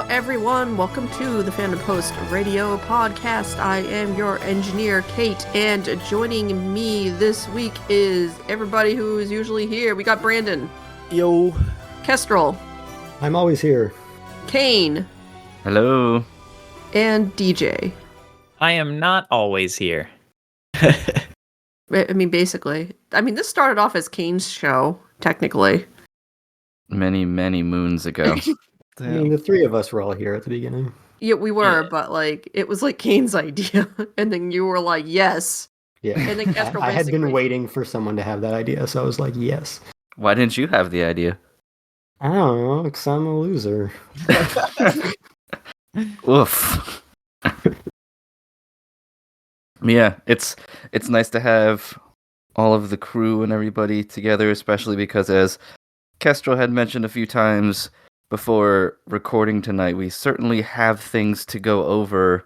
everyone. Welcome to the Fandom Post Radio Podcast. I am your engineer, Kate, and joining me this week is everybody who is usually here. We got Brandon. Yo. Kestrel. I'm always here. Kane. Hello. And DJ. I am not always here. I mean, basically. I mean, this started off as Kane's show, technically. Many moons ago. I mean, the three of us were all here at the beginning. Yeah, we were, but it was Kane's idea, and then you were like, yes. Yeah. And then Kestrel I had been waiting for someone to have that idea, so I was like, yes. Why didn't you have the idea? I don't know, because I'm a loser. Oof. Yeah, it's nice to have all of the crew and everybody together, especially because, as Kestrel had mentioned a few times before recording tonight, we certainly have things to go over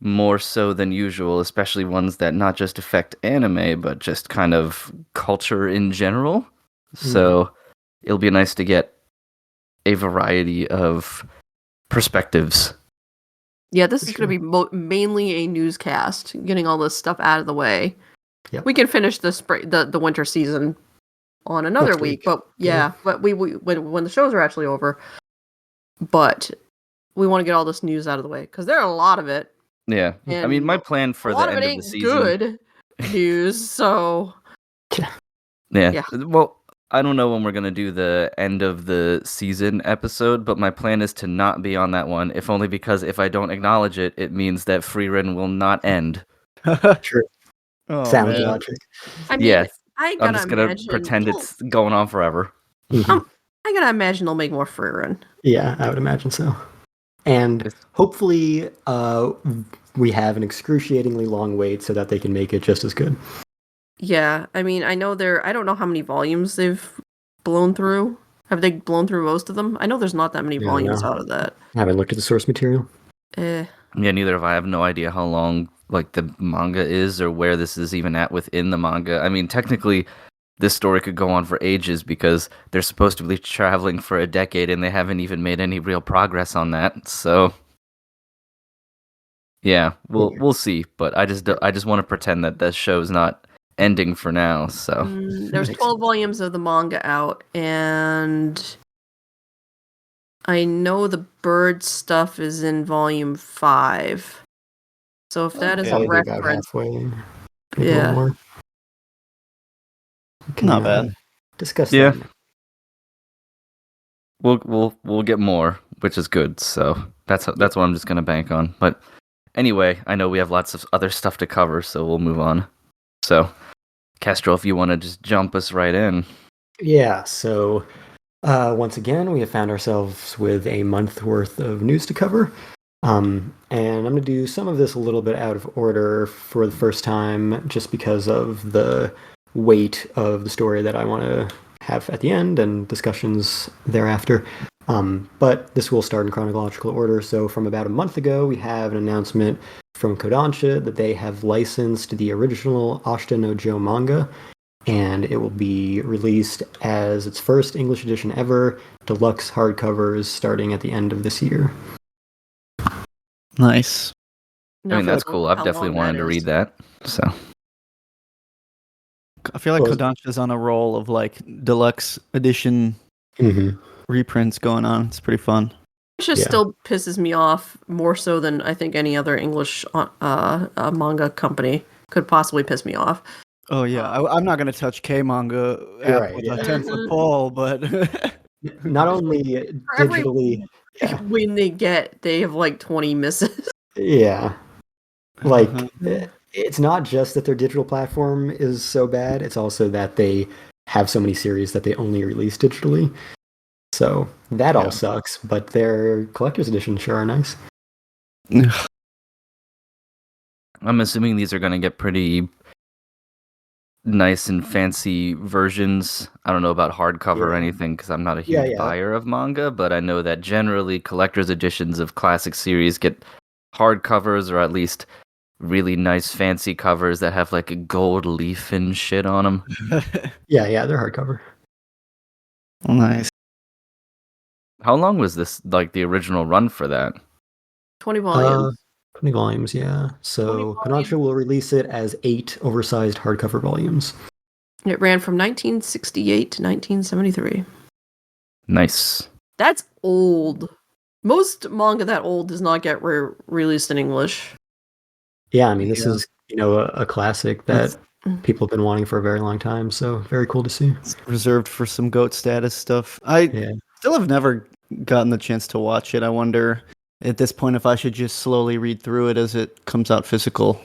more so than usual, especially ones that not just affect anime, but just kind of culture in general. So it'll be nice to get a variety of perspectives. Yeah, this is going to be mainly a newscast, getting all this stuff out of the way. Yep. We can finish the winter season on another week, but but we when the shows are actually over. But we want to get all this news out of the way because there are a lot of it. Yeah, I mean, my plan for the end of the season. Good news, so yeah. Well, I don't know when we're gonna do the end of the season episode, but my plan is to not be on that one, if only because if I don't acknowledge it, it means that Freerun will not end. True. Oh, sounds logic. I mean, Yeah. I'm just gonna pretend it's going on forever. I gotta imagine they'll make more Freerun. Yeah, I would imagine so. And hopefully we have an excruciatingly long wait so that they can make it just as good. Yeah, I mean, I don't know how many volumes they've blown through. Have they blown through most of them? I know there's not that many volumes out of that. I haven't looked at the source material. Yeah, neither have I. I have no idea how long the manga is or where this is even at within the manga. I mean, technically, this story could go on for ages because they're supposed to be traveling for a decade and they haven't even made any real progress on that. So, yeah, we'll see. But I just want to pretend that this show's not ending for now. So there's 12 volumes of the manga out, and I know the bird stuff is in volume 5. So if that is a reference, yeah. Not bad. Discuss yeah. that. We'll get more, which is good. So that's what I'm just gonna bank on. But anyway, I know we have lots of other stuff to cover, so we'll move on. So, Kestrel, if you want to just jump us right in. Yeah. So once again, we have found ourselves with a month worth of news to cover. And I'm going to do some of this a little bit out of order for the first time, just because of the weight of the story that I want to have at the end and discussions thereafter. But this will start in chronological order. So from about a month ago, we have an announcement from Kodansha that they have licensed the original Ashita no Joe manga, and it will be released as its first English edition ever, deluxe hardcovers starting at the end of this year. Nice. I mean, that's cool. I've definitely wanted to read that. So I feel like Kodansha's on a roll of deluxe edition reprints going on. It's pretty fun. It just still pisses me off more so than I think any other English manga company could possibly piss me off. Oh yeah, I'm not gonna touch K manga with a 10-foot pole, but not only digitally. When they have 20 misses. Yeah. It's not just that their digital platform is so bad, it's also that they have so many series that they only release digitally. So that all sucks, but their collector's editions sure are nice. I'm assuming these are going to get pretty nice and fancy versions. I don't know about hardcover or anything because I'm not a huge buyer of manga, but I know that generally collector's editions of classic series get hardcovers or at least really nice fancy covers that have a gold leaf and shit on them. Yeah, they're hardcover. Nice. How long was this, like, the original run for that? 20 volumes. 20 volumes, yeah. 20 So volumes. Panaccio will release it as 8 oversized hardcover volumes. It ran from 1968 to 1973. Nice. That's old. Most manga that old does not get released in English. Yeah, I mean, this is, a classic that people have been wanting for a very long time, so very cool to see. It's reserved for some GOAT status stuff. I still have never gotten the chance to watch it. I wonder at this point if I should just slowly read through it as it comes out physical.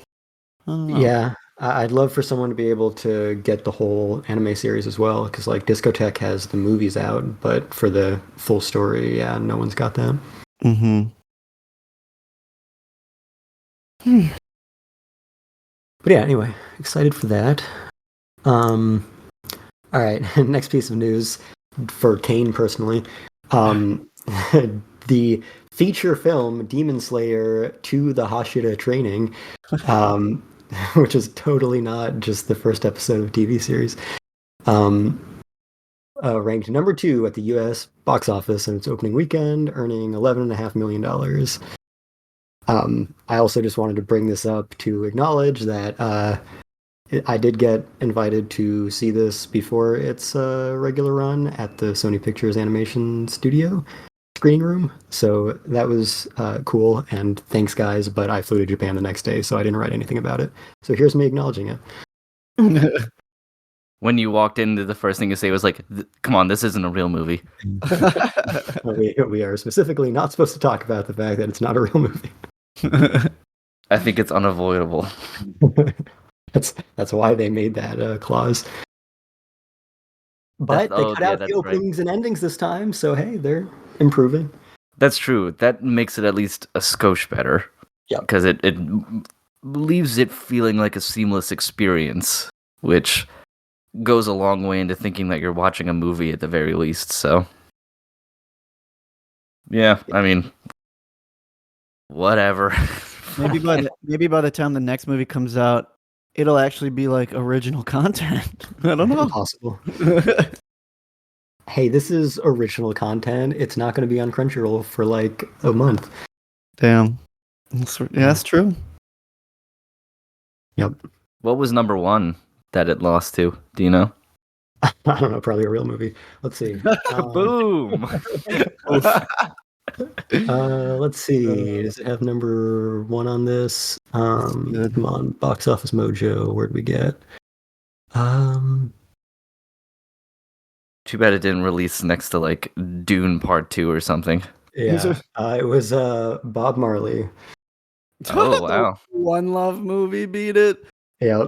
I don't know. Yeah, I'd love for someone to be able to get the whole anime series as well, because like Discotek has the movies out, but for the full story, yeah, no one's got that. Mm-hmm. But yeah, anyway, excited for that. All right, next piece of news for Kane personally. The feature film Demon Slayer to the Hashira Training, which is totally not just the first episode of TV series, ranked number 2 at the U.S. box office in its opening weekend, earning $11.5 million. I also just wanted to bring this up to acknowledge that I did get invited to see this before its regular run at the Sony Pictures Animation Studio screening room. So that was cool, and thanks guys, but I flew to Japan the next day, so I didn't write anything about it. So here's me acknowledging it. When you walked in, the first thing you say was like, come on, this isn't a real movie. We are specifically not supposed to talk about the fact that it's not a real movie. I think it's unavoidable. That's why they made that clause. But they cut out the openings and endings this time, so hey, they're improving. That's true. That makes it at least a skosh better. Yeah. Because it leaves it feeling like a seamless experience, which goes a long way into thinking that you're watching a movie at the very least, so... Yeah, I mean... Whatever. Maybe by the time the next movie comes out, it'll actually be like original content. I don't know. Possible. Hey, this is original content. It's not going to be on Crunchyroll for like a month. Damn. Yeah, that's true. Yep. What was number 1 that it lost to? Do you know? I don't know. Probably a real movie. Let's see. Boom! Let's see. Does it have number 1 on this? Come on, Box Office Mojo. Where'd we get? Too bad it didn't release next to like Dune Part 2 or something. Yeah, it was Bob Marley. Oh wow! One Love movie beat it. Yeah.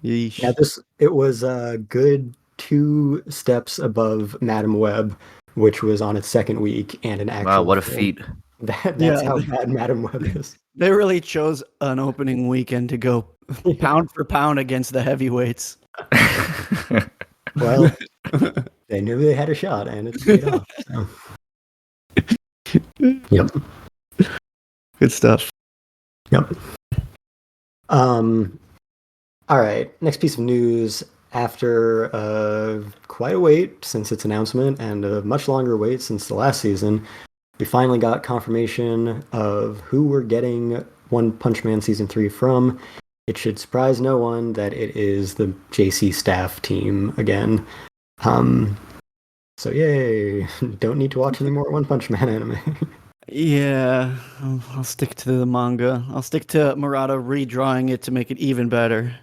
Yeesh. Yeah, it was a good 2 steps above Madam Web, which was on its second week, and an actual. Wow, what a film. feet! That's how bad Madam Web is. They really chose an opening weekend to go pound for pound against the heavyweights. Well, they knew they had a shot, and it paid off. So. Yep. Good stuff. Yep. All right. Next piece of news. After quite a wait since its announcement, and a much longer wait since the last season, we finally got confirmation of who we're getting One Punch Man Season 3 from. It should surprise no one that it is the JC staff team again. So yay! Don't need to watch any more One Punch Man anime. Yeah, I'll stick to the manga. I'll stick to Murata redrawing it to make it even better.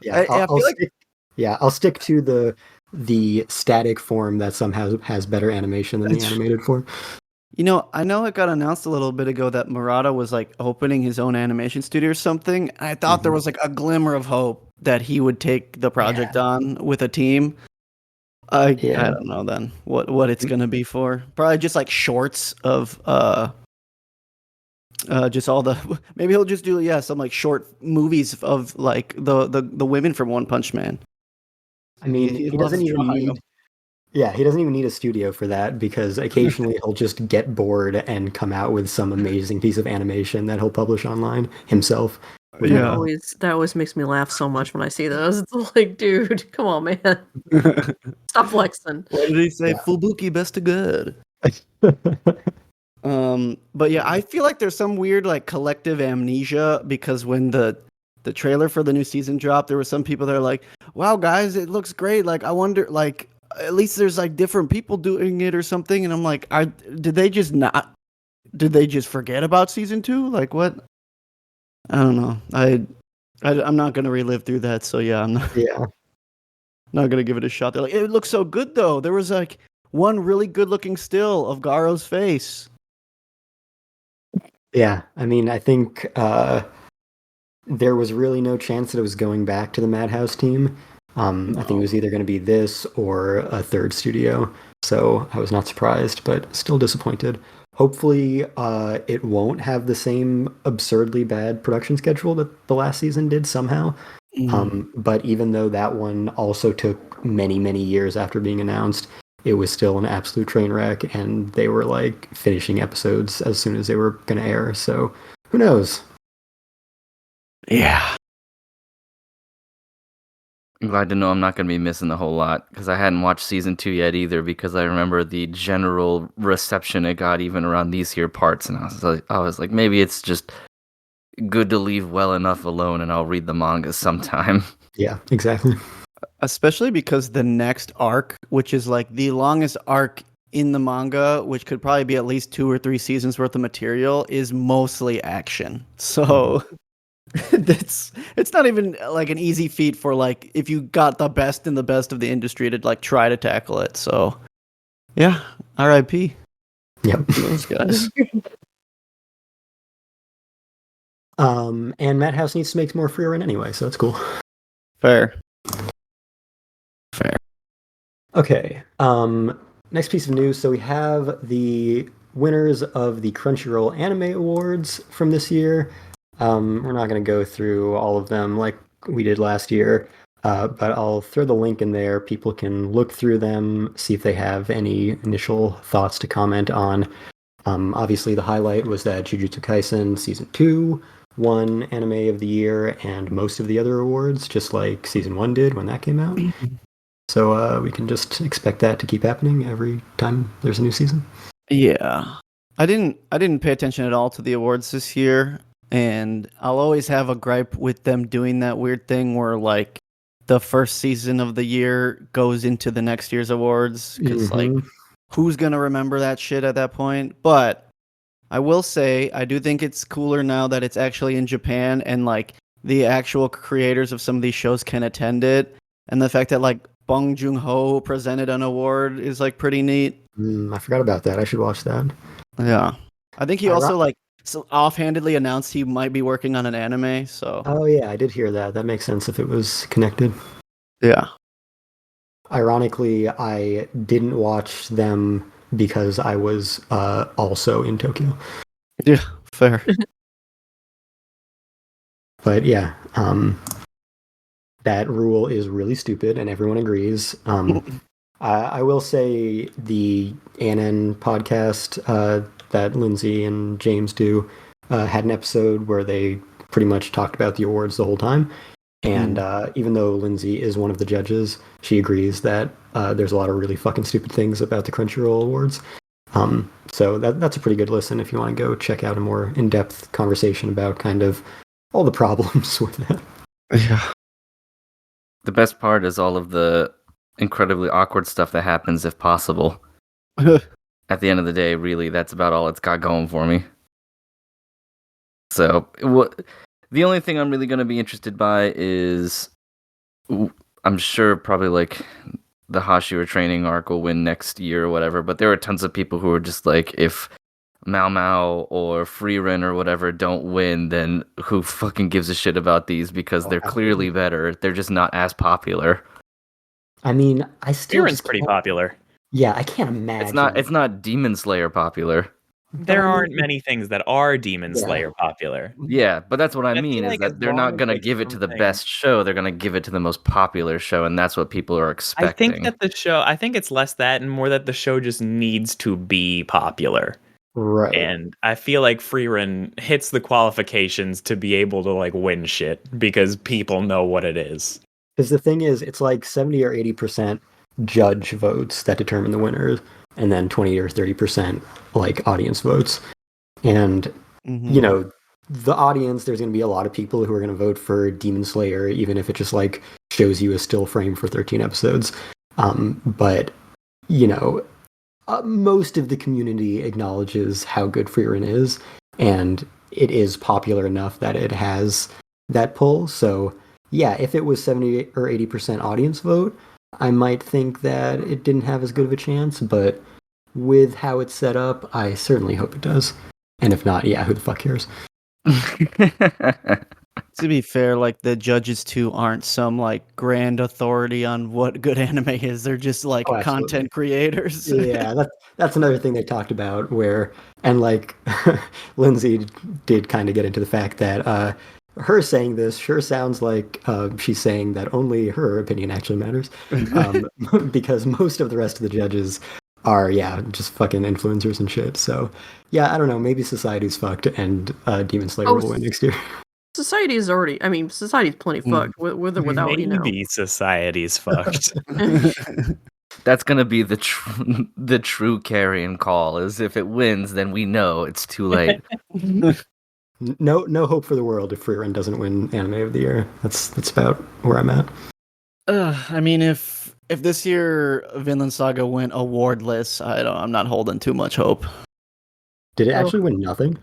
Yeah, I'll stick to the static form that somehow has better animation than the animated form. You know, I know it got announced a little bit ago that Murata was like opening his own animation studio or something. I thought there was like a glimmer of hope that he would take the project on with a team. I don't know then what it's gonna be for. Probably just like shorts of just all the maybe he'll just do some like short movies of like the women from One Punch Man. I mean, he doesn't even need. Yeah, he doesn't even need a studio for that, because occasionally he'll just get bored and come out with some amazing piece of animation that he'll publish online himself. That always makes me laugh so much when I see those. It's like, dude, come on, man. Stop flexing. What did he say? Yeah. Fubuki best to good. But yeah, I feel like there's some weird like collective amnesia because when the trailer for the new season dropped, there were some people that are like, "Wow, guys, it looks great." Like, I wonder, like, at least there's like different people doing it or something. And I'm like, did they just forget about season 2? Like, what? I don't know. I'm not gonna relive through that. So yeah, I'm not. Yeah. Not gonna give it a shot. They're like, it looks so good though. There was like one really good looking still of Garo's face. Yeah. I mean, I think there was really no chance that it was going back to the Madhouse team. I think it was either going to be this or a third studio. So I was not surprised, but still disappointed. Hopefully, it won't have the same absurdly bad production schedule that the last season did somehow. But even though that one also took many, many years after being announced, it was still an absolute train wreck, and they were like finishing episodes as soon as they were going to air. So who knows? Yeah. I'm glad to know I'm not going to be missing a whole lot because I hadn't watched season 2 yet either because I remember the general reception it got even around these here parts, and I was like, maybe it's just good to leave well enough alone and I'll read the manga sometime. Yeah, exactly. Especially because the next arc, which is like the longest arc in the manga, which could probably be at least 2 or 3 seasons worth of material, is mostly action. So it's not even like an easy feat for like if you got the best in the best of the industry to like try to tackle it. So yeah, R.I.P. Yep. Those guys. And Madhouse needs to make more free run anyway, so it's cool. Fair. Okay. Next piece of news. So we have the winners of the Crunchyroll Anime Awards from this year. We're not going to go through all of them like we did last year, but I'll throw the link in there. People can look through them, see if they have any initial thoughts to comment on. Obviously, the highlight was that Jujutsu Kaisen Season 2 won Anime of the Year and most of the other awards, just like Season 1 did when that came out. So we can just expect that to keep happening every time there's a new season. Yeah. I didn't pay attention at all to the awards this year, and I'll always have a gripe with them doing that weird thing where like the first season of the year goes into the next year's awards because like who's gonna remember that shit at that point? But I will say I do think it's cooler now that it's actually in Japan and like the actual creators of some of these shows can attend it, and the fact that like Bong Joon-ho presented an award is like pretty neat. I forgot about that. I should watch that. Yeah. I think he also like offhandedly announced he might be working on an anime, so. Oh yeah, I did hear that. That makes sense if it was connected. Yeah. Ironically, I didn't watch them because I was also in Tokyo. Yeah, fair. But yeah, that rule is really stupid, and everyone agrees. I will say the ANN podcast that Lindsay and James do had an episode where they pretty much talked about the awards the whole time. And even though Lindsay is one of the judges, she agrees that there's a lot of really fucking stupid things about the Crunchyroll Awards. So that's a pretty good listen if you want to go check out a more in-depth conversation about kind of all the problems with that. Yeah. The best part is all of the incredibly awkward stuff that happens if possible. At the end of the day, really, that's about all it's got going for me. So, the only thing I'm really going to be interested by is, I'm sure probably like the Hashira training arc will win next year or whatever, but there are tons of people who are just like, if Mao Mao or Freerin or whatever don't win, then who fucking gives a shit about these because they're clearly better. They're just not as popular. I mean, I still Freerin's pretty popular. Yeah, I can't imagine. It's not Demon Slayer popular. There aren't many things that are Demon Slayer popular. Yeah, but that's what I I mean, feel is like that as they're long not as, going to like, give it to the something- best show. They're going to give it to the most popular show, and that's what people are expecting. I think that I think it's less that and more that the show just needs to be popular. Right. And I feel like Freerun hits the qualifications to be able to like win shit because people know what it is. Because the thing is, it's like 70 or 80% judge votes that determine the winners, and then 20 or 30% like audience votes. And, you know, the audience, there's going to be a lot of people who are going to vote for Demon Slayer, even if it just like shows you a still frame for 13 episodes. But, you know, most of the community acknowledges how good Freerun is, and it is popular enough that it has that pull. So, yeah, if it was 70 or 80% audience vote, I might think that it didn't have as good of a chance, but with how it's set up, I certainly hope it does. And if not, yeah, who the fuck cares? To be fair, like the judges too aren't some like grand authority on what good anime is. They're just like Oh, absolutely. content creators. Yeah, that's another thing they talked about where, and like Lindsay did kind of get into the fact that her saying this sure sounds like she's saying that only her opinion actually matters, because most of the rest of the judges are, yeah, just fucking influencers and shit. So, yeah, I don't know, maybe society's fucked and Demon Slayer will win next year. Society is already. I mean, society's plenty fucked with or without. You know, Maybe society's fucked. That's gonna be the true carrion call. Is if it wins, then we know it's too late. No hope for the world if Freerun doesn't win Anime of the Year. That's about where I'm at. I mean, if this year Vinland Saga went awardless, I'm not holding too much hope. Did it actually win nothing?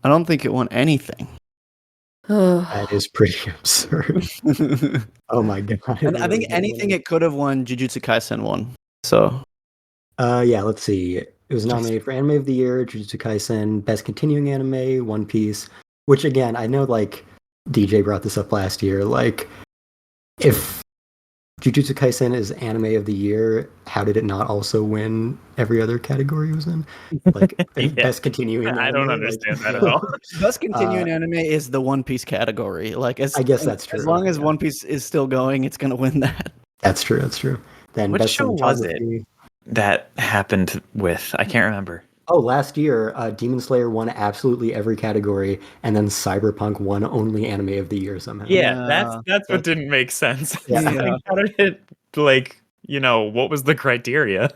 I don't think it won anything. That is pretty absurd. Oh my god! And I think anything it could have won, Jujutsu Kaisen won. So, yeah, let's see. It was nominated for Anime of the Year, Jujutsu Kaisen, Best Continuing Anime, One Piece. Which again, I know like DJ brought this up last year. Like, if Jujutsu Kaisen is Anime of the Year, how did it not also win every other category it was in? Like Best Continuing Anime. I don't understand that at all. Best Continuing Anime is the One Piece category. Like, I guess that's true. As long as One Piece is still going, it's gonna win that. That's true. Then Which Best show was it Cinematography. that happened with? I can't remember. Oh, last year, Demon Slayer won absolutely every category, and then Cyberpunk won only Anime of the Year somehow. Yeah, that's what didn't make sense. Yeah. Like, how did it, like, you know, what was the criteria?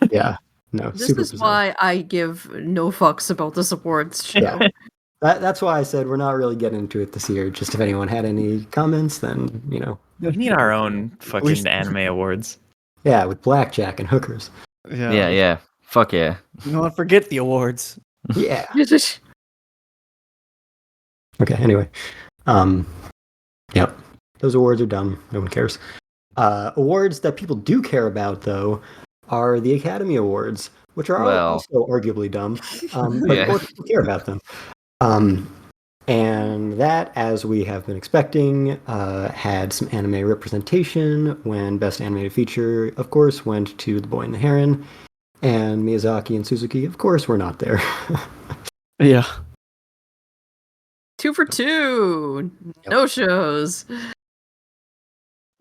Yeah, no, this super is bizarre. why I give no fucks about this awards show. Yeah. That's why I said we're not really getting into it this year. Just if anyone had any comments, then, you know. We need our own fucking anime awards. Yeah, with blackjack and hookers. Yeah. Fuck yeah. You know what? Forget the awards. Yeah. Okay, anyway. Yep. Those awards are dumb. No one cares. Awards that people do care about, though, are the Academy Awards, which are also arguably dumb. But of course people care about them. And that, as we have been expecting, had some anime representation when Best Animated Feature, of course, went to The Boy and the Heron. And Miyazaki and Suzuki, of course, were not there. Yeah. 2 for 2. No shows.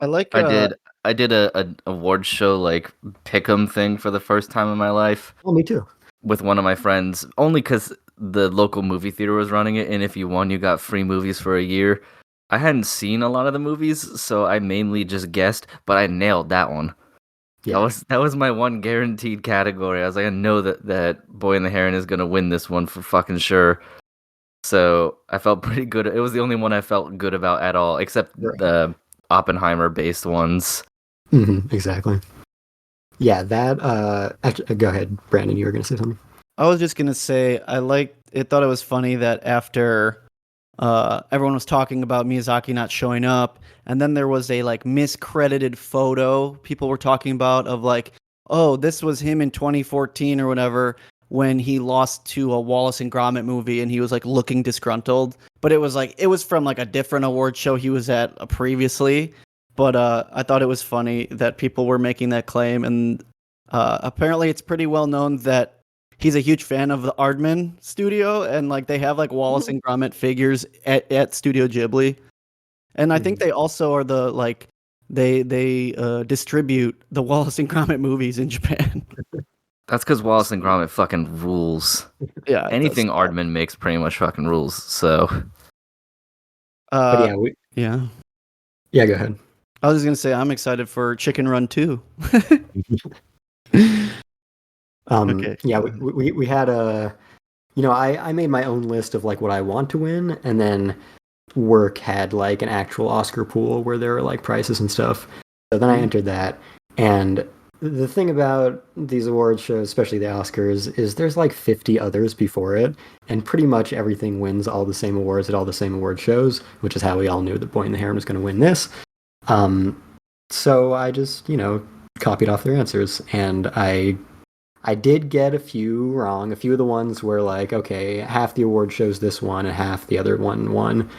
I like. I did a award show like pick'em thing for the first time in my life. Oh, me too. With one of my friends, only because the local movie theater was running it, and if you won, you got free movies for a year. I hadn't seen a lot of the movies, so I mainly just guessed, but I nailed that one. Yeah. That was my one guaranteed category. I was like, I know that Boy and the Heron is gonna win this one for fucking sure. So I felt pretty good. It was the only one I felt good about at all, except the Oppenheimer-based ones. Mm-hmm, exactly. Yeah, that. Actually, go ahead, Brandon. You were gonna say something. I was just gonna say I thought it was funny that after everyone was talking about Miyazaki not showing up, and then there was a like miscredited photo people were talking about of like, oh, this was him in 2014 or whatever when he lost to a Wallace and Gromit movie and he was like looking disgruntled, but it was from like a different award show he was at previously. But I thought it was funny that people were making that claim, and apparently it's pretty well known that he's a huge fan of the Aardman studio, and like they have like Wallace and Gromit figures at Studio Ghibli, and I think they also are the like they distribute the Wallace and Gromit movies in Japan. That's because Wallace and Gromit fucking rules. Yeah, Anything Aardman makes pretty much fucking rules. So, But yeah. Yeah, go ahead. I was just gonna say I'm excited for Chicken Run 2. Okay. Yeah, we had a, I made my own list of like what I want to win, and then work had like an actual Oscar pool where there were like prizes and stuff. So then I entered that, and the thing about these award shows, especially the Oscars, is there's like 50 others before it, and pretty much everything wins all the same awards at all the same award shows, which is how we all knew that Boy in the Heron was going to win this. So I just, copied off their answers, and I did get a few wrong. A few of the ones were like, okay, half the award shows this one and half the other one won.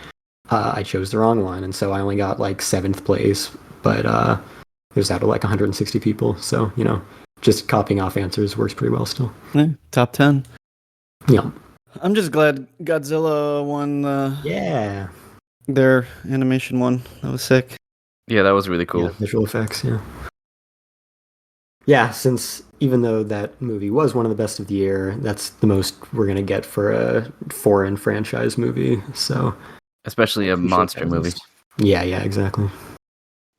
I chose the wrong one, and so I only got like 7th place, but it was out of like 160 people. So, just copying off answers works pretty well still. Yeah, top 10. Yeah. I'm just glad Godzilla won their animation one. That was sick. yeah, that was really cool. Yeah, visual effects, yeah. Yeah, since even though that movie was one of the best of the year, that's the most we're going to get for a foreign franchise movie. So, Especially a monster movie. Yeah, exactly.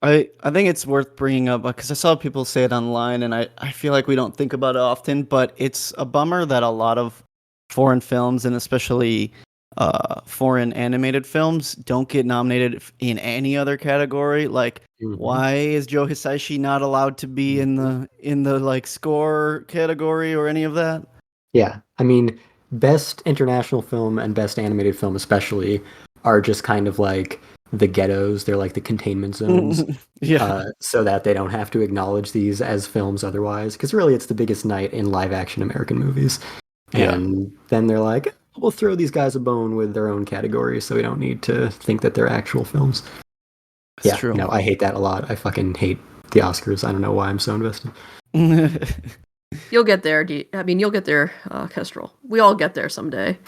I think it's worth bringing up because I saw people say it online, and I feel like we don't think about it often, but it's a bummer that a lot of foreign films, and especially foreign animated films, don't get nominated in any other category. Like, why is Joe Hisaishi not allowed to be in the like score category or any of that? Yeah, I mean, best international film and best animated film especially are just kind of like the ghettos. They're like the containment zones. So that they don't have to acknowledge these as films otherwise. Because really, it's the biggest night in live action American movies. And then they're like, we'll throw these guys a bone with their own category, so we don't need to think that they're actual films. That's true. No, I hate that a lot. I fucking hate the Oscars. I don't know why I'm so invested. You'll get there. You'll get there, Kestrel. We all get there someday.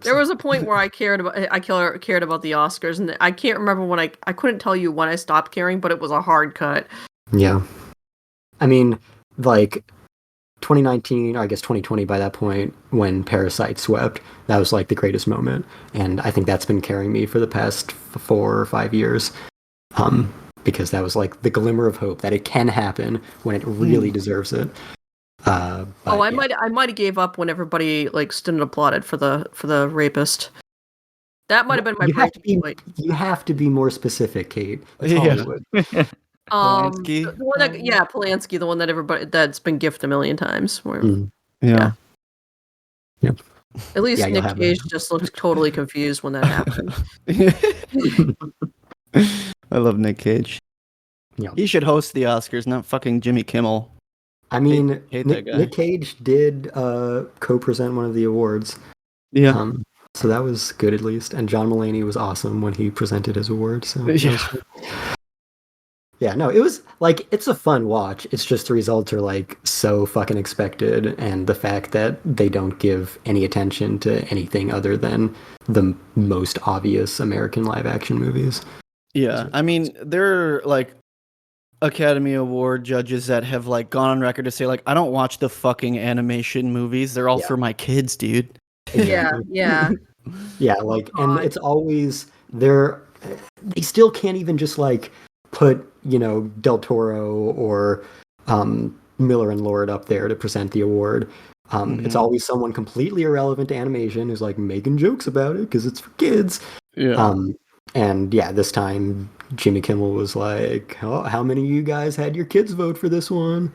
There was a point where I cared about the Oscars, and I can't remember when I couldn't tell you when I stopped caring, but it was a hard cut. Yeah, I mean, like 2019, or I guess 2020 by that point, when Parasite swept, that was like the greatest moment, and I think that's been carrying me for the past 4 or 5 years. Because that was like the glimmer of hope that it can happen when it really deserves it. I might have gave up when everybody like stood and applauded for the rapist. That might have been my breaking point. You have to be more specific, Kate. It's Hollywood. Polanski? The one Polanski, the one that that's been gifted a million times. Yeah. Yep. At least Nick Cage just looked totally confused when that happened. I love Nick Cage. Yeah. He should host the Oscars, not fucking Jimmy Kimmel. I mean, hate that guy. Nick Cage did co-present one of the awards. Yeah. So that was good at least. And John Mulaney was awesome when he presented his award. So no, it was like, it's a fun watch. It's just the results are like so fucking expected, and the fact that they don't give any attention to anything other than the most obvious American live action movies. Yeah, I mean, there are like Academy Award judges that have like gone on record to say like, I don't watch the fucking animation movies. They're all for my kids, dude. Exactly. Yeah. Like, and it's always they still can't even just like put, Del Toro or Miller and Lord up there to present the award. It's always someone completely irrelevant to animation who's like making jokes about it because it's for kids. Yeah. And this time Jimmy Kimmel was like, oh, how many of you guys had your kids vote for this one?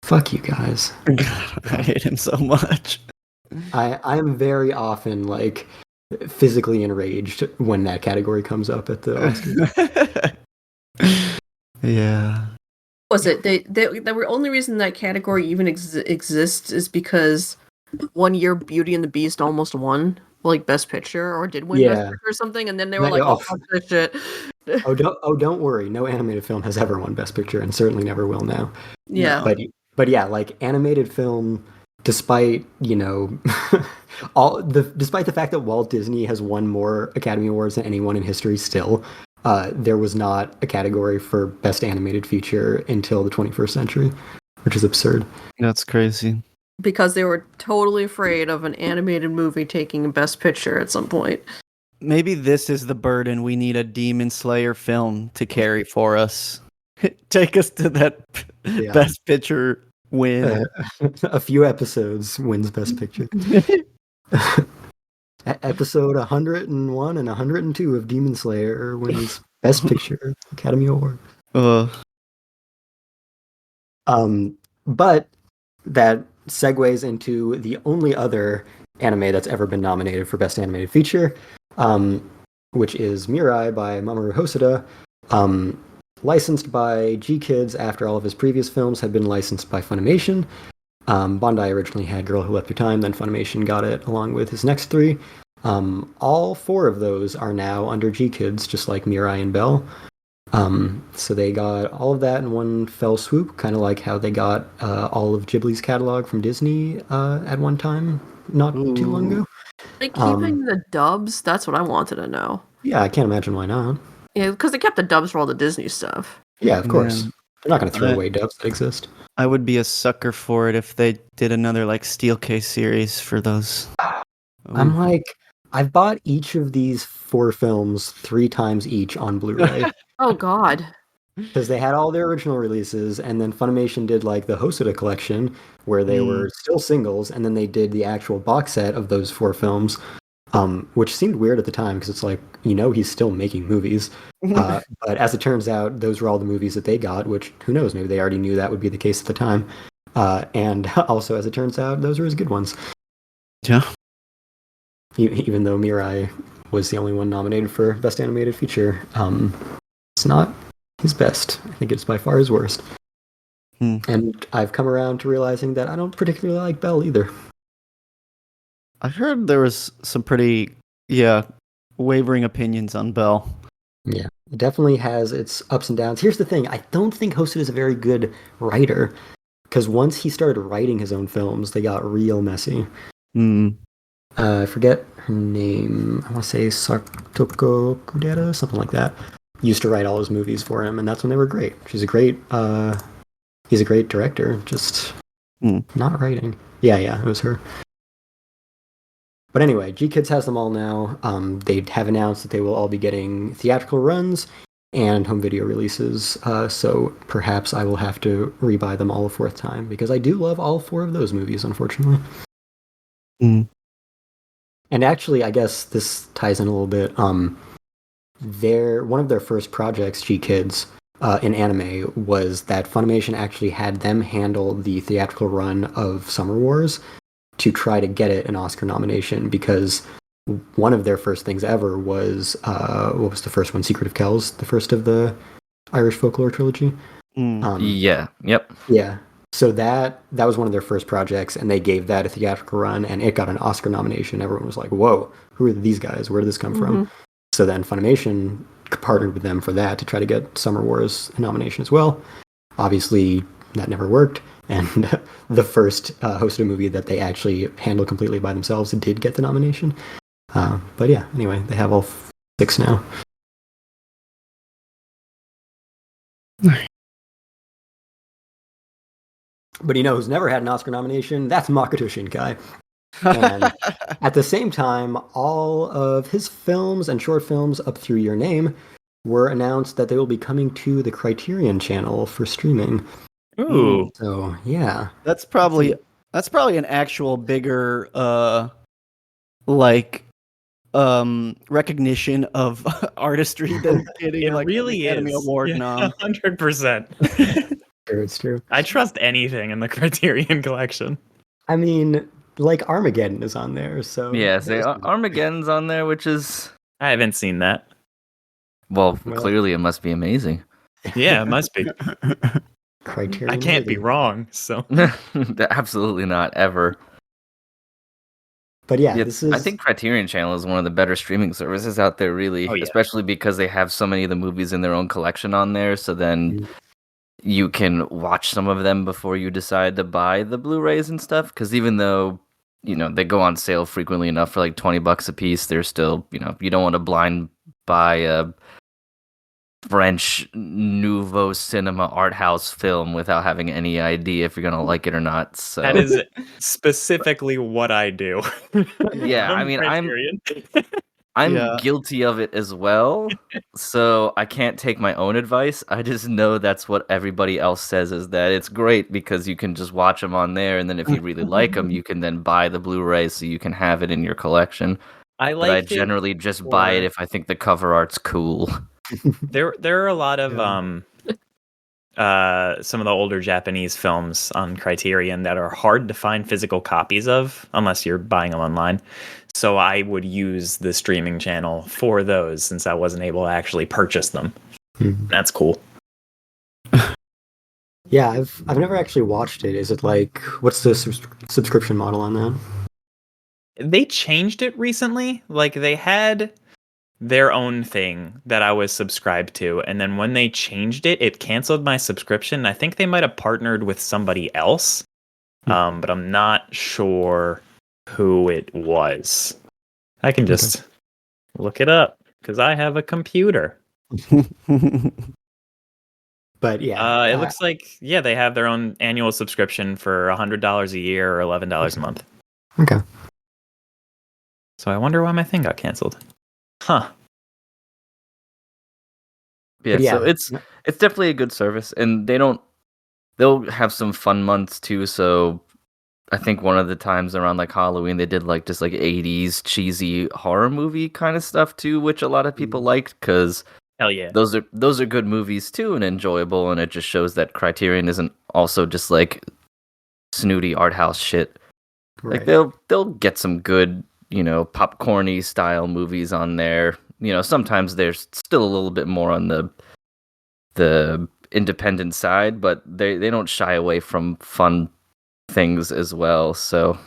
Fuck you guys. God, I hate him so much. I am very often like physically enraged when that category comes up at the Oscars. Yeah. Was it the only reason that category even exists is because one year Beauty and the Beast almost won like Best Picture or did win Best Picture or something, and then they were like, "Oh, fuck this shit." Don't worry. No animated film has ever won Best Picture, and certainly never will now. Yeah, but yeah, like animated film, despite despite the fact that Walt Disney has won more Academy Awards than anyone in history, still, there was not a category for Best Animated Feature until the 21st century. which is absurd. That's crazy. Because they were totally afraid of an animated movie taking a Best Picture at some point. Maybe this is the burden we need a Demon Slayer film to carry for us. Take us to that Best Picture win. A few episodes wins Best Picture. Episode 101 and 102 of Demon Slayer wins Best Picture Academy Award. But that segues into the only other anime that's ever been nominated for Best Animated Feature, which is Mirai by Mamoru Hosoda, licensed by G-Kids after all of his previous films had been licensed by Funimation. Bandai originally had Girl Who Left Your Time, then Funimation got it along with his next three. All four of those are now under G-Kids, just like Mirai and Bell. So they got all of that in one fell swoop, kind of like how they got all of Ghibli's catalog from Disney at one time, not too long ago. Like keeping the dubs, that's what I wanted to know. Yeah, I can't imagine why not. Yeah, because they kept the dubs for all the Disney stuff. Yeah, of course. Man. They're not going to throw away dubs that exist. I would be a sucker for it if they did another like Steel Case series for those. I'm like, I've bought each of these 4 films 3 times each on Blu-ray. Oh God. Because they had all their original releases, and then Funimation did like the Hosoda collection, where they were still singles, and then they did the actual box set of those 4 films, which seemed weird at the time, because it's like, he's still making movies. But as it turns out, those were all the movies that they got, which, who knows, maybe they already knew that would be the case at the time. And also, as it turns out, those were his good ones. Yeah. Even though Mirai was the only one nominated for Best Animated Feature, it's not his best. I think it's by far his worst. And I've come around to realizing that I don't particularly like Bell either. I heard there was some pretty, wavering opinions on Bell. Yeah, it definitely has its ups and downs. Here's the thing. I don't think Hosoda is a very good writer, because once he started writing his own films, they got real messy. I forget her name. I want to say Sartoko Kudera, something like that. Used to write all his movies for him, and that's when they were great. He's a great director, just not writing. Yeah, it was her. But anyway, G-Kids has them all now. They have announced that they will all be getting theatrical runs and home video releases, so perhaps I will have to rebuy them all a 4th time, because I do love all 4 of those movies, unfortunately. And actually, I guess this ties in a little bit. One of their first projects, G-Kids, in anime, was that Funimation actually had them handle the theatrical run of Summer Wars to try to get it an Oscar nomination, because one of their first things ever was, what was the first one? Secret of Kells, the first of the Irish folklore trilogy. Yeah. So that was one of their first projects, and they gave that a theatrical run, and it got an Oscar nomination. Everyone was like, whoa, who are these guys? Where did this come from? So then Funimation partnered with them for that to try to get Summer Wars a nomination as well. Obviously, that never worked, and the first Hosoda movie that they actually handled completely by themselves did get the nomination. But yeah, anyway, they have all 6 now. But who's never had an Oscar nomination? That's Makoto Shinkai. And at the same time, all of his films and short films up through Your Name were announced that they will be coming to the Criterion channel for streaming. Ooh. So, yeah. That's probably an actual bigger recognition of artistry than getting It like really an Academy is. Award Yeah, nom. 100%. It's true. I trust anything in the Criterion collection. I mean, like Armageddon is on there, so... Yeah, so Armageddon's on there, which is... I haven't seen that. Well, clearly it must be amazing. Yeah, it must be. Criterion. I can't be wrong, so... Absolutely not, ever. But yeah, this is... I think Criterion Channel is one of the better streaming services out there, really. Oh, yeah. Especially because they have so many of the movies in their own collection on there, so then you can watch some of them before you decide to buy the Blu-rays and stuff. Because even though, they go on sale frequently enough for like $20 a piece, they're still, you don't want to blind buy a French nouveau cinema art house film without having any idea if you're gonna like it or not. So That is specifically what I do. yeah, I From mean, Criterion. I'm Yeah. guilty of it as well. So I can't take my own advice. I just know that's what everybody else says, is that it's great because you can just watch them on there, and then if you really like them, you can then buy the Blu-ray so you can have it in your collection. I But I liked it. generally just buy it for- if I think the cover art's cool. There are a lot of Yeah. some of the older Japanese films on Criterion that are hard to find physical copies of unless you're buying them online. So I would use the streaming channel for those since I wasn't able to actually purchase them. That's cool. Yeah, I've never actually watched it. Is it like, what's the subscription model on that? They changed it recently. Like they had their own thing that I was subscribed to, and then when they changed it, it canceled my subscription. I think they might have partnered with somebody else, but I'm not sure who it was. I can just look it up because I have a computer. But yeah, It looks like they have their own annual subscription for $100 a year or $11 a month. okay. So I wonder why my thing got canceled. Huh. Yeah, But yeah, so it's definitely a good service, and they'll have some fun months too. So I think one of the times around like Halloween, they did like just like 80s cheesy horror movie kind of stuff too, which a lot of people liked because Hell yeah. those are good movies too and enjoyable, and it just shows that Criterion isn't also just like snooty art house shit. Like right. they'll get some good, popcorny style movies on there. Sometimes there's still a little bit more on the independent side, but they don't shy away from fun things as well. So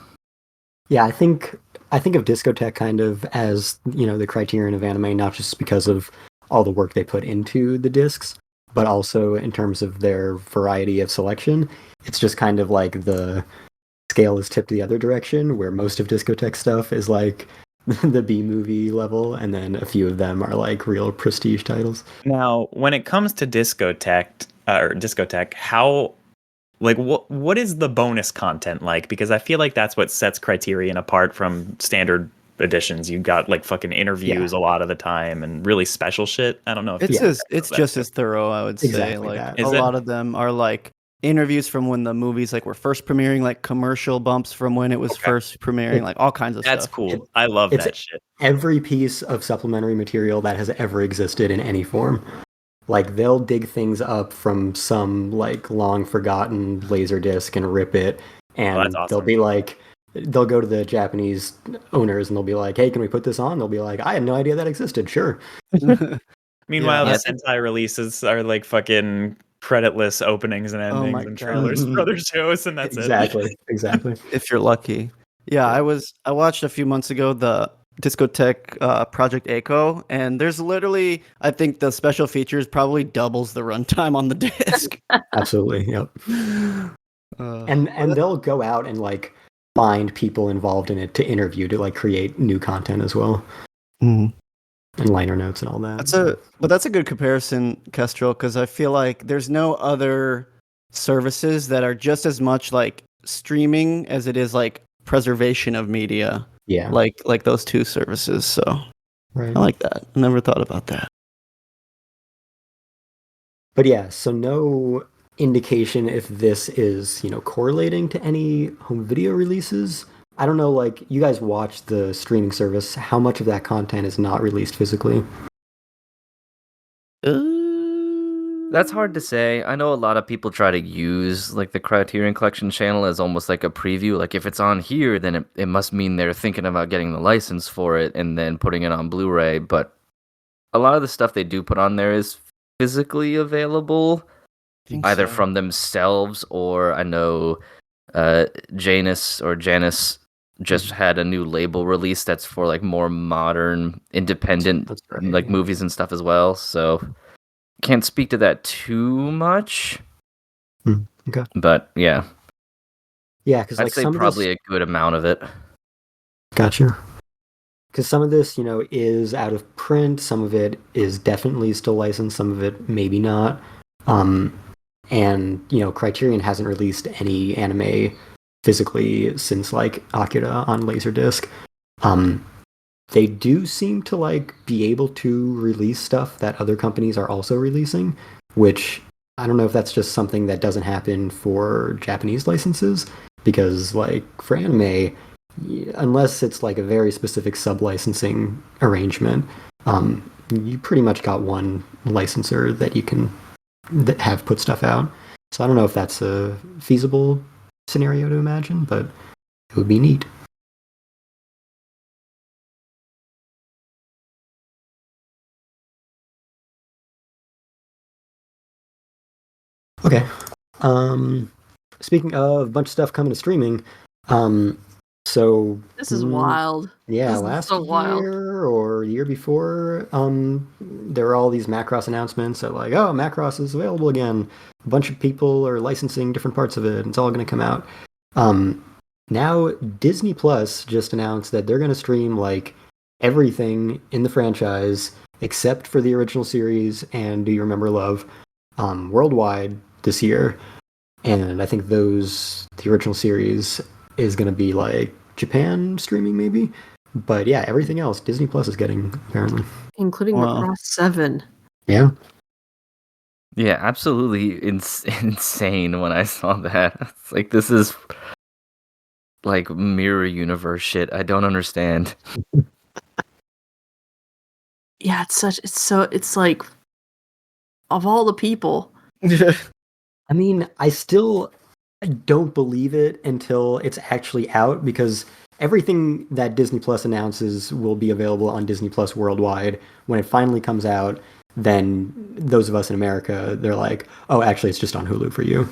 Yeah, I think of Discotheque kind of as, the Criterion of anime, not just because of all the work they put into the discs, but also in terms of their variety of selection. It's just kind of like the scale is tipped the other direction, where most of Discotheque stuff is like the B movie level, and then a few of them are like real prestige titles. Now, when it comes to discotheque, how like what is the bonus content like? Because I feel like that's what sets Criterion apart from standard editions. You got like fucking interviews a lot of the time and really special shit. I don't know if It's just as thorough, I would say. Exactly Like that. a Is it? lot of them are like interviews from when the movies like were first premiering, like commercial bumps from when it was first premiering, like all kinds of That's stuff. cool. I love it's that shit. Every piece of supplementary material that has ever existed in any form. Like they'll dig things up from some like long forgotten laser disc and rip it, and that's awesome. they'll be like, they'll go to the Japanese owners and they'll be like, "Hey, can we put this on?" They'll be like, "I had no idea that existed." Sure. Meanwhile, Yeah. the Sentai releases are like fucking creditless openings and Oh endings my and God. trailers for other shows, and that's Exactly. Exactly. If you're lucky. Yeah, I watched a few months ago the Discotheque Project Echo, and there's literally, I think the special features probably doubles the runtime on the disc. Absolutely. Yep. And they'll go out and like find people involved in it to interview to like create new content as well. Mhm. And liner notes and all that. That's a good comparison, Kestrel, because I feel like there's no other services that are just as much like streaming as it is like preservation of media. Yeah. Like those two services. So Right. I like that. I never thought about that. But yeah, so no indication if this is, correlating to any home video releases. I don't know, like, you guys watch the streaming service. How much of that content is not released physically? that's hard to say. I know a lot of people try to use like the Criterion Collection channel as almost like a preview. Like if it's on here, then it must mean they're thinking about getting the license for it and then putting it on Blu-ray. But a lot of the stuff they do put on there is physically available, either from themselves or I know Janus just had a new label release that's for like more modern, independent That's right, like yeah. movies and stuff as well. So can't speak to that too much. Okay. But yeah, Yeah, because I'd like say some probably of this... a good amount of it. Gotcha. because some of this, is out of print. Some of it is definitely still licensed. Some of it maybe not. And Criterion hasn't released any anime physically since like Akira on Laserdisc. They do seem to like be able to release stuff that other companies are also releasing, which I don't know if that's just something that doesn't happen for Japanese licenses, because like for anime, unless it's like a very specific sub-licensing arrangement, you pretty much got one licensor that you can have put stuff out. So I don't know if that's a feasible scenario to imagine, but it would be neat. Okay. Speaking of a bunch of stuff coming to streaming, so This is wild. Yeah, This is last so wild. year or the year before, there were all these Macross announcements that like, oh, Macross is available again. A bunch of people are licensing different parts of it. It's all going to come out. Now Disney Plus just announced that they're going to stream like everything in the franchise except for the original series and Do You Remember Love, worldwide this year. And I think the original series is going to be like Japan streaming maybe. But yeah, everything else Disney Plus is getting apparently. Including Wow. Macross 7. Yeah. Yeah, absolutely insane when I saw that. It's like, this is like mirror universe shit. I don't understand. Yeah, it's like, of all the people. I mean, I still don't believe it until it's actually out, because everything that Disney Plus announces will be available on Disney Plus worldwide. When it finally comes out, then those of us in America, they're like, oh, actually, it's just on Hulu for you.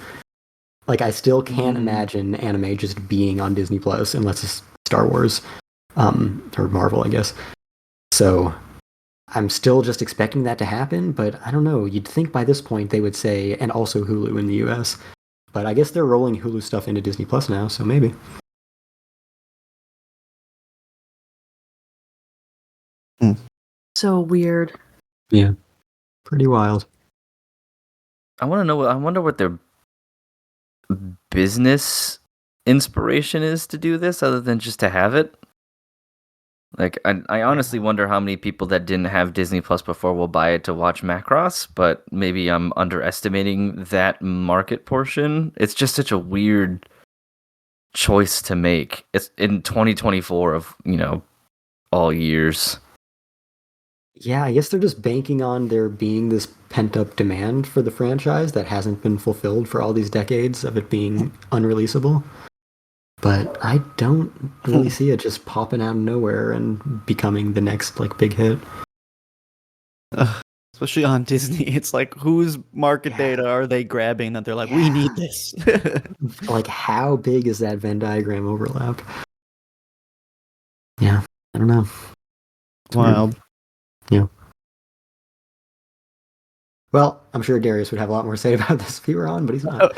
Like, I still can't imagine anime just being on Disney Plus unless it's Star Wars, or Marvel, I guess. So I'm still just expecting that to happen, but I don't know. You'd think by this point they would say, and also Hulu in the US. But I guess they're rolling Hulu stuff into Disney Plus now, so maybe. So weird. Yeah. Pretty wild. I wonder what their business inspiration is to do this, other than just to have it. Like, I honestly wonder how many people that didn't have Disney Plus before will buy it to watch Macross, but maybe I'm underestimating that market portion. It's just such a weird choice to make. It's in 2024 of, all years. Yeah, I guess they're just banking on there being this pent-up demand for the franchise that hasn't been fulfilled for all these decades of it being unreleasable. But I don't really see it just popping out of nowhere and becoming the next like big hit. Especially on Disney, it's like, whose market data are they grabbing that they're like, we need this? Like, how big is that Venn diagram overlap? Yeah, I don't know. It's Wild. weird. Yeah. Well, I'm sure Darius would have a lot more to say about this if he were on, but he's not.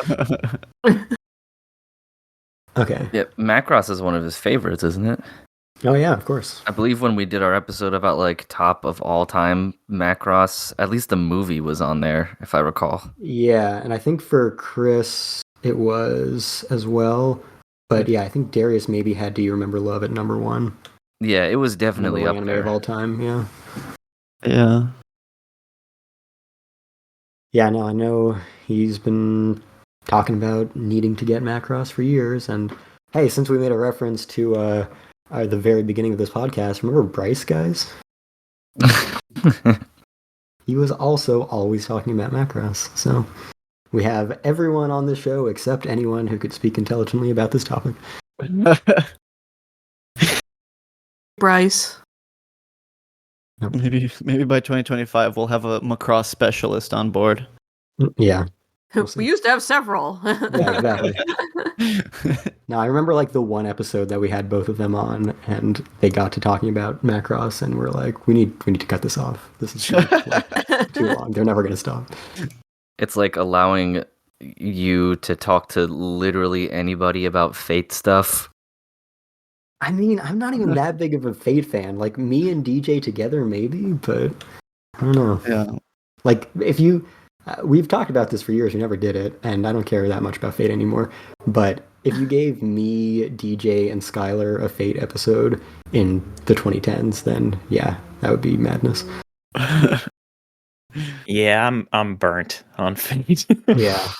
Okay. Yeah, Macross is one of his favorites, isn't it? Oh yeah, of course. I believe when we did our episode about like top of all time Macross, at least the movie was on there, if I recall. Yeah, and I think for Chris it was as well. But yeah, I think Darius maybe had Do You Remember Love at number 1. Yeah, it was definitely up anime there. of all time, yeah. Yeah. Yeah, no, I know he's been talking about needing to get Macross for years, and hey, since we made a reference to the very beginning of this podcast, remember Bryce, guys? He was also always talking about Macross, so we have everyone on the show except anyone who could speak intelligently about this topic. Bryce. Maybe by 2025 we'll have a Macross specialist on board. Yeah. We used to have several. Yeah, exactly. Now, I remember like the one episode that we had both of them on, and they got to talking about Macross, and we're like, we need to cut this off. This is too long. They're never going to stop. It's like allowing you to talk to literally anybody about Fate stuff. I mean, I'm not even that big of a Fate fan. Like, me and DJ together, maybe, but I don't know. Yeah. Like, if you, we've talked about this for years, we never did it, and I don't care that much about Fate anymore. But if you gave me, DJ, and Skylar a Fate episode in the 2010s, then yeah, that would be madness. Yeah, I'm burnt on Fate. Yeah.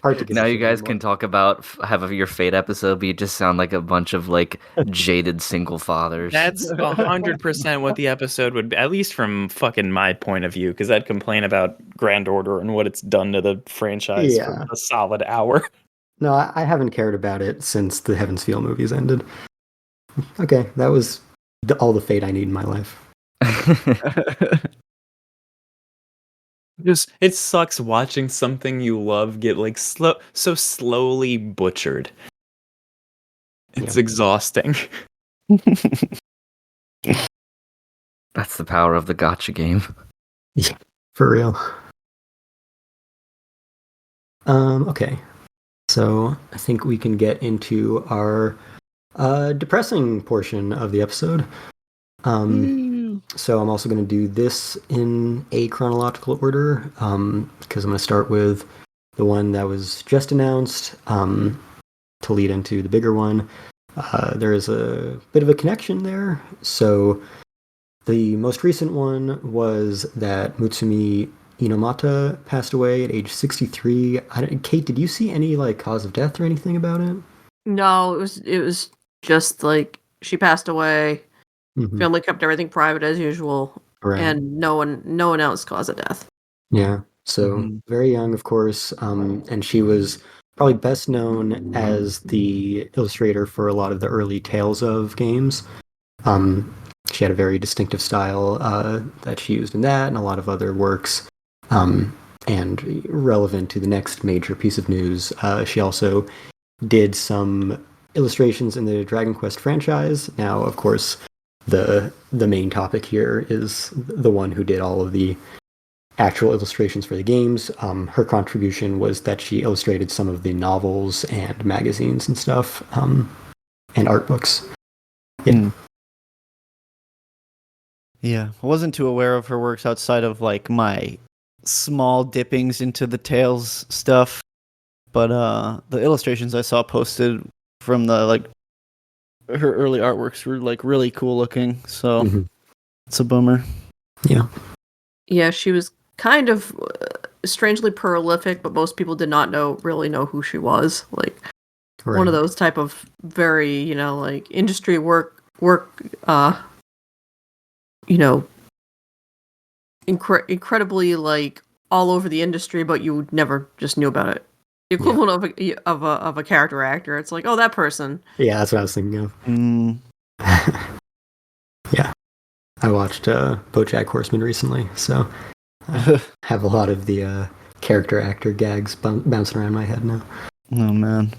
Hard to get Now into you guys anymore. can talk about have your Fate episode, but you just sound like a bunch of like jaded single fathers. That's 100% what the episode would be, at least from fucking my point of view, because I'd complain about Grand Order and what it's done to the franchise for Yeah. a solid hour. No, I haven't cared about it since the Heaven's Feel movies ended. Okay, that was all the Fate I need in my life. Just it sucks watching something you love get like so slowly butchered. It's exhausting. That's the power of the gotcha game. Yeah, for real. Okay. So I think we can get into our depressing portion of the episode. So I'm also going to do this in a chronological order, because I'm going to start with the one that was just announced, to lead into the bigger one. There is a bit of a connection there. So the most recent one was that Mutsumi Inomata passed away at age 63. Kate, did you see any like cause of death or anything about it? No, it was just like she passed away. Mhm. Family kept everything private as usual, Right. and no one else cause of death. Yeah. So very young, of course, and she was probably best known as the illustrator for a lot of the early Tales of games. She had a very distinctive style that she used in that and a lot of other works. And relevant to the next major piece of news, she also did some illustrations in the Dragon Quest franchise. Now, of course, the main topic here is the one who did all of the actual illustrations for the games. Her contribution was that she illustrated some of the novels and magazines and stuff, and art books. Yeah. Yeah, I wasn't too aware of her works outside of like my small dippings into the Tales stuff, but the illustrations I saw posted from the like her early artworks were like really cool looking. So it's a bummer. Yeah. Yeah, she was kind of strangely prolific, but most people did not really know who she was. Like one of those type of very, like industry work, incredibly like all over the industry, but you never just knew about it. The equivalent of a character actor. It's like, oh, that person. Yeah, that's what I was thinking of. Yeah. I watched BoJack Horseman recently, so I have a lot of the character actor gags bouncing around my head now. Oh, man.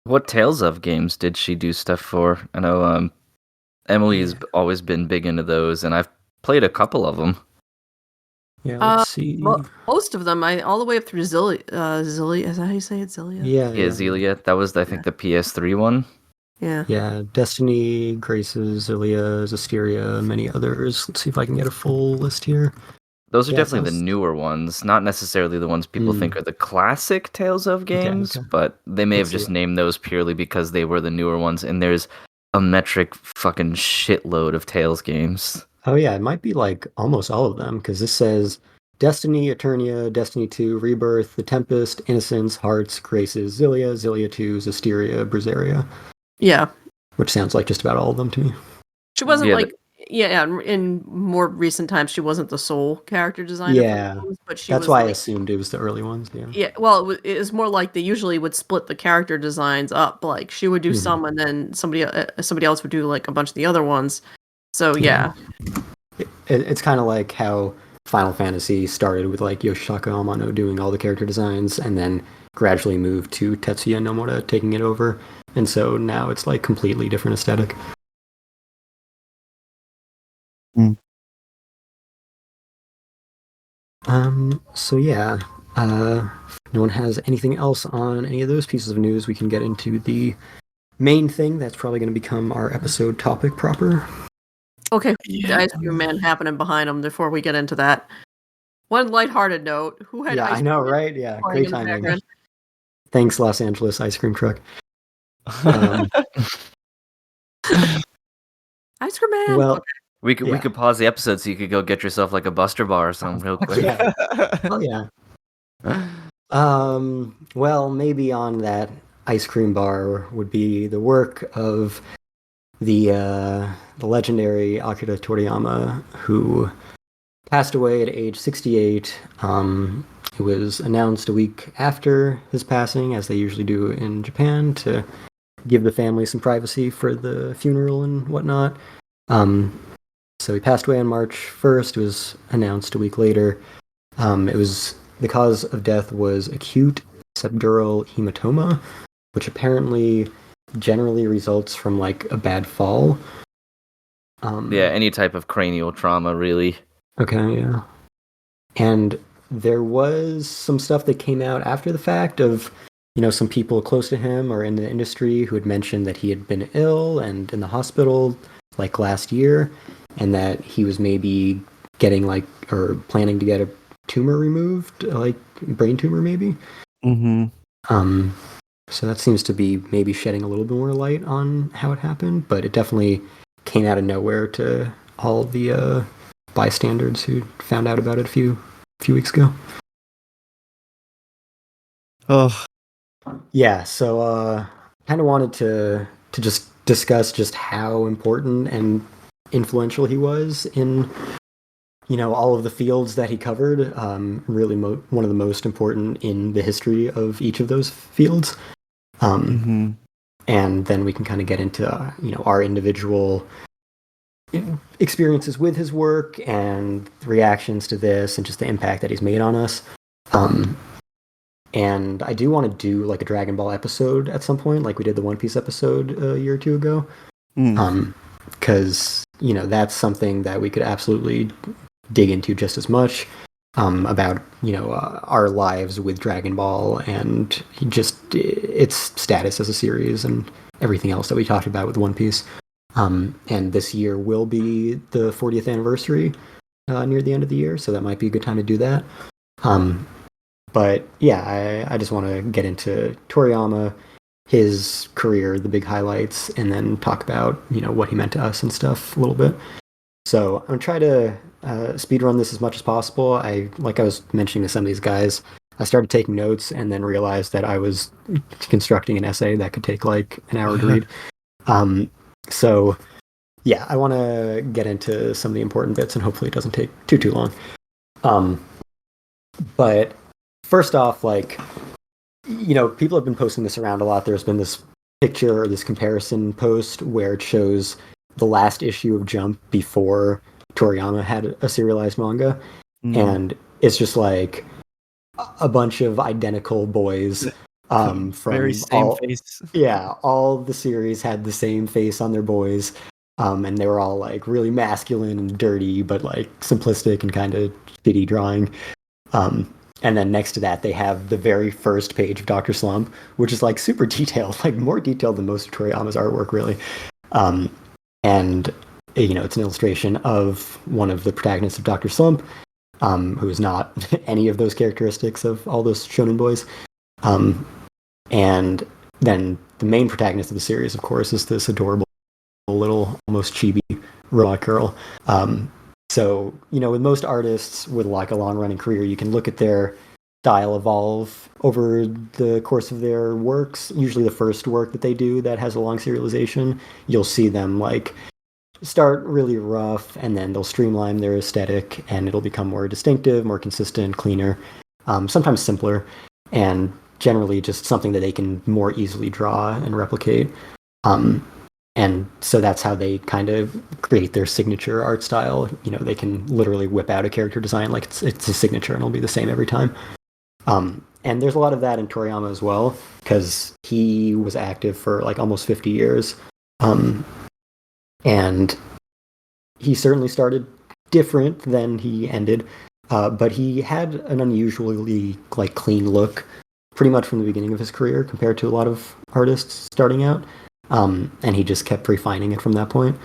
What Tales of games did she do stuff for? I know Emily's always been big into those, and I've played a couple of them. Yeah, let's see. Most of them, all the way up through Zillia. Zillia, is that how you say it? Zillia? Yeah, Zelia. That was, I think, the PS3 one. Yeah. Yeah, Destiny, Graces, Ilia, Zisteria, many others. Let's see if I can get a full list here. Those are definitely the newer ones, not necessarily the ones people think are the classic Tales of games, but they may have just named those purely because they were the newer ones, and there's a metric fucking shitload of Tales games. Oh yeah, it might be like almost all of them, because this says Destiny, Eternia, Destiny 2, Rebirth, The Tempest, Innocence, Hearts, Graces, Zillia, Zillia 2, Zisteria, Berseria. Yeah. Which sounds like just about all of them to me. She wasn't in more recent times, she wasn't the sole character designer. Yeah, for those, but that's why I assumed it was the early ones. Yeah. Yeah, well, it was more like they usually would split the character designs up. Like she would do some, and then somebody else would do like a bunch of the other ones. So yeah. It's kind of like how Final Fantasy started with like Yoshitaka Amano doing all the character designs, and then gradually moved to Tetsuya Nomura taking it over, and so now it's like completely different aesthetic. So yeah, if no one has anything else on any of those pieces of news, we can get into the main thing that's probably going to become our episode topic proper. Okay, the Ice Cream Man happening behind him before we get into that. One lighthearted note. Who had Yeah, ice I know, cream right? Yeah, playing great in the timing. background? Thanks, Los Angeles ice cream truck. Um, Ice Cream Man! well, Okay. We could pause the episode so you could go get yourself like a Buster Bar or something real quick. yeah. Oh, yeah. Well, maybe on that ice cream bar would be the work of the legendary Akira Toriyama, who passed away at age 68. It was announced a week after his passing, as they usually do in Japan, to give the family some privacy for the funeral and whatnot. So he passed away on March 1st. It was announced a week later. The cause of death was acute subdural hematoma, which apparently generally results from like a bad fall. Yeah, any type of cranial trauma, really. Okay, yeah. And there was some stuff that came out after the fact of, some people close to him or in the industry who had mentioned that he had been ill and in the hospital like last year, and that he was maybe getting or planning to get a tumor removed, like brain tumor maybe. Mm-hmm. So that seems to be maybe shedding a little bit more light on how it happened, but it definitely came out of nowhere to all the bystanders who found out about it a few weeks ago. Oh, Yeah, so kind of wanted to just discuss just how important and influential he was in all of the fields that he covered. Really, one of the most important in the history of each of those fields. mm-hmm. And then we can kind of get into our individual experiences with his work and reactions to this and just the impact that he's made on us. And I do want to do like a Dragon Ball episode at some point, like we did the One Piece episode a year or two ago. Because that's something that we could absolutely dig into just as much, about our lives with Dragon Ball and just its status as a series and everything else that we talked about with One Piece. And this year will be the 40th anniversary near the end of the year, so that might be a good time to do that. But yeah, I just want to get into Toriyama, his career, the big highlights, and then talk about what he meant to us and stuff a little bit. So I'm gonna try to speed run this as much as possible. Like I was mentioning to some of these guys, I started taking notes and then realized that I was constructing an essay that could take like an hour to read. So yeah, I want to get into some of the important bits and hopefully it doesn't take too long. But first off, people have been posting this around a lot. There's been this picture or this comparison post where it shows the last issue of Jump before Toriyama had a serialized manga. And it's just like a bunch of identical boys from very same face. Yeah, all the series had the same face on their boys. And they were all like really masculine and dirty, but like simplistic and kind of shitty drawing. And then next to that, they have the very first page of Dr. Slump, which is like super detailed, like more detailed than most of Toriyama's artwork, really. And it's an illustration of one of the protagonists of Dr. Slump, who is not any of those characteristics of all those shonen boys. And then the main protagonist of the series, of course, is this adorable little, almost chibi robot girl. So, with most artists with like a long-running career, you can look at their style evolve over the course of their works. Usually the first work that they do that has a long serialization, you'll see them like start really rough and then they'll streamline their aesthetic and it'll become more distinctive, more consistent, cleaner, sometimes simpler, and generally just something that they can more easily draw and replicate. And so that's how they kind of create their signature art style. They can literally whip out a character design like it's a signature and it'll be the same every time. And there's a lot of that in Toriyama as well, because he was active for like almost 50 years. And he certainly started different than he ended, but he had an unusually like clean look pretty much from the beginning of his career compared to a lot of artists starting out. and he just kept refining it from that point.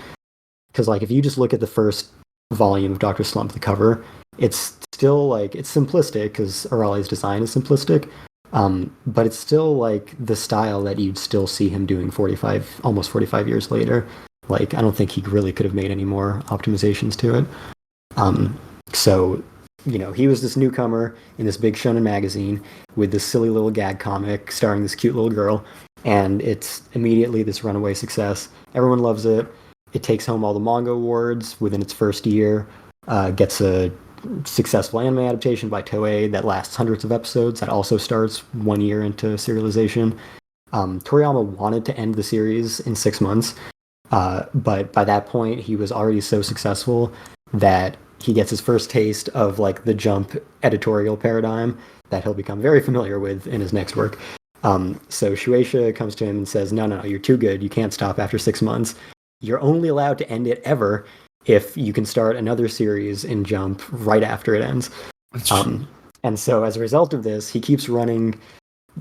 Because like if you just look at the first volume of Dr. Slump, the cover, it's still like it's simplistic because Arali's design is simplistic, but it's still like the style that you'd still see him doing almost 45 years later. Like I don't think he really could have made any more optimizations to it. So he was this newcomer in this big shonen magazine with this silly little gag comic starring this cute little girl, and it's immediately this runaway success. Everyone loves it. It takes home all the manga awards within its first year, gets a successful anime adaptation by Toei that lasts hundreds of episodes, that also starts 1 year into serialization. Toriyama wanted to end the series in 6 months, but by that point he was already so successful that he gets his first taste of like the Jump editorial paradigm that he'll become very familiar with in his next work. So Shueisha comes to him and says, no, you're too good. You can't stop after 6 months. You're only allowed to end it ever if you can start another series in Jump right after it ends. And so as a result of this, he keeps running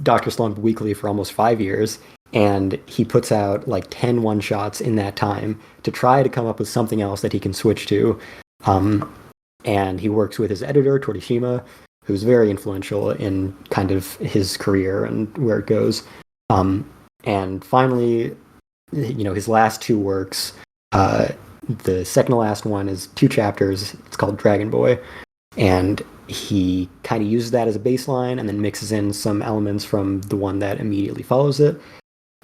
Dr. Slump weekly for almost 5 years, and he puts out like 10 one-shots in that time to try to come up with something else that he can switch to. And he works with his editor, Torishima, who's very influential in kind of his career and where it goes. And finally, his last 2 works, the second to last one is 2 chapters. It's called Dragon Boy. And he kind of uses that as a baseline and then mixes in some elements from the one that immediately follows it.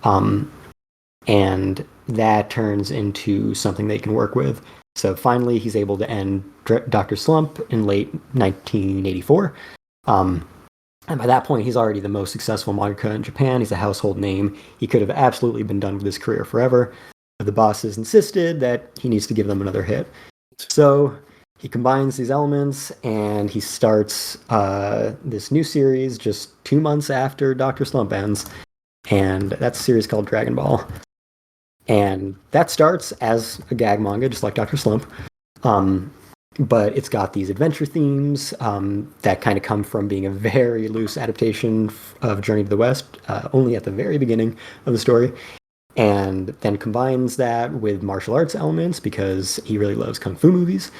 And that turns into something they can work with. So finally, he's able to end Dr. Slump in late 1984. And by that point, he's already the most successful mangaka in Japan. He's a household name. He could have absolutely been done with his career forever. But the bosses insisted that he needs to give them another hit. So he combines these elements and he starts this new series just 2 months after Dr. Slump ends. And that's a series called Dragon Ball. And that starts as a gag manga, just like Dr. Slump. But it's got these adventure themes that kind of come from being a very loose adaptation of Journey to the West, only at the very beginning of the story. And then combines that with martial arts elements because he really loves kung fu movies.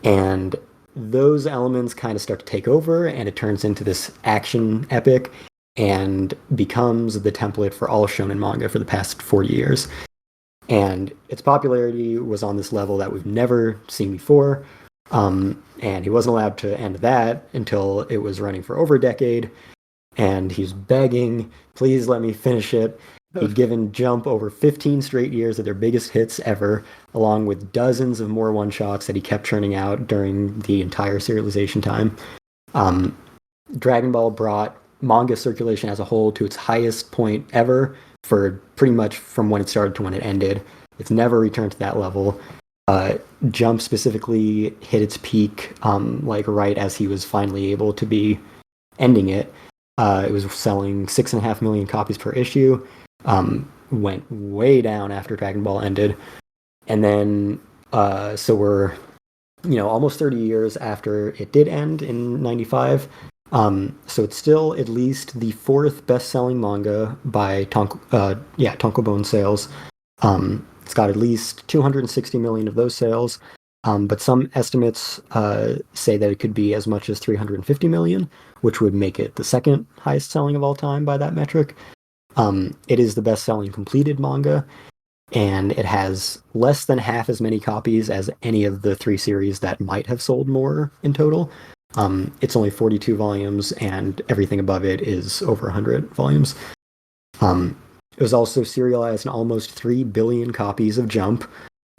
And those elements kind of start to take over, and it turns into this action epic and becomes the template for all shonen manga for the past 40 years. And its popularity was on this level that we've never seen before. And he wasn't allowed to end that until it was running for over a decade. And he's begging, please let me finish it. He'd given Jump over 15 straight years of their biggest hits ever, along with dozens of more one-shots that he kept churning out during the entire serialization time. Dragon Ball brought manga circulation as a whole to its highest point ever for pretty much from when it started to when it ended. It's never returned to that level. Jump specifically hit its peak like right as he was finally able to be ending it. It was selling 6.5 million copies per issue. Went way down after Dragon Ball ended. And then, so we're, almost 30 years after it did end in 95. So it's still at least the 4th best-selling manga by Tonkobon sales. It's got at least 260 million of those sales. But some estimates say that it could be as much as 350 million, which would make it the 2nd highest selling of all time by that metric. It is the best-selling completed manga, and it has less than half as many copies as any of the 3 series that might have sold more in total. It's only 42 volumes, and everything above it is over 100 volumes. It was also serialized in almost 3 billion copies of Jump.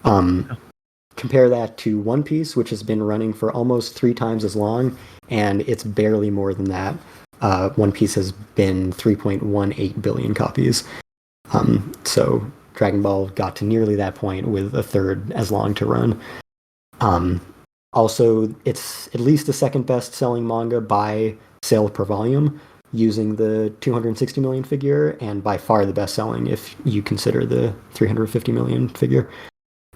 Compare that to One Piece, which has been running for almost 3 times as long, and it's barely more than that. One Piece has been 3.18 billion copies. So Dragon Ball got to nearly that point with a third as long to run. Also, it's at least the 2nd best-selling manga by sale per volume, using the 260 million figure, and by far the best-selling if you consider the 350 million figure.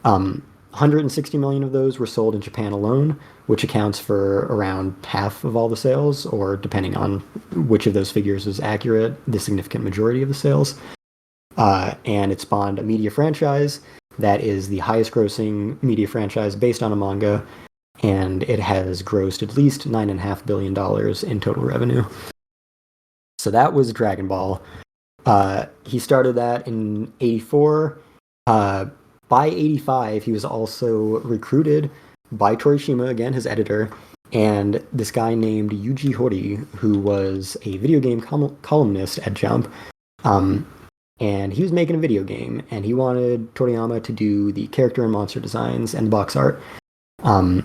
160 million of those were sold in Japan alone, which accounts for around half of all the sales, or depending on which of those figures is accurate, the significant majority of the sales. and it spawned a media franchise that is the highest grossing media franchise based on a manga, and it has grossed at least $9.5 billion in total revenue. So that was Dragon Ball. He started that in 84. By 85, he was also recruited by Torishima, again, his editor, and this guy named Yuji Horii, who was a video game columnist at Jump. And he was making a video game, and he wanted Toriyama to do the character and monster designs and box art. And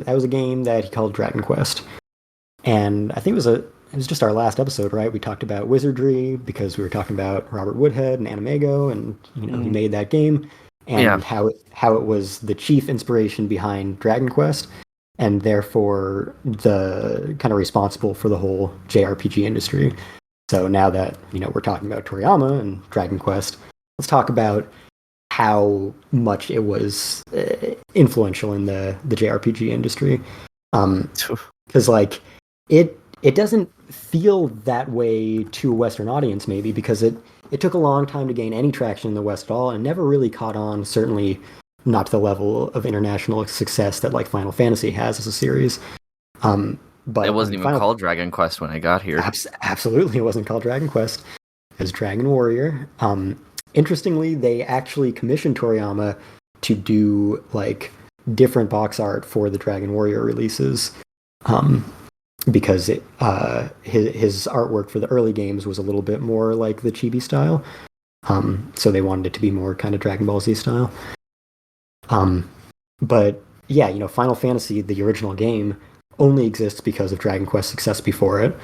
that was a game that he called Dragon Quest. And I think it was just our last episode, right? We talked about wizardry because we were talking about Robert Woodhead and Animego, and he made that game, and how it was the chief inspiration behind Dragon Quest, and therefore the kind of responsible for the whole JRPG industry. So now that we're talking about Toriyama and Dragon Quest, let's talk about how much it was influential in the JRPG industry. Because it doesn't feel that way to a Western audience, maybe, because it took a long time to gain any traction in the West at all, and never really caught on, certainly not to the level of international success that like Final Fantasy has as a series. But it wasn't even called Dragon Quest when I got here. Absolutely, it wasn't called Dragon Quest. It was Dragon Warrior. Interestingly, they actually commissioned Toriyama to do like different box art for the Dragon Warrior releases, because his artwork for the early games was a little bit more like the chibi style. So they wanted it to be more kind of Dragon Ball Z style. But yeah, Final Fantasy, the original game, only exists because of Dragon Quest's success before it.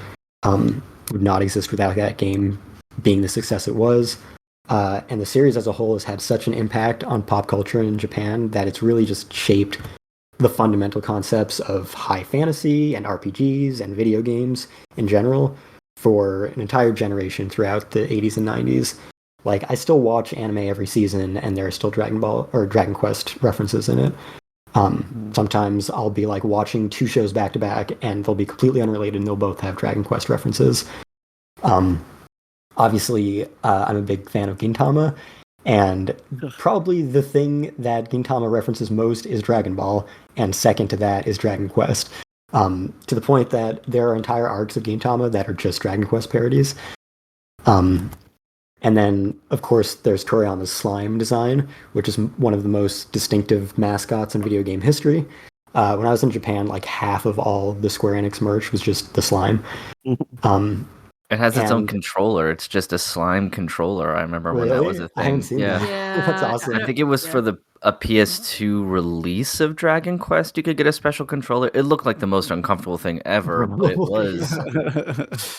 Would not exist without that game being the success it was. And the series as a whole has had such an impact on pop culture in Japan that it's really just shaped the fundamental concepts of high fantasy and RPGs and video games in general for an entire generation throughout the 80s and 90s. Like, I still watch anime every season, and there are still Dragon Ball or Dragon Quest references in it. Sometimes I'll be like watching two shows back to back, and they'll be completely unrelated, and they'll both have Dragon Quest references. Obviously, I'm a big fan of Gintama, and probably the thing that Gintama references most is Dragon Ball, and second to that is Dragon Quest. To the point that there are entire arcs of Gintama that are just Dragon Quest parodies. And then, of course, there's Toriyama's slime design, which is one of the most distinctive mascots in video game history. When I was in Japan, like half of all the Square Enix merch was just the slime. It has its own controller. It's just a slime controller. I remember when that was a thing. I haven't seen that. That's awesome. I think it was for a PS2 release of Dragon Quest. You could get a special controller. It looked like the most uncomfortable thing ever, but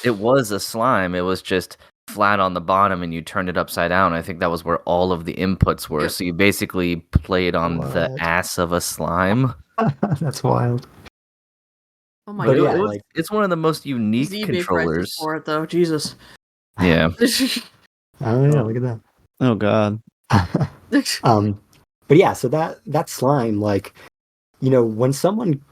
it was a slime. It was just flat on the bottom, and you turned it upside down. I think that was where all of the inputs were. So you basically played on the ass of a slime. That's wild. Oh my But god! yeah, It's one of the most unique eBay controllers prices for it though. Jesus. Yeah. Oh yeah, look at that. Oh god. But yeah, so that slime, like, when someone,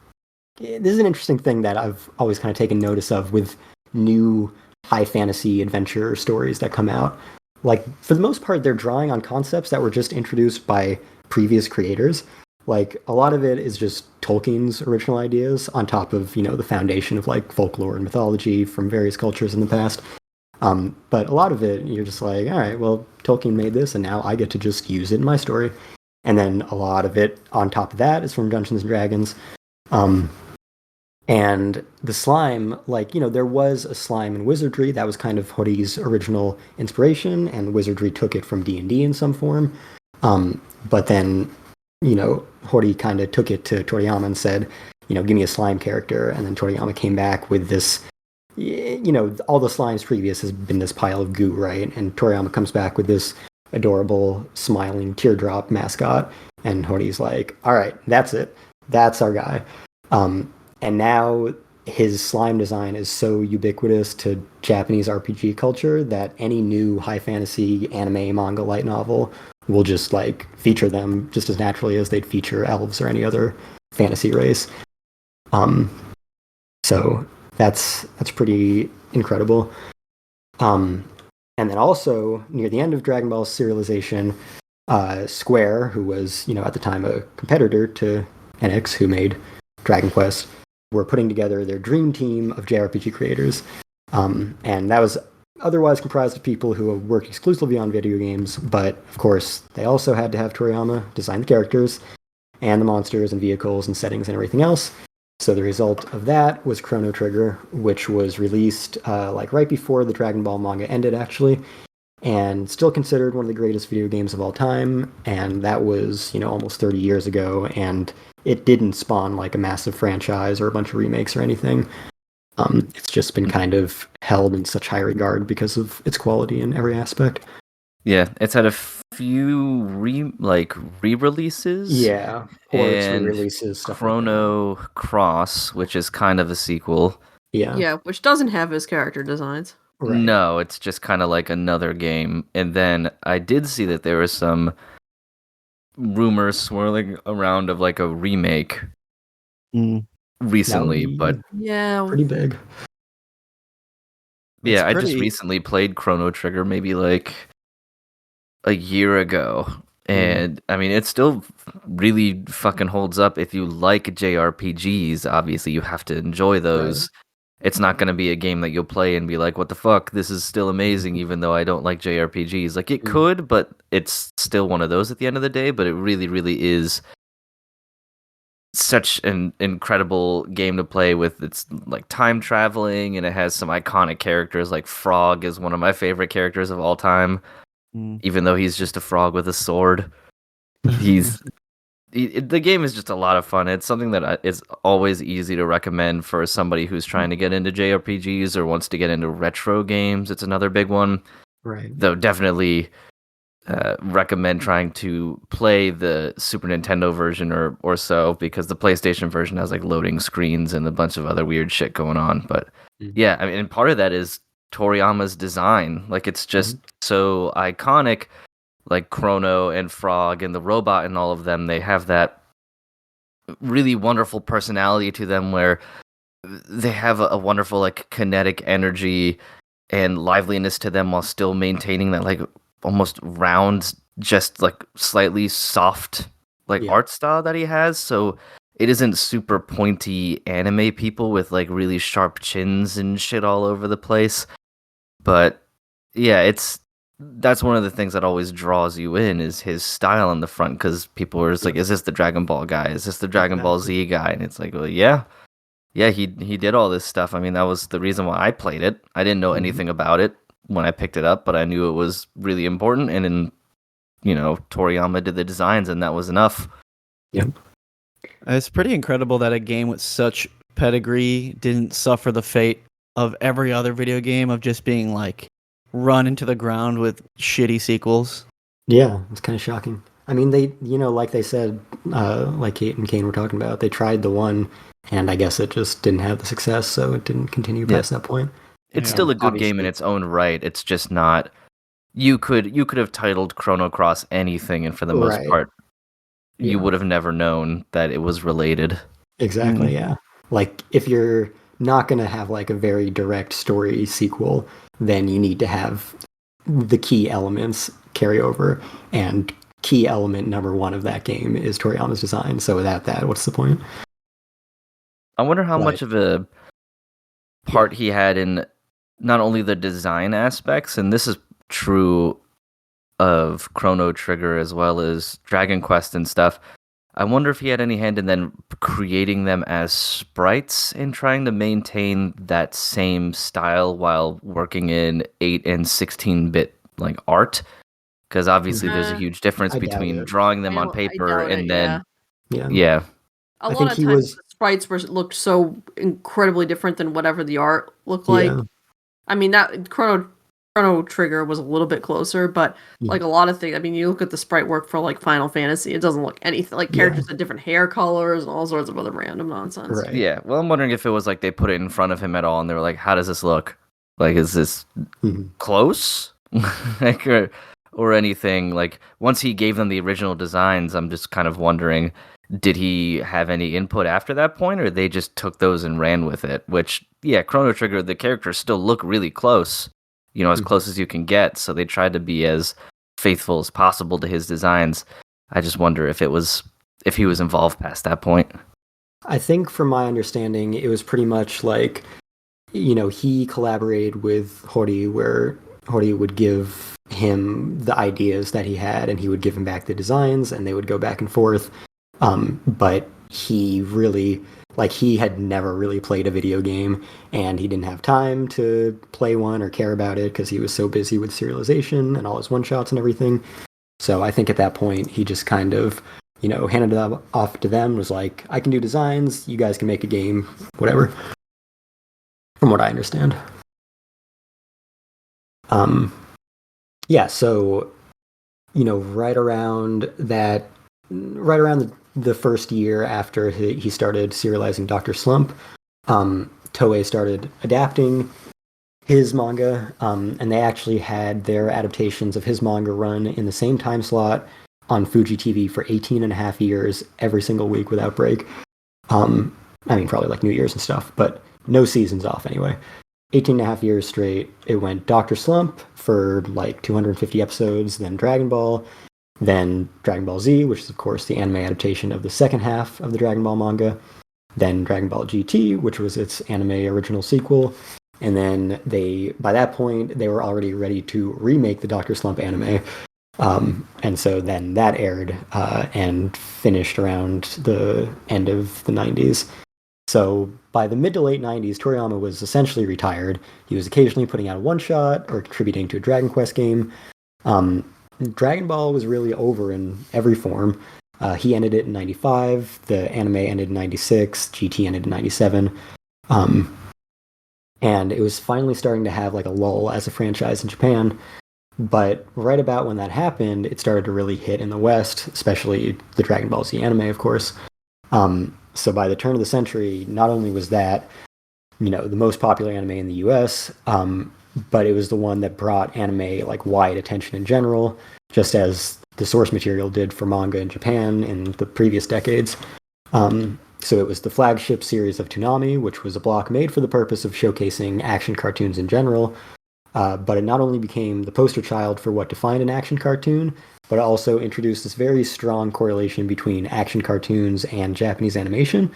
this is an interesting thing that I've always kind of taken notice of with new high fantasy adventure stories that come out. Like, for the most part, they're drawing on concepts that were just introduced by previous creators. Like, a lot of it is just Tolkien's original ideas on top of, the foundation of, like, folklore and mythology from various cultures in the past. But a lot of it, you're just like, all right, well, Tolkien made this, and now I get to just use it in my story. And then a lot of it on top of that is from Dungeons & Dragons. And the slime, like, there was a slime in wizardry. That was kind of Horii's original inspiration, and wizardry took it from D&D in some form. But then, Horii kind of took it to Toriyama and said, give me a slime character. And then Toriyama came back with this, all the slimes previous has been this pile of goo, right? And Toriyama comes back with this adorable, smiling teardrop mascot. And Horii's like, all right, that's it. That's our guy. And now his slime design is so ubiquitous to Japanese RPG culture that any new high fantasy anime, manga, light novel will just like feature them just as naturally as they'd feature elves or any other fantasy race. So that's pretty incredible. And then also near the end of Dragon Ball's serialization, Square, who was at the time a competitor to NX, who made Dragon Quest, were putting together their dream team of JRPG creators, and that was otherwise comprised of people who work exclusively on video games. But of course, they also had to have Toriyama design the characters and the monsters and vehicles and settings and everything else. So the result of that was Chrono Trigger, which was released right before the Dragon Ball manga ended, actually, and still considered one of the greatest video games of all time. And that was, almost 30 years ago, and it didn't spawn like a massive franchise or a bunch of remakes or anything. It's just been kind of held in such high regard because of its quality in every aspect. Yeah, it's had a few re-releases. Yeah, ports, and re-releases, stuff Chrono Cross, which is kind of a sequel. Yeah. Yeah, which doesn't have his character designs. Right. No, it's just kind of like another game. And then I did see that there was some rumors swirling around of like a remake recently, but yeah, pretty big. Yeah, I just recently played Chrono Trigger maybe like a year ago. And I mean, it still really fucking holds up. If you like JRPGs, obviously you have to enjoy those. Right. It's not going to be a game that you'll play and be like, what the fuck? This is still amazing, even though I don't like JRPGs. Like, it could, but it's still one of those at the end of the day. But it really, really is such an incredible game to play with. It's like time traveling, and it has some iconic characters. Like Frog is one of my favorite characters of all time, even though he's just a frog with a sword. The game is just a lot of fun. It's something that is always easy to recommend for somebody who's trying to get into JRPGs or wants to get into retro games. It's another big one. Right. Though definitely recommend trying to play the Super Nintendo version or so, because the PlayStation version has like loading screens and a bunch of other weird shit going on. But yeah, I mean, and part of that is Toriyama's design. Like, it's just so iconic. Like Chrono and Frog and the robot and all of them, they have that really wonderful personality to them where they have a wonderful like kinetic energy and liveliness to them while still maintaining that like almost round, just like slightly soft like art style that he has. So it isn't super pointy anime people with like really sharp chins and shit all over the place. But yeah, that's one of the things that always draws you in is his style in the front, because people are just like, is this the Dragon Ball guy? Is this the Dragon Ball Z guy? And it's like, well, yeah, he did all this stuff. I mean, that was the reason why I played it. I didn't know anything about it when I picked it up, but I knew it was really important. And then, Toriyama did the designs, and that was enough. Yep. It's pretty incredible that a game with such pedigree didn't suffer the fate of every other video game of just being like run into the ground with shitty sequels. Yeah, it's kind of shocking. I mean, they, like they said, like Kate and Kane were talking about, they tried the one, and I guess it just didn't have the success, so it didn't continue past that point. It's still a good game in its own right. It's just not. You could have titled Chrono Cross anything, and for the most part, you would have never known that it was related. Exactly. Yeah. Like, if you're not going to have like a very direct story sequel, then you need to have the key elements carry over, and key element number one of that game is Toriyama's design. So without that, what's the point? I wonder how much of a part he had in not only the design aspects, and this is true of Chrono Trigger as well as Dragon Quest and stuff. I wonder if he had any hand in then creating them as sprites and trying to maintain that same style while working in 8 and 16-bit like art, because obviously there's a huge difference between drawing them on paper and then a lot of times the sprites looked so incredibly different than whatever the art looked like. I mean, that Chrono Trigger was a little bit closer, but like a lot of things, I mean, you look at the sprite work for like Final Fantasy, it doesn't look anything like characters with different hair colors and all sorts of other random nonsense. Right. Yeah, well, I'm wondering if it was like they put it in front of him at all, and they were like, "How does this look? Like, is this close?" Like, or anything. Like, once he gave them the original designs, I'm just kind of wondering, did he have any input after that point, or they just took those and ran with it? Which, yeah, Chrono Trigger, the characters still look really close. as close as you can get. So they tried to be as faithful as possible to his designs. I just wonder if he was involved past that point. I think from my understanding, it was pretty much like, he collaborated with Hori, where Hori would give him the ideas that he had, and he would give him back the designs, and they would go back and forth. But he really, he had never really played a video game, and he didn't have time to play one or care about it because he was so busy with serialization and all his one-shots and everything. So I think at that point, he just kind of, handed it off to them, was like, I can do designs, you guys can make a game, whatever. From what I understand. So, right around the first year after he started serializing Dr. Slump, Toei started adapting his manga, and they actually had their adaptations of his manga run in the same time slot on Fuji TV for 18 and a half years, every single week without break. Probably like New Year's and stuff, but no seasons off anyway. 18 and a half years straight. It went Dr. Slump for like 250 episodes, then Dragon Ball, then Dragon Ball Z, which is of course the anime adaptation of the second half of the Dragon Ball manga, then Dragon Ball GT, which was its anime original sequel, and then by that point, they were already ready to remake the Dr. Slump anime. And so then that aired and finished around the end of the 90s. So by the mid to late 90s, Toriyama was essentially retired. He was occasionally putting out a one-shot or contributing to a Dragon Quest game. Dragon Ball was really over in every form. He ended it in 95, the anime ended in 96, GT ended in 97. And it was finally starting to have like a lull as a franchise in Japan. But right about when that happened, it started to really hit in the West, especially the Dragon Ball Z anime, of course. So by the turn of the century, not only was that, the most popular anime in the US, but it was the one that brought anime like wide attention in general, just as the source material did for manga in Japan in the previous decades. So it was the flagship series of Toonami, which was a block made for the purpose of showcasing action cartoons in general. But it not only became the poster child for what defined an action cartoon, but it also introduced this very strong correlation between action cartoons and Japanese animation,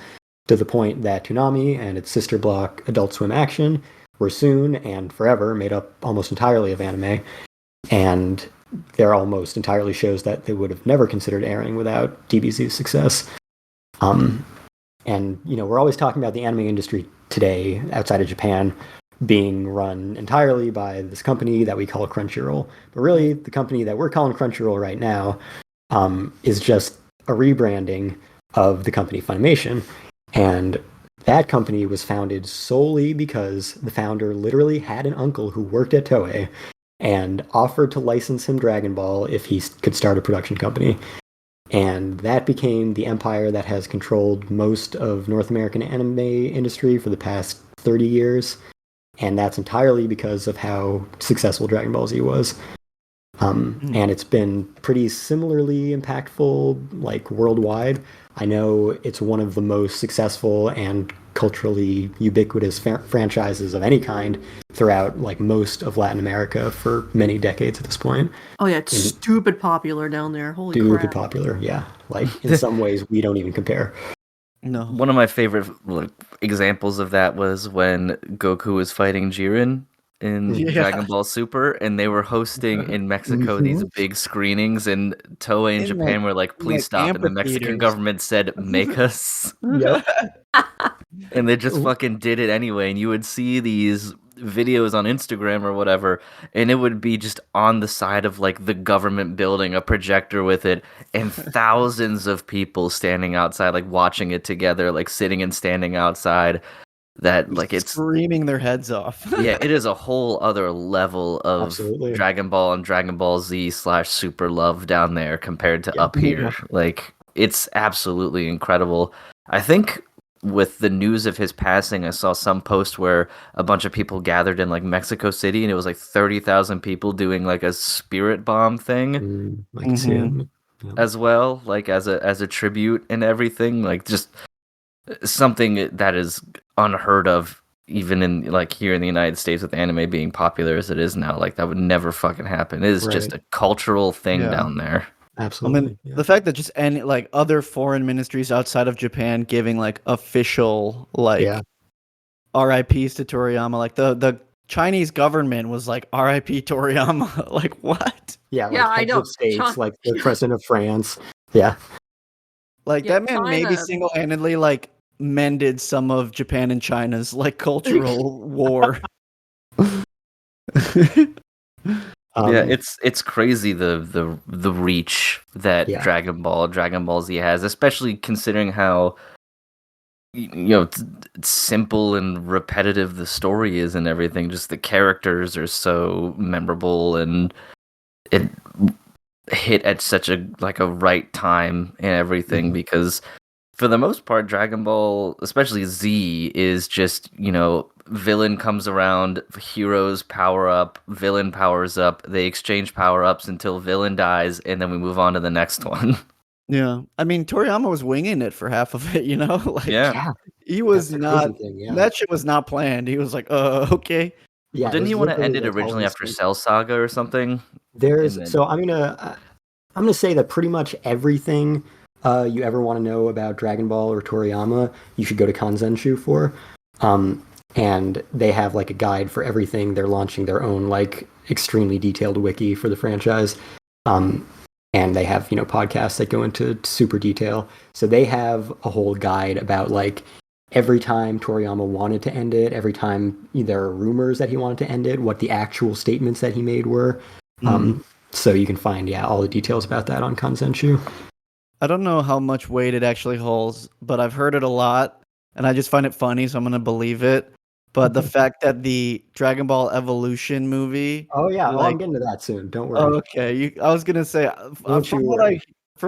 to the point that Toonami and its sister block Adult Swim Action were soon and forever made up almost entirely of anime, and they're almost entirely shows that they would have never considered airing without DBZ's success. And, we're always talking about the anime industry today outside of Japan being run entirely by this company that we call Crunchyroll. But really, the company that we're calling Crunchyroll right now is just a rebranding of the company Funimation. And that company was founded solely because the founder literally had an uncle who worked at Toei and offered to license him Dragon Ball if he could start a production company. And that became the empire that has controlled most of North American anime industry for the past 30 years. And that's entirely because of how successful Dragon Ball Z was. And it's been pretty similarly impactful, like worldwide. I know it's one of the most successful and culturally ubiquitous franchises of any kind throughout like most of Latin America for many decades at this point. Oh yeah, it's stupid popular down there. Holy crap. Stupid crap. Popular, yeah. Like in some ways we don't even compare. No. One of my favorite examples of that was when Goku was fighting Jiren in Dragon Ball Super, and they were hosting in Mexico these big screenings, and Toei and Japan were like, please stop. And the Mexican government said, make us. Yep. And they just fucking did it anyway. And you would see these videos on Instagram or whatever, and it would be just on the side of like the government building, a projector with it, and thousands of people standing outside, like watching it together, like sitting and standing outside. That like it's screaming their heads off. Yeah, it is a whole other level of Absolutely. Dragon Ball and Dragon Ball Z / Super love down there compared to up here. Yeah. Like it's absolutely incredible. I think with the news of his passing, I saw some post where a bunch of people gathered in like Mexico City, and it was like 30,000 people doing like a spirit bomb thing as well, like as a tribute and everything. Like just something that is unheard of even in like here in the United States with anime being popular as it is now, like that would never fucking happen. It is just a cultural thing down there. Absolutely. The fact that just any like other foreign ministries outside of Japan giving like official like RIPs to Toriyama, like the Chinese government was like RIP Toriyama. Like what? Yeah, like Yeah, I heads know. of states, like the president of France. Yeah. Like Yeah, that man maybe China- single-handedly like mended some of Japan and China's like cultural war. Yeah, it's crazy the reach that Dragon Ball Z has, especially considering how simple and repetitive the story is and everything. Just the characters are so memorable, and it hit at such a right time and everything, because for the most part Dragon Ball, especially Z, is just villain comes around, heroes power up, villain powers up, they exchange power ups until villain dies, and then we move on to the next one. Yeah, I mean Toriyama was winging it for half of it, like he was not. That shit was not planned. He was like, okay. Yeah, well, didn't he want to end it originally after Cell Saga or something? So I'm gonna say that pretty much everything you ever want to know about Dragon Ball or Toriyama, you should go to Kanzenshu for. And they have like a guide for everything. They're launching their own like extremely detailed wiki for the franchise. And they have, podcasts that go into super detail. So they have a whole guide about like every time Toriyama wanted to end it, every time there are rumors that he wanted to end it, what the actual statements that he made were. So you can find, all the details about that on Kanzenshu. I don't know how much weight it actually holds, but I've heard it a lot, and I just find it funny, so I'm going to believe it. But the fact that the Dragon Ball Evolution movie... Oh, yeah. I'm getting to that soon. Don't worry. Oh, okay. I was going to say, from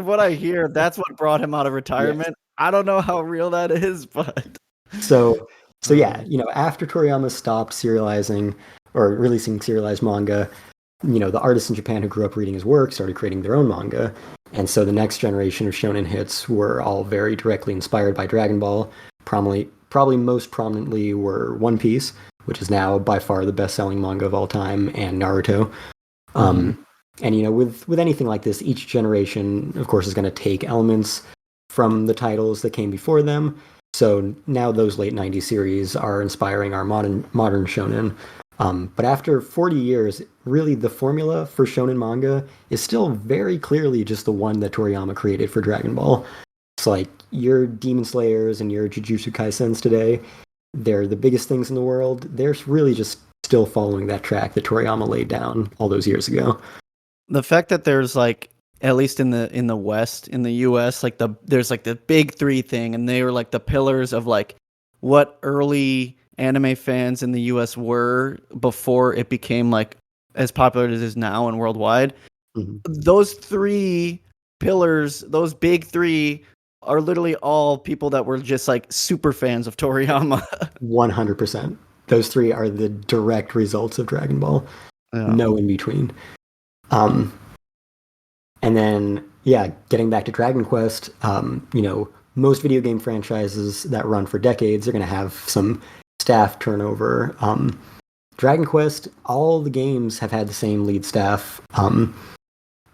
what I hear, that's what brought him out of retirement. Yes. I don't know how real that is, but... So yeah, after Toriyama stopped serializing or releasing serialized manga, the artists in Japan who grew up reading his work started creating their own manga. And so the next generation of shonen hits were all very directly inspired by Dragon Ball. Probably most prominently were One Piece, which is now by far the best-selling manga of all time, and Naruto. And with anything like this, each generation, of course, is going to take elements from the titles that came before them. So now those late 90s series are inspiring our modern shonen. But after 40 years, really the formula for shonen manga is still very clearly just the one that Toriyama created for Dragon Ball. It's like your Demon Slayers and your Jujutsu Kaisens today, they're the biggest things in the world. They're really just still following that track that Toriyama laid down all those years ago. The fact that there's like, at least in the West, in the US, like there's like the big three thing, and they were like the pillars of like what early anime fans in the US were before it became like as popular as it is now and worldwide. Those three pillars, those big three, are literally all people that were just like super fans of Toriyama. 100%. Those three are the direct results of Dragon Ball. No in between. And then, getting back to Dragon Quest, most video game franchises that run for decades are going to have some staff turnover. Dragon Quest, all the games have had the same lead staff.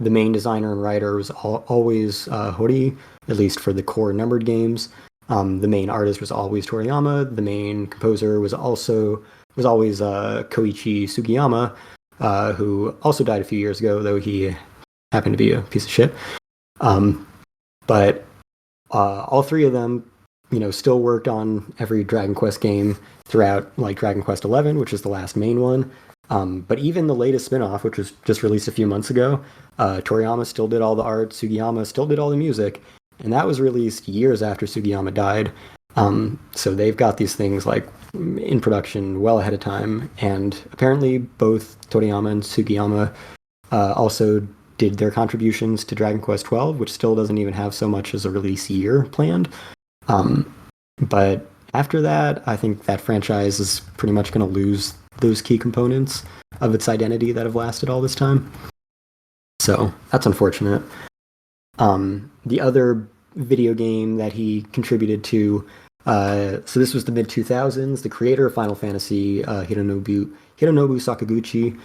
The main designer and writer was always Hori, at least for the core numbered games. The main artist was always Toriyama. The main composer was always Koichi Sugiyama, who also died a few years ago, though he happened to be a piece of shit. But all three of them, still worked on every Dragon Quest game throughout, like Dragon Quest XI, which is the last main one. But even the latest spin-off, which was just released a few months ago, Toriyama still did all the art, Sugiyama still did all the music, and that was released years after Sugiyama died. So they've got these things like in production well ahead of time, and apparently both Toriyama and Sugiyama also did their contributions to Dragon Quest XII, which still doesn't even have so much as a release year planned. But after that, I think that franchise is pretty much going to lose those key components of its identity that have lasted all this time. So that's unfortunate. The other video game that he contributed to So this was the mid 2000s. The creator of Final Fantasy, Hironobu Sakaguchi,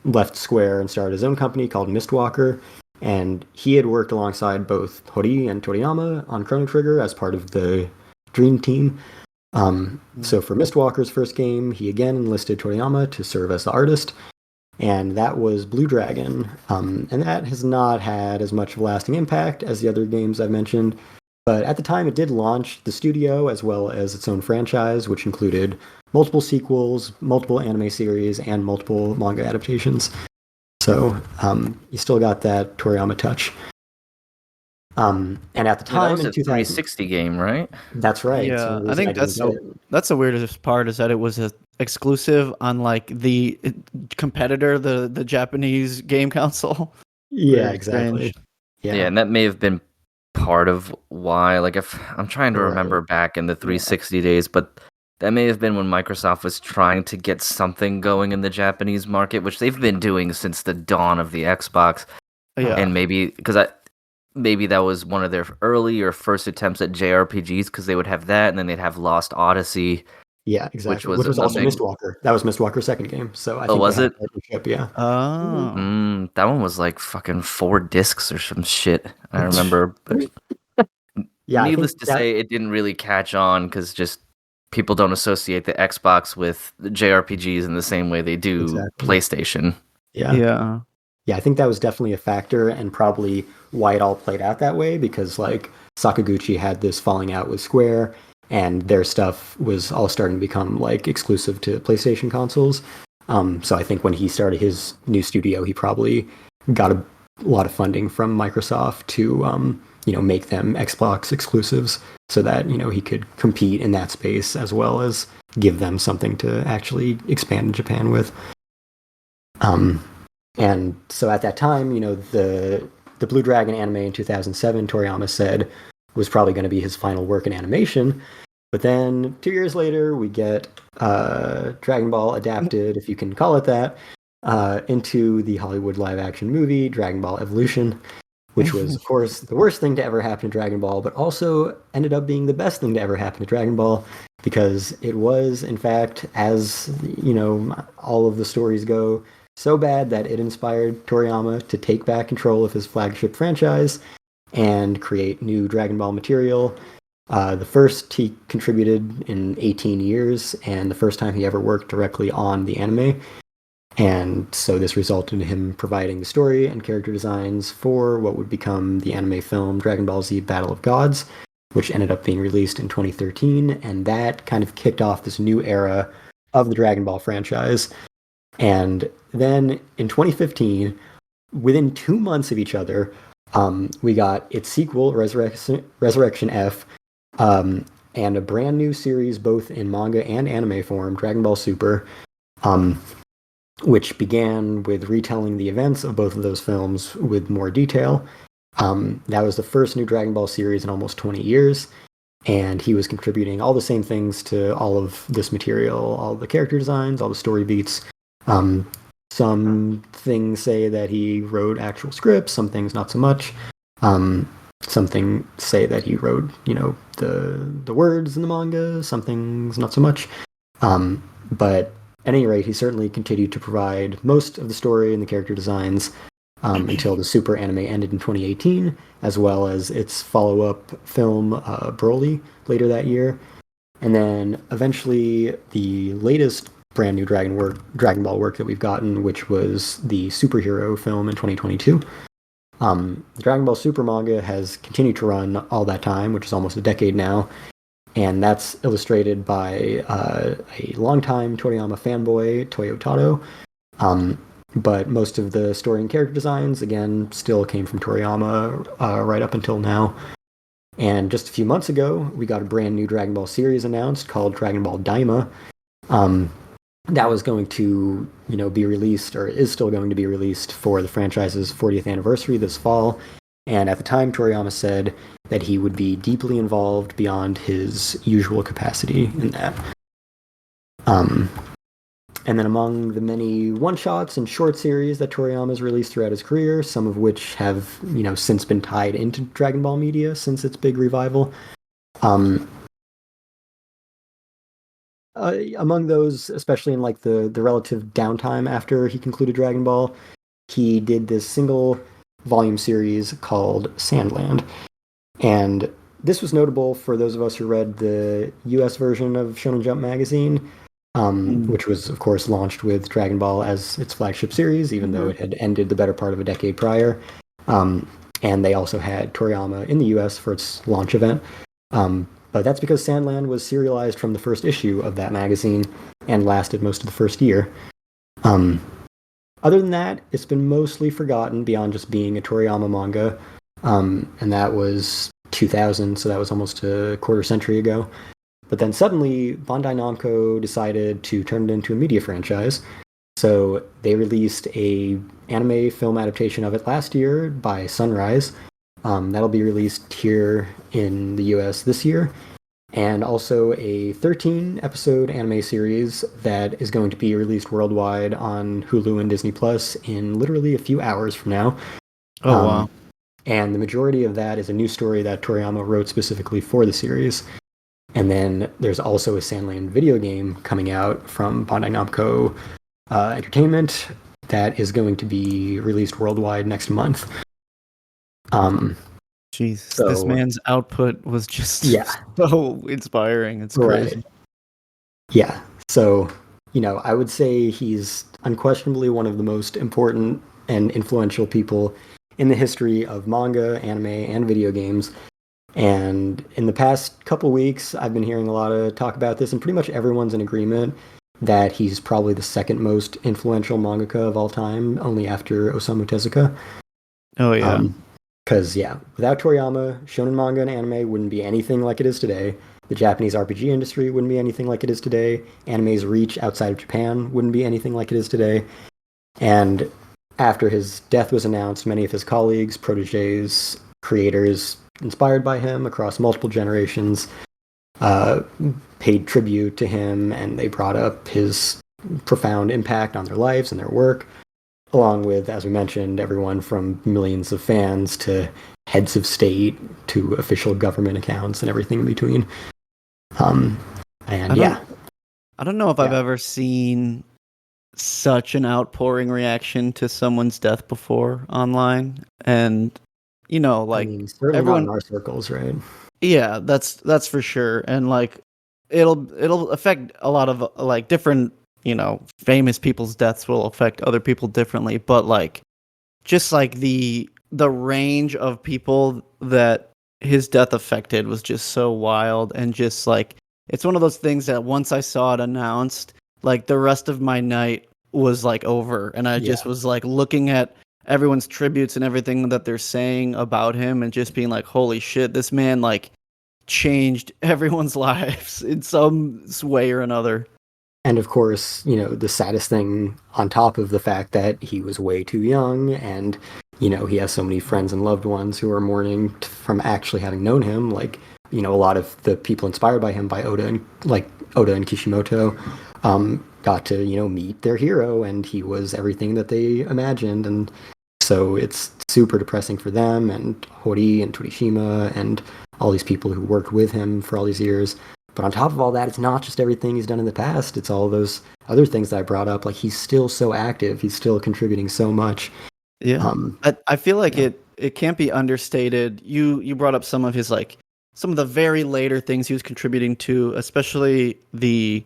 left Square and started his own company called Mistwalker. And he had worked alongside both Hori and Toriyama on Chrono Trigger as part of the Dream Team. So for Mistwalker's first game, he again enlisted Toriyama to serve as the artist, and that was Blue Dragon. And that has not had as much of a lasting impact as the other games I've mentioned, but at the time it did launch the studio as well as its own franchise, which included multiple sequels, multiple anime series, and multiple manga adaptations. So you still got that Toriyama touch. And at the time, that was in a 2000, 360 game, right? that's right. Yeah, I think that's the weirdest part is that it was a exclusive on like the competitor, the Japanese game console. Yeah, Very exactly. strange. Yeah, and that may have been part of why. Like, if I'm trying to remember Right. back in the 360 days, but that may have been when Microsoft was trying to get something going in the Japanese market, which they've been doing since the dawn of the Xbox. Yeah. And maybe maybe that was one of their early or first attempts at JRPGs, because they would have that, and then they'd have Lost Odyssey. Yeah, exactly. was Which was a also big- Mistwalker. That was Mistwalker's second game. So I Oh, think was they had it? a partnership, yeah. Oh. That one was like fucking 4 discs or some shit. I remember. But Yeah, I needless think to that, say, it didn't really catch on because just people don't associate the Xbox with the JRPGs in the same way they do Exactly. PlayStation. yeah. Yeah. Yeah, I think that was definitely a factor and probably why it all played out that way, because like Sakaguchi had this falling out with Square and their stuff was all starting to become like exclusive to PlayStation consoles. So I think when he started his new studio, he probably got a lot of funding from Microsoft to make them Xbox exclusives so that, he could compete in that space as well as give them something to actually expand in Japan with. And so at that time, the Blue Dragon anime in 2007, Toriyama said was probably going to be his final work in animation. But then 2 years later, we get Dragon Ball adapted, if you can call it that, into the Hollywood live-action movie Dragon Ball Evolution, which was, of course, the worst thing to ever happen to Dragon Ball, but also ended up being the best thing to ever happen to Dragon Ball, because it was, in fact, as all of the stories go, so bad that it inspired Toriyama to take back control of his flagship franchise and create new Dragon Ball material. The first he contributed in 18 years, and the first time he ever worked directly on the anime. And so this resulted in him providing the story and character designs for what would become the anime film Dragon Ball Z Battle of Gods, which ended up being released in 2013, and that kind of kicked off this new era of the Dragon Ball franchise. And then in 2015, within 2 months of each other, we got its sequel, Resurrection F, and a brand new series both in manga and anime form, Dragon Ball Super, which began with retelling the events of both of those films with more detail. That was the first new Dragon Ball series in almost 20 years, and he was contributing all the same things to all of this material, all the character designs, all the story beats. Some things say that he wrote actual scripts, some things not so much. Some things say that he wrote, the words in the manga, some things not so much. But at any rate, he certainly continued to provide most of the story and the character designs until the Super anime ended in 2018, as well as its follow-up film, Broly, later that year. And then eventually the latest brand new Dragon Ball work that we've gotten, which was the superhero film in 2022. The Dragon Ball Super manga has continued to run all that time, which is almost a decade now, and that's illustrated by a longtime Toriyama fanboy, Toyo Taro. But most of the story and character designs, again, still came from Toriyama right up until now. And just a few months ago, we got a brand new Dragon Ball series announced called Dragon Ball Daima. That was going to, be released, or is still going to be released for the franchise's 40th anniversary this fall. And at the time, Toriyama said that he would be deeply involved beyond his usual capacity in that. And then among the many one-shots and short series that Toriyama has released throughout his career, some of which have, since been tied into Dragon Ball media since its big revival, among those, especially in like the relative downtime after he concluded Dragon Ball, he did this single volume series called Sandland. And this was notable for those of us who read the US version of Shonen Jump magazine, which was, of course, launched with Dragon Ball as its flagship series, even though it had ended the better part of a decade prior. And they also had Toriyama in the US for its launch event. But that's because Sandland was serialized from the first issue of that magazine and lasted most of the first year. Other than that, it's been mostly forgotten beyond just being a Toriyama manga. And that was 2000, so that was almost a quarter century ago. But then suddenly, Bandai Namco decided to turn it into a media franchise. So they released a anime film adaptation of it last year by Sunrise. That'll be released here in the US this year. And also a 13-episode anime series that is going to be released worldwide on Hulu and Disney Plus in literally a few hours from now. Oh, wow. And the majority of that is a new story that Toriyama wrote specifically for the series. And then there's also a Sandland video game coming out from Bandai Namco Entertainment that is going to be released worldwide next month. Jeez, this man's output was just so inspiring. It's crazy. Right. Yeah. So, I would say he's unquestionably one of the most important and influential people in the history of manga, anime, and video games. And in the past couple weeks, I've been hearing a lot of talk about this, and pretty much everyone's in agreement that he's probably the second most influential mangaka of all time, only after Osamu Tezuka. Oh, yeah. Because, without Toriyama, shonen manga and anime wouldn't be anything like it is today. The Japanese RPG industry wouldn't be anything like it is today. Anime's reach outside of Japan wouldn't be anything like it is today. And after his death was announced, many of his colleagues, protégés, creators inspired by him across multiple generations paid tribute to him, and they brought up his profound impact on their lives and their work, along with, as we mentioned, everyone from millions of fans to heads of state to official government accounts and everything in between. I don't know if I've ever seen such an outpouring reaction to someone's death before online, and certainly everyone not in our circles, right? Yeah, that's for sure, and it'll affect a lot of different famous people's deaths will affect other people differently, but just the range of people that his death affected was just so wild, and just it's one of those things that once I saw it announced, the rest of my night was over, and I just was looking at everyone's tributes and everything that they're saying about him, and just being holy shit, this man changed everyone's lives in some way or another. And of course, the saddest thing on top of the fact that he was way too young, and he has so many friends and loved ones who are mourning from actually having known him, a lot of the people inspired by him, by Oda and Kishimoto, got to meet their hero, and he was everything that they imagined. And so it's super depressing for them, and Hori and Torishima and all these people who worked with him for all these years. But on top of all that, it's not just everything he's done in the past, it's all those other things that I brought up. He's still so active, he's still contributing so much. Yeah. I feel like it can't be understated. You brought up some of his some of the very later things he was contributing to, especially the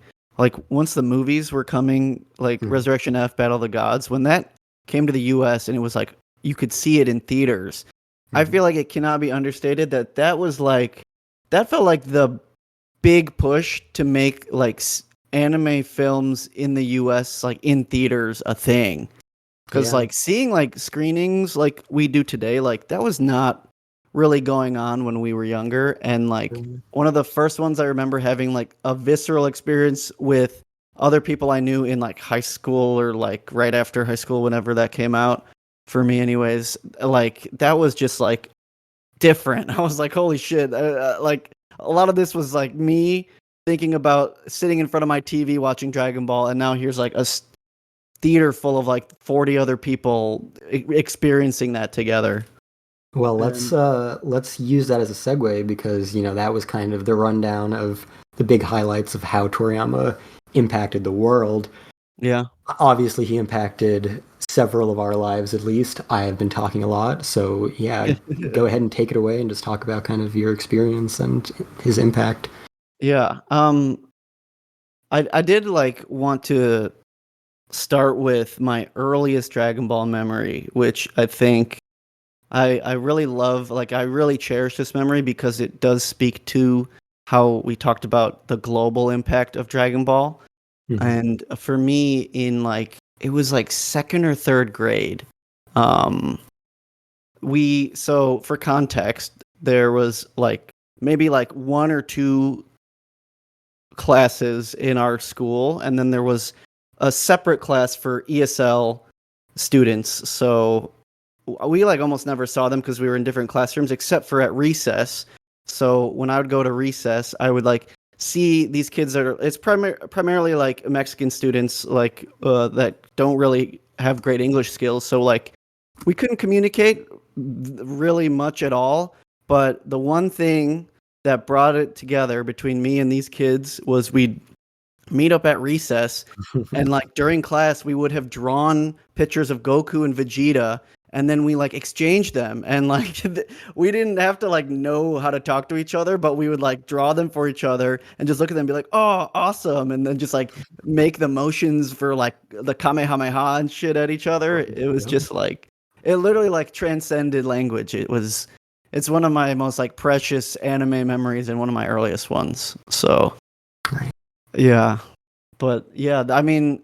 once the movies were coming, Resurrection F, Battle of the Gods, when that came to the US and it was you could see it in theaters. I feel like it cannot be understated that was that felt like the big push to make anime films in the US in theaters a thing. Because seeing screenings like we do today, that was not really going on when we were younger. And one of the first ones I remember having a visceral experience with other people I knew in high school, or right after high school, whenever that came out, for me anyways, that was just different. I was holy shit. A lot of this was me thinking about sitting in front of my TV watching Dragon Ball, and now here's a theater full of 40 other people experiencing that together. Well, And let's use that as a segue because that was kind of the rundown of the big highlights of how Toriyama impacted the world. yeah. Obviously, he impacted several of our lives at least. I have been talking a lot, so yeah, go ahead and take it away and just talk about kind of your experience and his impact. Yeah. I did like want to start with my earliest Dragon Ball memory, which I think I really love. Like, I really cherish this memory because it does speak to how we talked about the global impact of Dragon Ball. Mhm. And for me, in like, it was like second or third grade. Um, so for context, there was like maybe like one or two classes in our school, and then there was a separate class for ESL students. So we like almost never saw them because we were in different classrooms, except for at recess. So when I would go to recess, I would like see these kids that are it's primarily like Mexican students like that don't really have great English skills. So like we couldn't communicate really much at all. But the one thing that brought it together between me and these kids was we'd meet up at recess, and like during class we would have drawn pictures of Goku and Vegeta, and then we like exchanged them, and like we didn't have to like know how to talk to each other, but we would like draw them for each other and just look at them and be like, oh, awesome, and then just like make the motions for like the Kamehameha and shit at each other. It was just like it literally like transcended language. It's one of my most like precious anime memories and one of my earliest ones. So yeah. But yeah, I mean,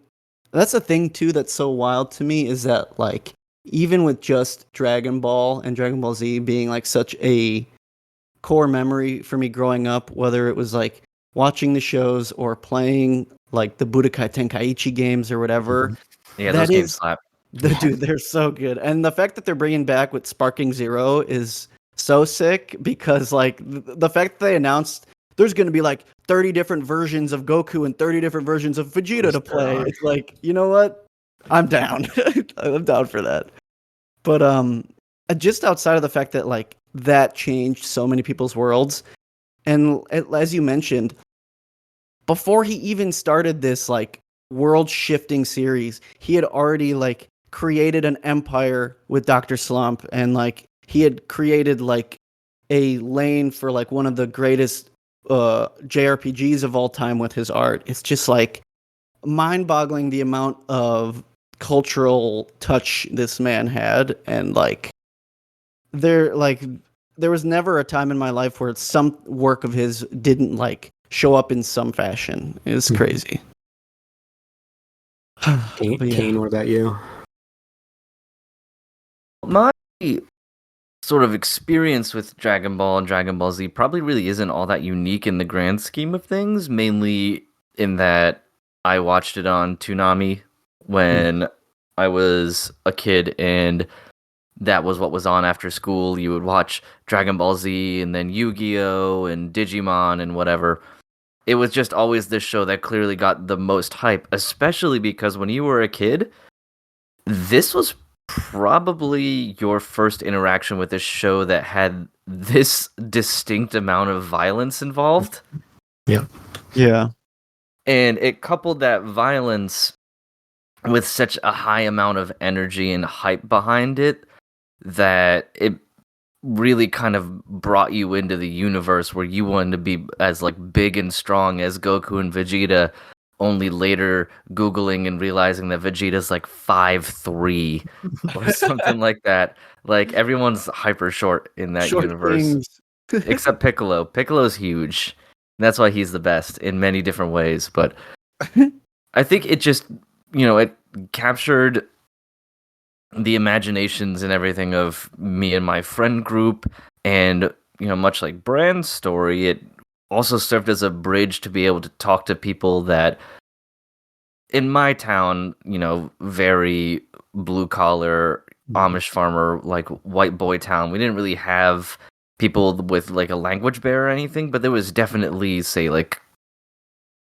that's the thing too that's so wild to me is that like even with just Dragon Ball and Dragon Ball Z being like such a core memory for me growing up, whether it was like watching the shows or playing like the Budokai Tenkaichi games or whatever, Yeah, that those games is slap. dude, they're so good. And the fact that they're bringing back with Sparking Zero is so sick because like the fact that they announced there's going to be like 30 different versions of Goku and 30 different versions of Vegeta to play. It's like, you know what? I'm down. I'm down for that. But just outside of the fact that like that changed so many people's worlds, and as you mentioned, before he even started this like world shifting series, he had already like created an empire with Dr. Slump, and like he had created like a lane for like one of the greatest JRPGs of all time with his art. It's just like mind-boggling the amount of cultural touch this man had, and like there was never a time in my life where some work of his didn't like show up in some fashion. It's crazy. But yeah. Kane, what about you? My sort of experience with Dragon Ball and Dragon Ball Z probably really isn't all that unique in the grand scheme of things, mainly in that I watched it on Toonami when I was a kid, and that was what was on after school. You would watch Dragon Ball Z and then Yu-Gi-Oh! And Digimon and whatever. It was just always this show that clearly got the most hype, especially because when you were a kid, this was probably your first interaction with a show that had this distinct amount of violence involved. Yeah. Yeah. And it coupled that violence with such a high amount of energy and hype behind it that it really kind of brought you into the universe where you wanted to be as like big and strong as Goku and Vegeta, only later Googling and realizing that Vegeta's like 5'3" or something like that. Like everyone's hyper short in that Short universe. things. Except Piccolo. Piccolo's huge. That's why he's the best in many different ways. But I think it just, it captured the imaginations and everything of me and my friend group. And, much like Brand's story, it also served as a bridge to be able to talk to people that in my town, very blue collar Amish farmer, like white boy town. We didn't really have people with like a language barrier or anything, but there was definitely, say, like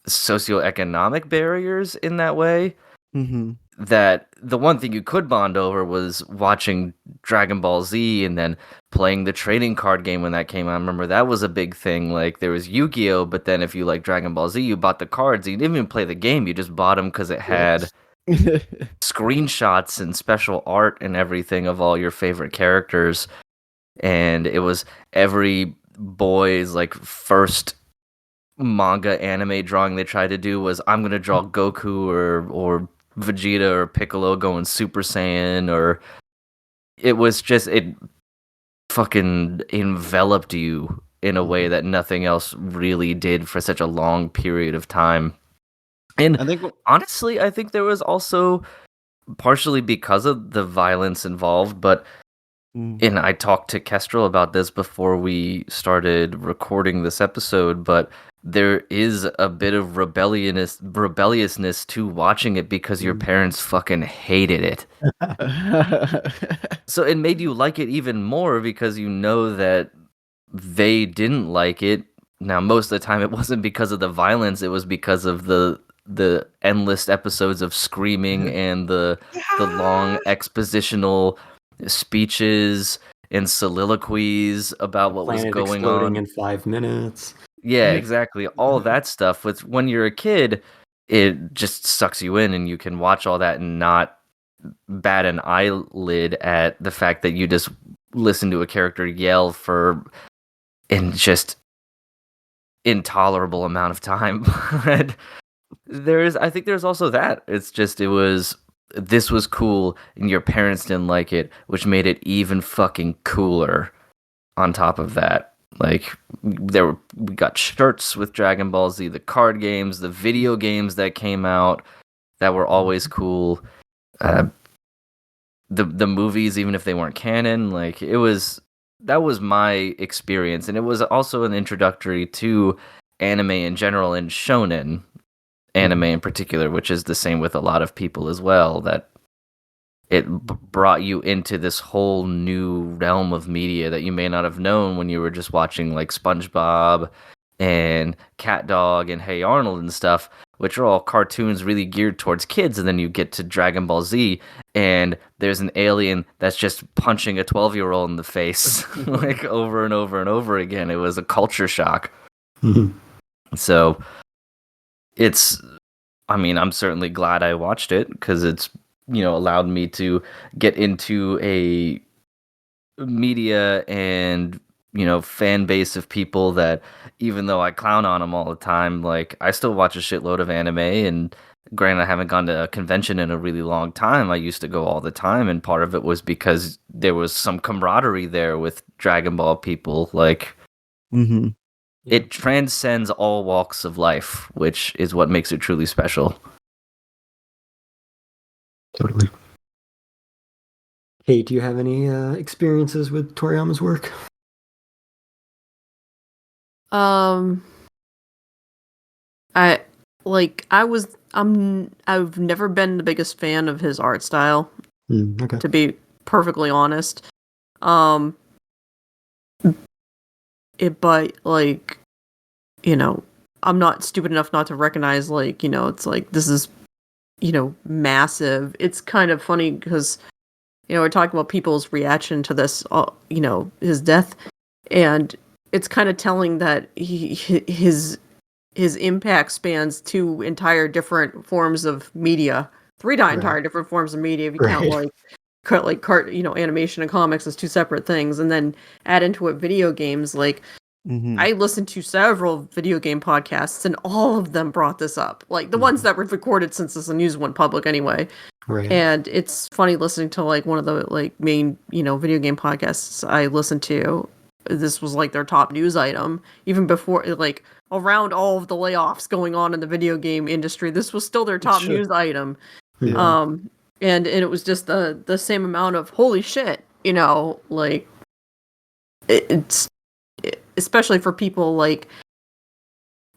socioeconomic barriers in that way. Mm-hmm. that the one thing you could bond over was watching Dragon Ball Z and then playing the trading card game when that came out. I remember that was a big thing. Like there was Yu-Gi-Oh, but then if you like Dragon Ball Z, you bought the cards. You didn't even play the game. You just bought them because it had screenshots and special art and everything of all your favorite characters. And it was every boy's like first manga anime drawing they tried to do was I'm gonna draw Goku or Vegeta or Piccolo going Super Saiyan, or it was just it fucking enveloped you in a way that nothing else really did for such a long period of time. And honestly, I think there was also partially because of the violence involved, but and I talked to Kestrel about this before we started recording this episode, but there is a bit of rebelliousness to watching it because your parents fucking hated it. So it made you like it even more because you know that they didn't like it. Now, most of the time it wasn't because of the violence, it was because of the endless episodes of screaming and the long expositional speeches and soliloquies about what was going exploding on in 5 minutes. Yeah, exactly. All that stuff. With when you're a kid, it just sucks you in, and you can watch all that and not bat an eyelid at the fact that you just listen to a character yell for in just intolerable amount of time. But I think there's also that. This was cool, and your parents didn't like it, which made it even fucking cooler. On top of that. Like we got shirts with Dragon Ball Z, the card games, the video games that came out that were always cool. The movies, even if they weren't canon, like that was my experience, and it was also an introductory to anime in general and shonen anime in particular, which is the same with a lot of people as well. That it brought you into this whole new realm of media that you may not have known when you were just watching like SpongeBob and Cat Dog and Hey Arnold and stuff, which are all cartoons really geared towards kids. And then you get to Dragon Ball Z and there's an alien that's just punching a 12-year-old in the face like over and over and over again. It was a culture shock. So I'm certainly glad I watched it because it's allowed me to get into a media and fan base of people that even though I clown on them all the time, like I still watch a shitload of anime. And granted, I haven't gone to a convention in a really long time. I used to go all the time, and part of it was because there was some camaraderie there with Dragon Ball people. Like it transcends all walks of life, which is what makes it truly special. Totally. Hey, do you have any experiences with Toriyama's work? I've never been the biggest fan of his art style. Okay. To be perfectly honest. But like, I'm not stupid enough not to recognize like, it's like this is massive. It's kind of funny because we're talking about people's reaction to this his death, and it's kind of telling that his impact spans two entire different forms of media, entire different forms of media if you count animation and comics as two separate things, and then add into it video games. Like I listened to several video game podcasts, and all of them brought this up. Like the ones that were recorded since the news went public anyway. Right. And it's funny listening to like one of the like main video game podcasts I listened to. This was like their top news item, even before like around all of the layoffs going on in the video game industry. This was still their top news item. Yeah. And it was just the same amount of holy shit, like it's especially for people like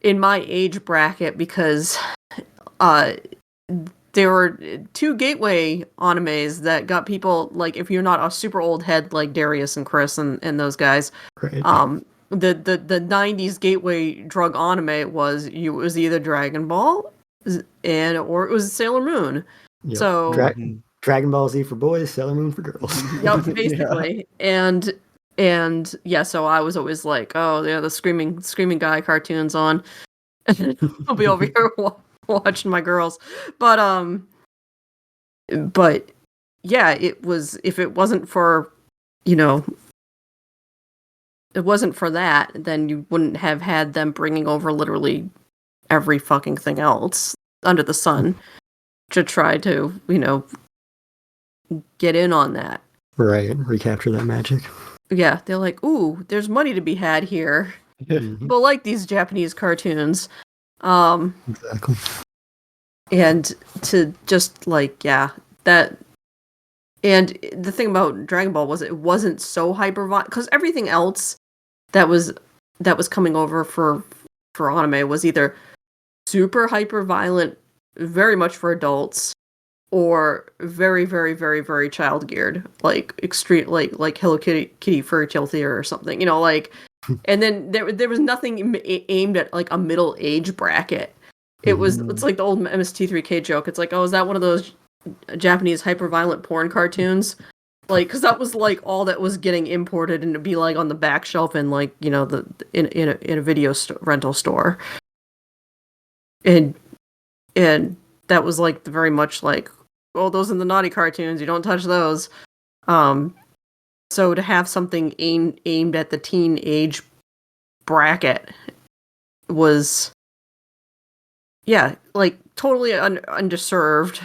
in my age bracket, because there were two gateway animes that got people, like if you're not a super old head like Darius and Chris and those guys, Right. the 90s gateway drug anime was either Dragon Ball or it was Sailor Moon. Yep. So Dragon Ball Z for boys, Sailor Moon for girls. yep, basically. And yeah, so I was always like, oh yeah, the screaming guy cartoons on. I'll be over here watching my girls. But yeah, it was, if it wasn't for, you know, it wasn't for that, then you wouldn't have had them bringing over literally every fucking thing else under the sun to try to, you know, get in on that. Right, recapture that magic. Yeah, they're like, ooh, there's money to be had here. Mhm. People like these Japanese cartoons. Exactly. And to just like, yeah, that. And the thing about Dragon Ball was it wasn't so hyper violent, because everything else that was coming over for anime was either super hyper violent, very much for adults, or very, very, very, very child geared, like extreme, like Hello Kitty Fairy Tale Theater or something, you know, like. And then there was nothing aimed at like a middle age bracket. It's like the old MST3K joke. It's like, oh, is that one of those Japanese hyper violent porn cartoons? Like, because that was like all that was getting imported and to be like on the back shelf in like, you know, in a video rental store. And that was like very much like, oh, those are the naughty cartoons, you don't touch those. So to have something aimed at the teenage bracket was, yeah, like totally underserved.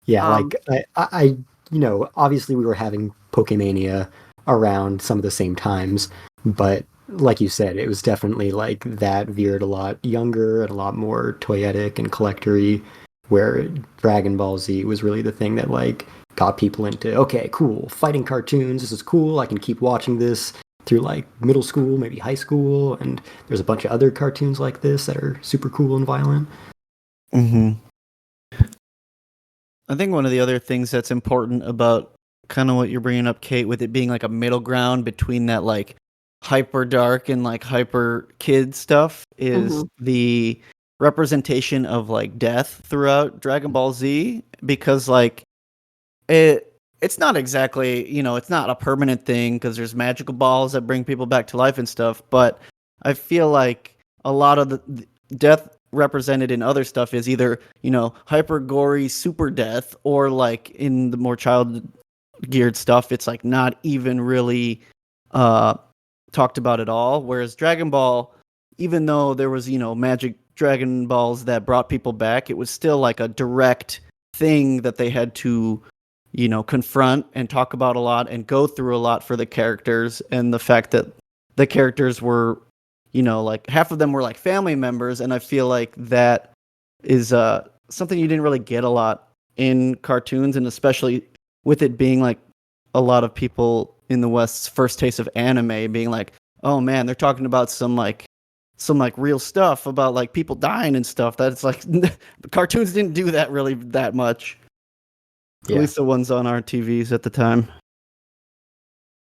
Yeah, like I, you know, obviously we were having Pokemania around some of the same times, but like you said, it was definitely like that veered a lot younger and a lot more toyetic and collectory, where Dragon Ball Z was really the thing that like got people into, okay, cool, fighting cartoons, this is cool, I can keep watching this through like middle school, maybe high school, and there's a bunch of other cartoons like this that are super cool and violent. I think one of the other things that's important about kind of what you're bringing up, Kate, with it being like a middle ground between that like hyper dark and like hyper kid stuff is the representation of like death throughout Dragon Ball Z, because like it's not exactly, you know, it's not a permanent thing because there's magical balls that bring people back to life and stuff, but I feel like a lot of the death represented in other stuff is either, you know, hyper gory super death, or like in the more child geared stuff it's like not even really talked about at all, whereas Dragon Ball, even though there was, you know, magic Dragon Balls that brought people back, it was still like a direct thing that they had to, you know, confront and talk about a lot and go through a lot for the characters. And the fact that the characters were, you know, like half of them were like family members, and I feel like that is something you didn't really get a lot in cartoons, and especially with it being like a lot of people in the West's first taste of anime, being like, oh man, they're talking about some real stuff about like people dying and stuff. That's like the cartoons didn't do that really that much. Yeah. At least the ones on our TVs at the time.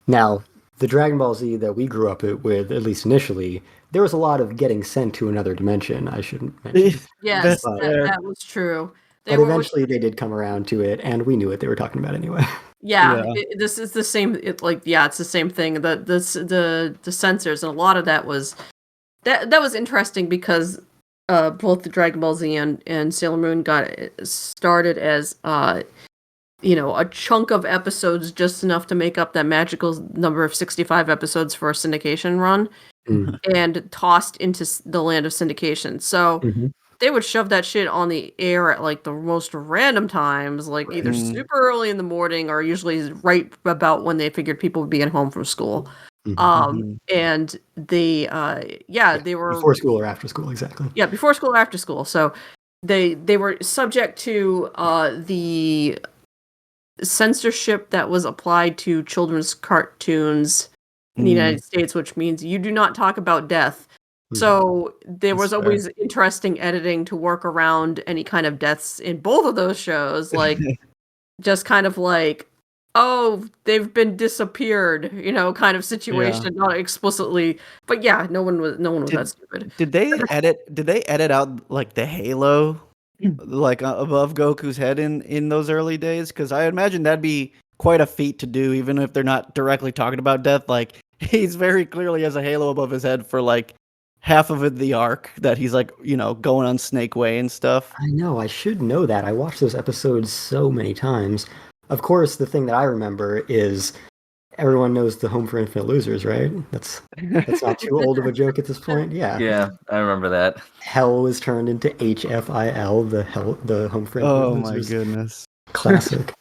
Now, the Dragon Ball Z that we grew up with, at least initially, there was a lot of getting sent to another dimension, I shouldn't mention. Yes, But- that was true. But eventually they did come around to it, and we knew what they were talking about anyway. Yeah. This is the same. It's the same thing. The censors, and a lot of that was that was interesting because both the Dragon Ball Z and Sailor Moon got started as you know, a chunk of episodes, just enough to make up that magical number of 65 episodes for a syndication run, and tossed into the land of syndication. So they would shove that shit on the air at like the most random times, like either super early in the morning or usually right about when they figured people would be at home from school. And they they were before school or after school, exactly. Yeah, before school or after school. So they were subject to the censorship that was applied to children's cartoons in the United States, which means you do not talk about death. So there was always interesting editing to work around any kind of deaths in both of those shows, like just kind of like, oh, they've been disappeared, you know, kind of situation, not explicitly, but yeah, no one was that stupid. Did they edit out like the Halo like above Goku's head in those early days? Because I imagine that'd be quite a feat to do, even if they're not directly talking about death. Like he's very clearly has a halo above his head for like half of the arc that he's like going on Snake Way and stuff. I know, I should know that. I watched those episodes so many times. Of course, the thing that I remember is everyone knows the Home for Infinite Losers, right? That's not too old of a joke at this point. Yeah. Yeah, I remember that. Hell was turned into HFIL, the Home for Infinite Oh my Losers. goodness. Classic.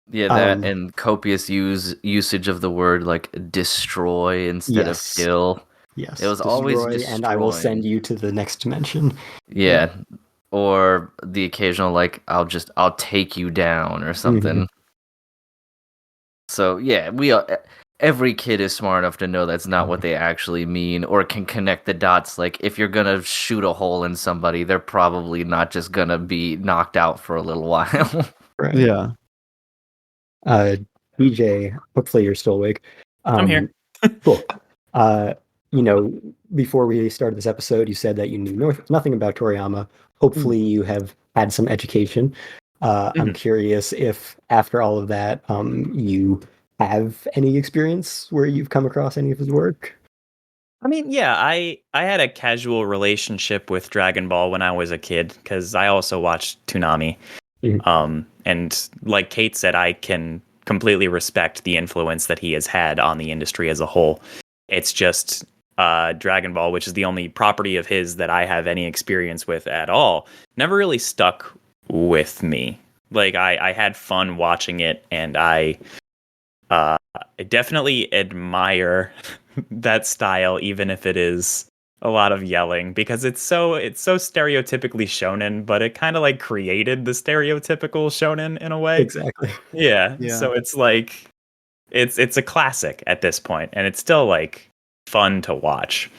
Yeah, that and copious usage of the word like destroy instead of kill. Yes. It was always destroy, and I will destroying. send you to the next dimension. Yeah. Or the occasional like I'll take you down or something. So yeah, every kid is smart enough to know that's not what they actually mean, or can connect the dots. Like if you're gonna shoot a hole in somebody, they're probably not just gonna be knocked out for a little while. Right. Yeah. DJ, hopefully you're still awake. I'm here. Cool. Before we started this episode, you said that you knew nothing about Toriyama. Hopefully you have had some education. I'm curious if after all of that, you have any experience where you've come across any of his work. I mean, yeah, I had a casual relationship with Dragon Ball when I was a kid because I also watched Toonami. And like Kate said, I can completely respect the influence that he has had on the industry as a whole. It's just Dragon Ball, which is the only property of his that I have any experience with at all, never really stuck with me. Like I had fun watching it, and I definitely admire that style, even if it is a lot of yelling, because it's so stereotypically shonen, but it kind of like created the stereotypical shonen in a way. Exactly. Yeah. Yeah. So it's like it's a classic at this point, and it's still like fun to watch.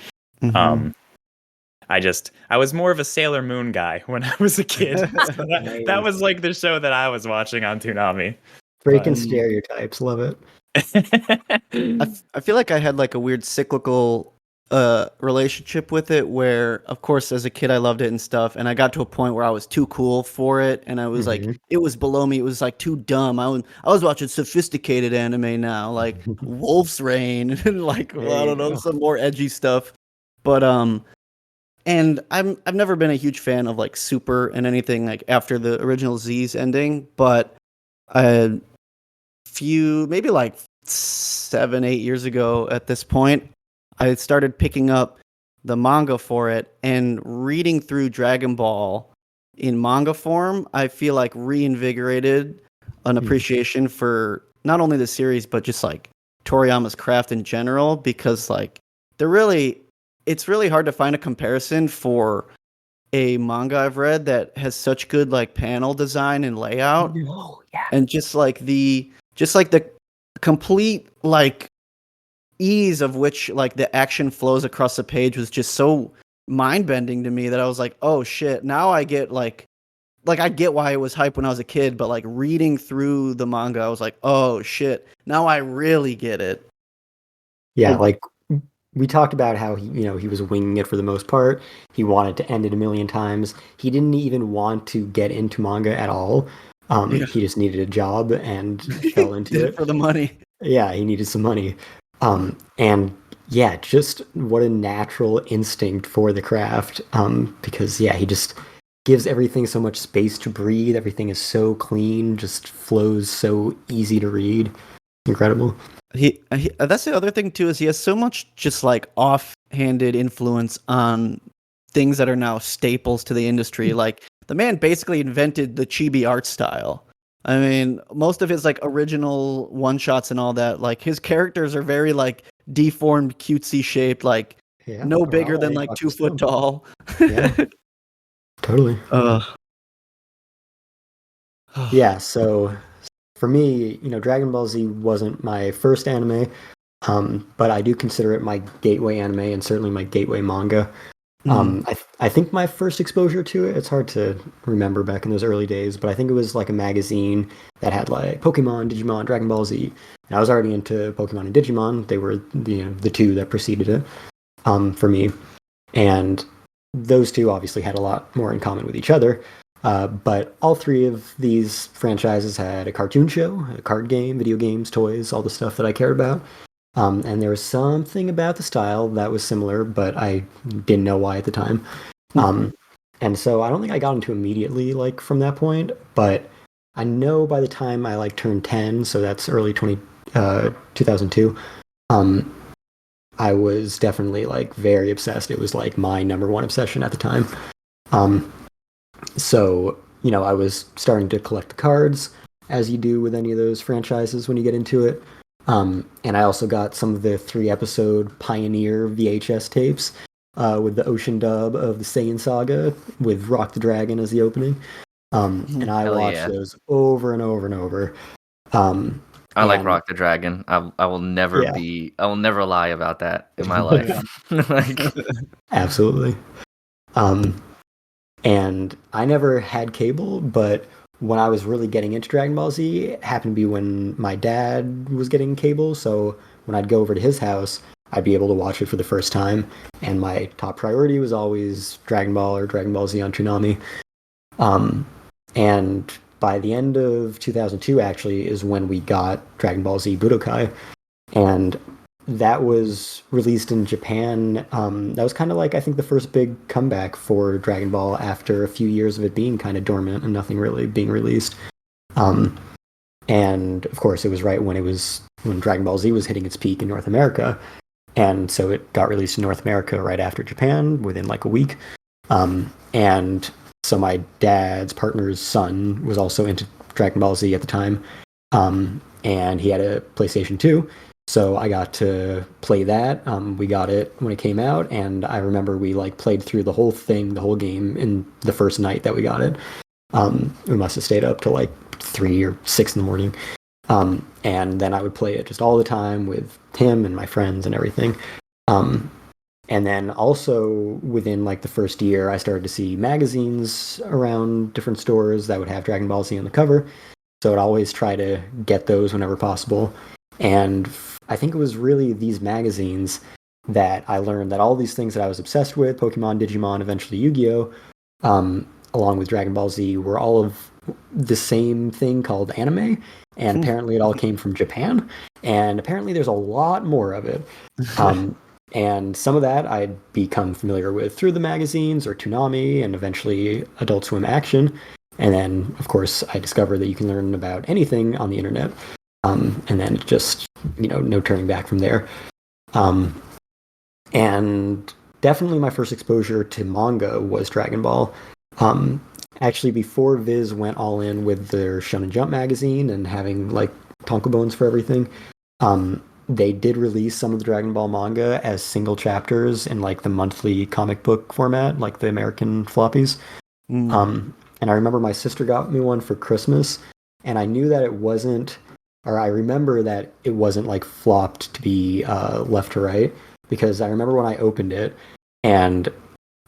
I was more of a Sailor Moon guy when I was a kid. So that was like the show that I was watching on Toonami. Breaking stereotypes, love it. I feel like I had like a weird cyclical relationship with it where, of course, as a kid I loved it and stuff, and I got to a point where I was too cool for it, and I was like, it was below me. It was like too dumb. I was watching sophisticated anime now, like Wolf's Rain and like I don't know, some more edgy stuff. But and I've never been a huge fan of like Super and anything like after the original Z's ending, but maybe like 7-8 years ago at this point, I started picking up the manga for it and reading through Dragon Ball in manga form. I feel like reinvigorated an appreciation for not only the series but just like Toriyama's craft in general, because like it's really hard to find a comparison for a manga I've read that has such good like panel design and layout. And just like the complete like ease of which like the action flows across the page was just so mind-bending to me that I was like, oh shit, now I get like I get why it was hype when I was a kid, but like reading through the manga I was like, oh shit, now I really get it. Yeah, like we talked about how he was winging it for the most part. He wanted to end it a million times. He didn't even want to get into manga at all. He just needed a job and fell into it for the money. Yeah, he needed some money. And yeah, just what a natural instinct for the craft. Because yeah, he just gives everything so much space to breathe. Everything is so clean, just flows so easy to read. Incredible. He that's the other thing too, is he has so much just like offhanded influence on things that are now staples to the industry. Like the man basically invented the chibi art style. I mean, most of his like original one shots and all that, like his characters are very like deformed, cutesy shaped, like no bigger than like 2 foot tall. Yeah, totally. Yeah, so for me, Dragon Ball Z wasn't my first anime, but I do consider it my gateway anime and certainly my gateway manga. I think my first exposure to it, it's hard to remember back in those early days, but I think it was like a magazine that had like Pokemon, Digimon, Dragon Ball Z. And I was already into Pokemon and Digimon. They were the two that preceded it for me. And those two obviously had a lot more in common with each other. But all three of these franchises had a cartoon show, a card game, video games, toys, all the stuff that I cared about. And there was something about the style that was similar, but I didn't know why at the time. And so I don't think I got into immediately like from that point, but I know by the time I like turned 10, so that's early 2002, I was definitely like very obsessed. It was like my number one obsession at the time. So, I was starting to collect the cards, as you do with any of those franchises when you get into it. And I also got some of the 3-episode Pioneer VHS tapes with the ocean dub of the Saiyan Saga with Rock the Dragon as the opening. And I watched those over and over and over. I like Rock the Dragon. I will never I will never lie about that in my life. Absolutely. And I never had cable, but when I was really getting into Dragon Ball Z, it happened to be when my dad was getting cable. So when I'd go over to his house, I'd be able to watch it for the first time. And my top priority was always Dragon Ball or Dragon Ball Z on Toonami. And by the end of 2002, actually, is when we got Dragon Ball Z Budokai. And that was released in Japan. That was kind of like, I think, the first big comeback for Dragon Ball after a few years of it being kind of dormant and nothing really being released. And of course, it was right when Dragon Ball Z was hitting its peak in North America. And so it got released in North America right after Japan within like a week. And so my dad's partner's son was also into Dragon Ball Z at the time. And he had a PlayStation 2. So I got to play that. We got it when it came out, and I remember we like played through the whole game in the first night that we got it. We must have stayed up till like 3 or 6 in the morning. And then I would play it just all the time with him and my friends and everything. And then also within like the first year, I started to see magazines around different stores that would have Dragon Ball Z on the cover. So I'd always try to get those whenever possible. And I think it was really these magazines that I learned that all these things that I was obsessed with, Pokemon, Digimon, eventually Yu-Gi-Oh!, along with Dragon Ball Z, were all of the same thing called anime. And apparently it all came from Japan. And apparently there's a lot more of it. And some of that I'd become familiar with through the magazines or Toonami and eventually Adult Swim Action. And then, of course, I discovered that you can learn about anything on the internet. And then just, no turning back from there. And definitely my first exposure to manga was Dragon Ball. Actually, before Viz went all in with their Shonen Jump magazine and having, like, Tonkobons for everything, they did release some of the Dragon Ball manga as single chapters in, like, the monthly comic book format, like the American floppies. And I remember my sister got me one for Christmas, and I knew that it wasn't... Or I remember that it wasn't like flopped to be left to right, because I remember when I opened it and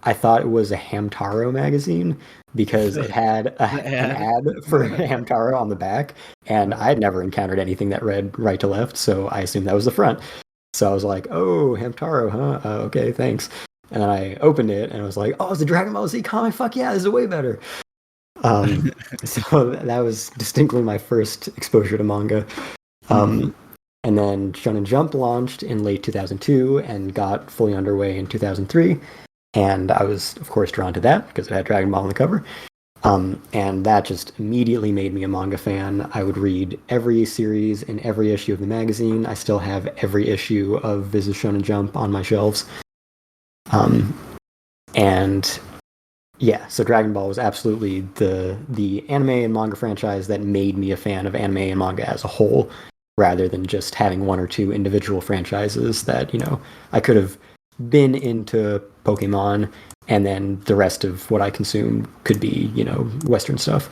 I thought it was a Hamtaro magazine because it had an ad for Hamtaro on the back, and I had never encountered anything that read right to left, so I assumed that was the front. So I was like, oh, Hamtaro, huh? Okay, thanks. And then I opened it and I was like, oh, it's a Dragon Ball Z comic? Fuck yeah, this is way better. So that was distinctly my first exposure to manga. And then Shonen Jump launched in late 2002 and got fully underway in 2003. And I was, of course, drawn to that because it had Dragon Ball on the cover. And that just immediately made me a manga fan. I would read every series and every issue of the magazine. I still have every issue of Viz's Shonen Jump on my shelves. And yeah, so Dragon Ball was absolutely the anime and manga franchise that made me a fan of anime and manga as a whole, rather than just having one or two individual franchises that, I could have been into Pokemon and then the rest of what I consumed could be, Western stuff.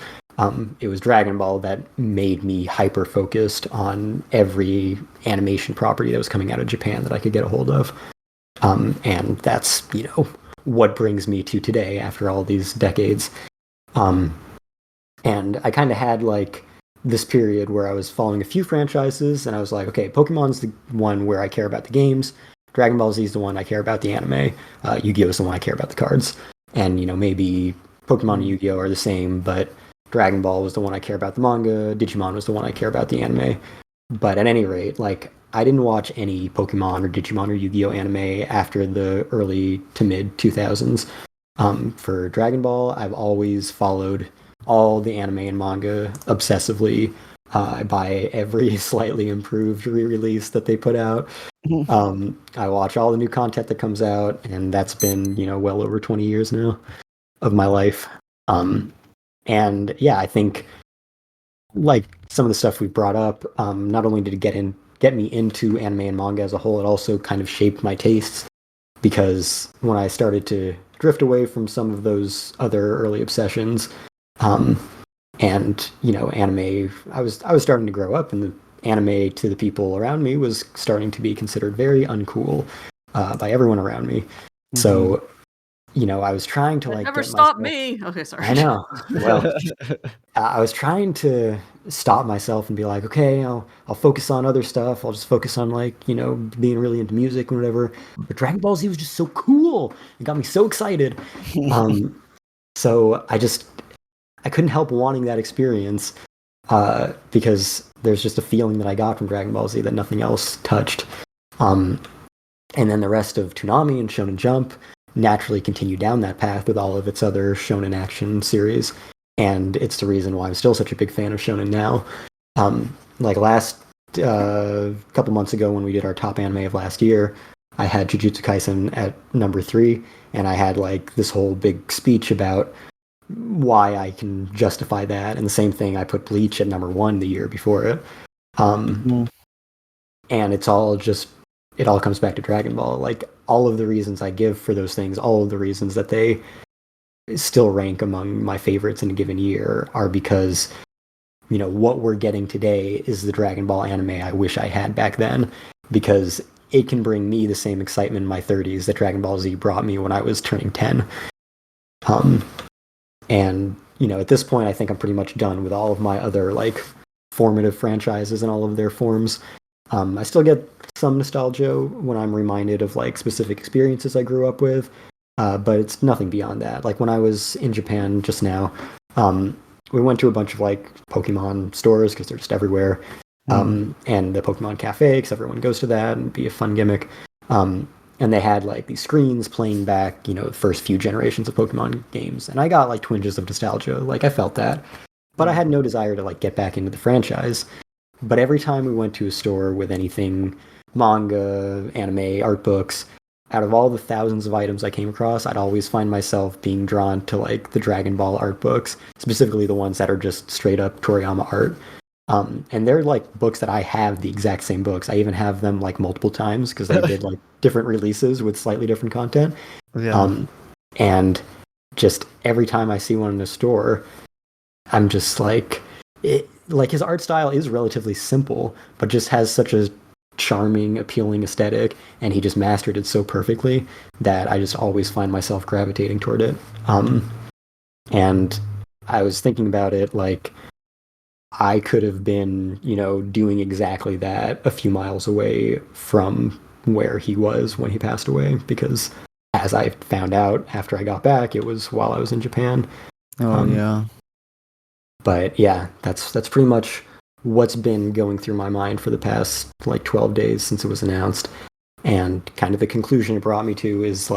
It was Dragon Ball that made me hyper-focused on every animation property that was coming out of Japan that I could get a hold of. And that's, what brings me to today after all these decades. And I kind of had like this period where I was following a few franchises and I was like, okay, Pokemon's the one where I care about the games. Dragon Ball Z is the one I care about the anime. Yu-Gi-Oh is the one I care about the cards. And, maybe Pokemon and Yu-Gi-Oh are the same, but Dragon Ball was the one I care about the manga. Digimon was the one I care about the anime. But at any rate, I didn't watch any Pokemon or Digimon or Yu-Gi-Oh anime after the early to mid 2000s. For Dragon Ball, I've always followed all the anime and manga obsessively. I buy every slightly improved re-release that they put out. I watch all the new content that comes out, and that's been, well over 20 years now of my life. And yeah, I think some of the stuff we brought up, not only did it get me into anime and manga as a whole, it also kind of shaped my tastes, because when I started to drift away from some of those other early obsessions, and anime, I was starting to grow up, and the anime to the people around me was starting to be considered very uncool by everyone around me. So I was trying to never stop me. Okay, sorry. I know. Well, I was trying to stop myself and be like, okay, I'll focus on other stuff. I'll just focus on being really into music and whatever. But Dragon Ball Z was just so cool. It got me so excited. So I couldn't help wanting that experience because there's just a feeling that I got from Dragon Ball Z that nothing else touched. And then the rest of Toonami and Shonen Jump naturally continue down that path with all of its other shonen action series, and it's the reason why I'm still such a big fan of shonen now. Last couple months ago when we did our top anime of last year, I had Jujutsu Kaisen at number 3, and I had this whole big speech about why I can justify that, and the same thing, I put Bleach at number 1 the year before it. And it all comes back to Dragon Ball. All of the reasons I give for those things, all of the reasons that they still rank among my favorites in a given year are because, what we're getting today is the Dragon Ball anime I wish I had back then, because it can bring me the same excitement in my 30s that Dragon Ball Z brought me when I was turning 10. And, at this point, I think I'm pretty much done with all of my other, formative franchises and all of their forms. I still get some nostalgia when I'm reminded of specific experiences I grew up with, but it's nothing beyond that. When I was in Japan just now, we went to a bunch of Pokemon stores because they're just everywhere, and the Pokemon Cafe because everyone goes to that and it'd be a fun gimmick. And they had these screens playing back, the first few generations of Pokemon games, and I got twinges of nostalgia. I felt that, but I had no desire to get back into the franchise. But every time we went to a store with anything manga, anime, art books, out of all the thousands of items I came across, I'd always find myself being drawn to the Dragon Ball art books, specifically the ones that are just straight up Toriyama art. And they're books that I have the exact same books. I even have them multiple times because they did different releases with slightly different content. Yeah. And just every time I see one in a store, I'm just his art style is relatively simple, but just has such a charming, appealing aesthetic, and he just mastered it so perfectly that I just always find myself gravitating toward it. And I was thinking about it, I could have been, doing exactly that a few miles away from where he was when he passed away, because as I found out after I got back, it was while I was in Japan. Yeah. But yeah, that's pretty much what's been going through my mind for the past 12 days since it was announced. And kind of the conclusion it brought me to is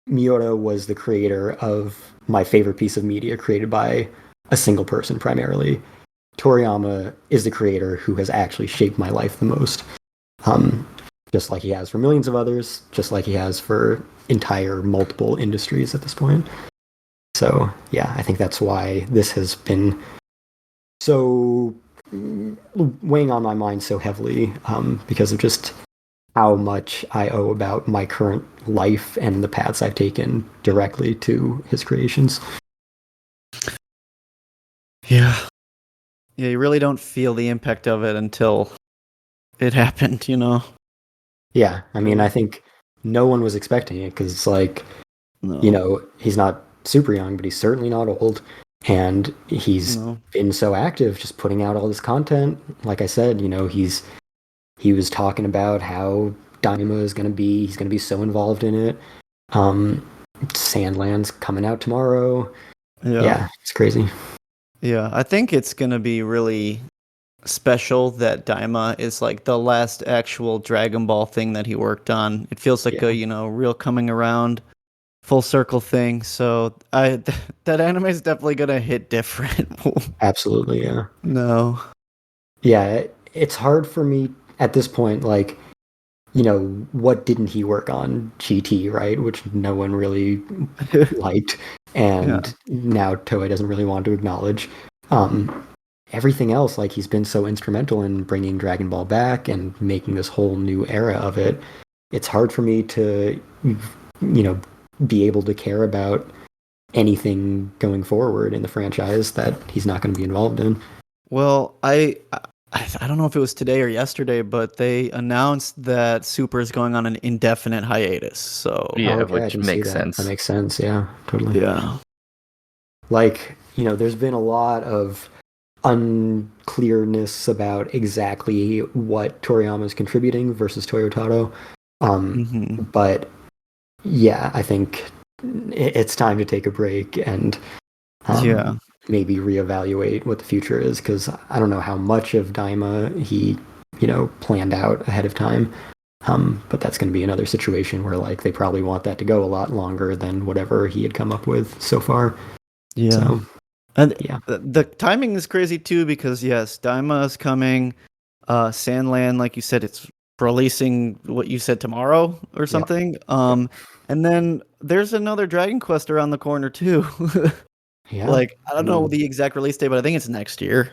Miura was the creator of my favorite piece of media created by a single person primarily. Toriyama is the creator who has actually shaped my life the most. Just like he has for millions of others, just like he has for entire multiple industries at this point. So, yeah, I think that's why this has been so weighing on my mind so heavily, because of just how much I owe about my current life and the paths I've taken directly to his creations. Yeah. Yeah, you really don't feel the impact of it until it happened, Yeah, I mean, I think no one was expecting it because it's No. He's not super young, but he's certainly not old. And he's been so active, just putting out all this content. Like I said, he was talking about how Daima is going to be. He's going to be so involved in it. Sandland's coming out tomorrow. Yeah, it's crazy. Yeah, I think it's going to be really special that Daima is like the last actual Dragon Ball thing that he worked on. It feels like a, real coming around full circle thing. So that anime is definitely going to hit different. Absolutely, yeah. No. Yeah, it's hard for me at this point, like, what didn't he work on? GT, right? Which no one really liked. And now Toei doesn't really want to acknowledge. Everything else, like, he's been so instrumental in bringing Dragon Ball back and making this whole new era of it. It's hard for me to, be able to care about anything going forward in the franchise that he's not going to be involved in. Well, I don't know if it was today or yesterday, but they announced that Super is going on an indefinite hiatus. So which makes sense. That makes sense. Yeah, totally. Yeah. Like, there's been a lot of unclearness about exactly what Toriyama is contributing versus Toyotaro. But yeah, I think it's time to take a break and maybe reevaluate what the future is, because I don't know how much of Daima he, planned out ahead of time. But that's going to be another situation where, like, they probably want that to go a lot longer than whatever he had come up with so far. Yeah. So, and the timing is crazy too, because yes, Daima is coming. Sandland, like you said, it's releasing what you said tomorrow or something. And then there's another Dragon Quest around the corner too. Like, I don't know the exact release date, but I think it's next year.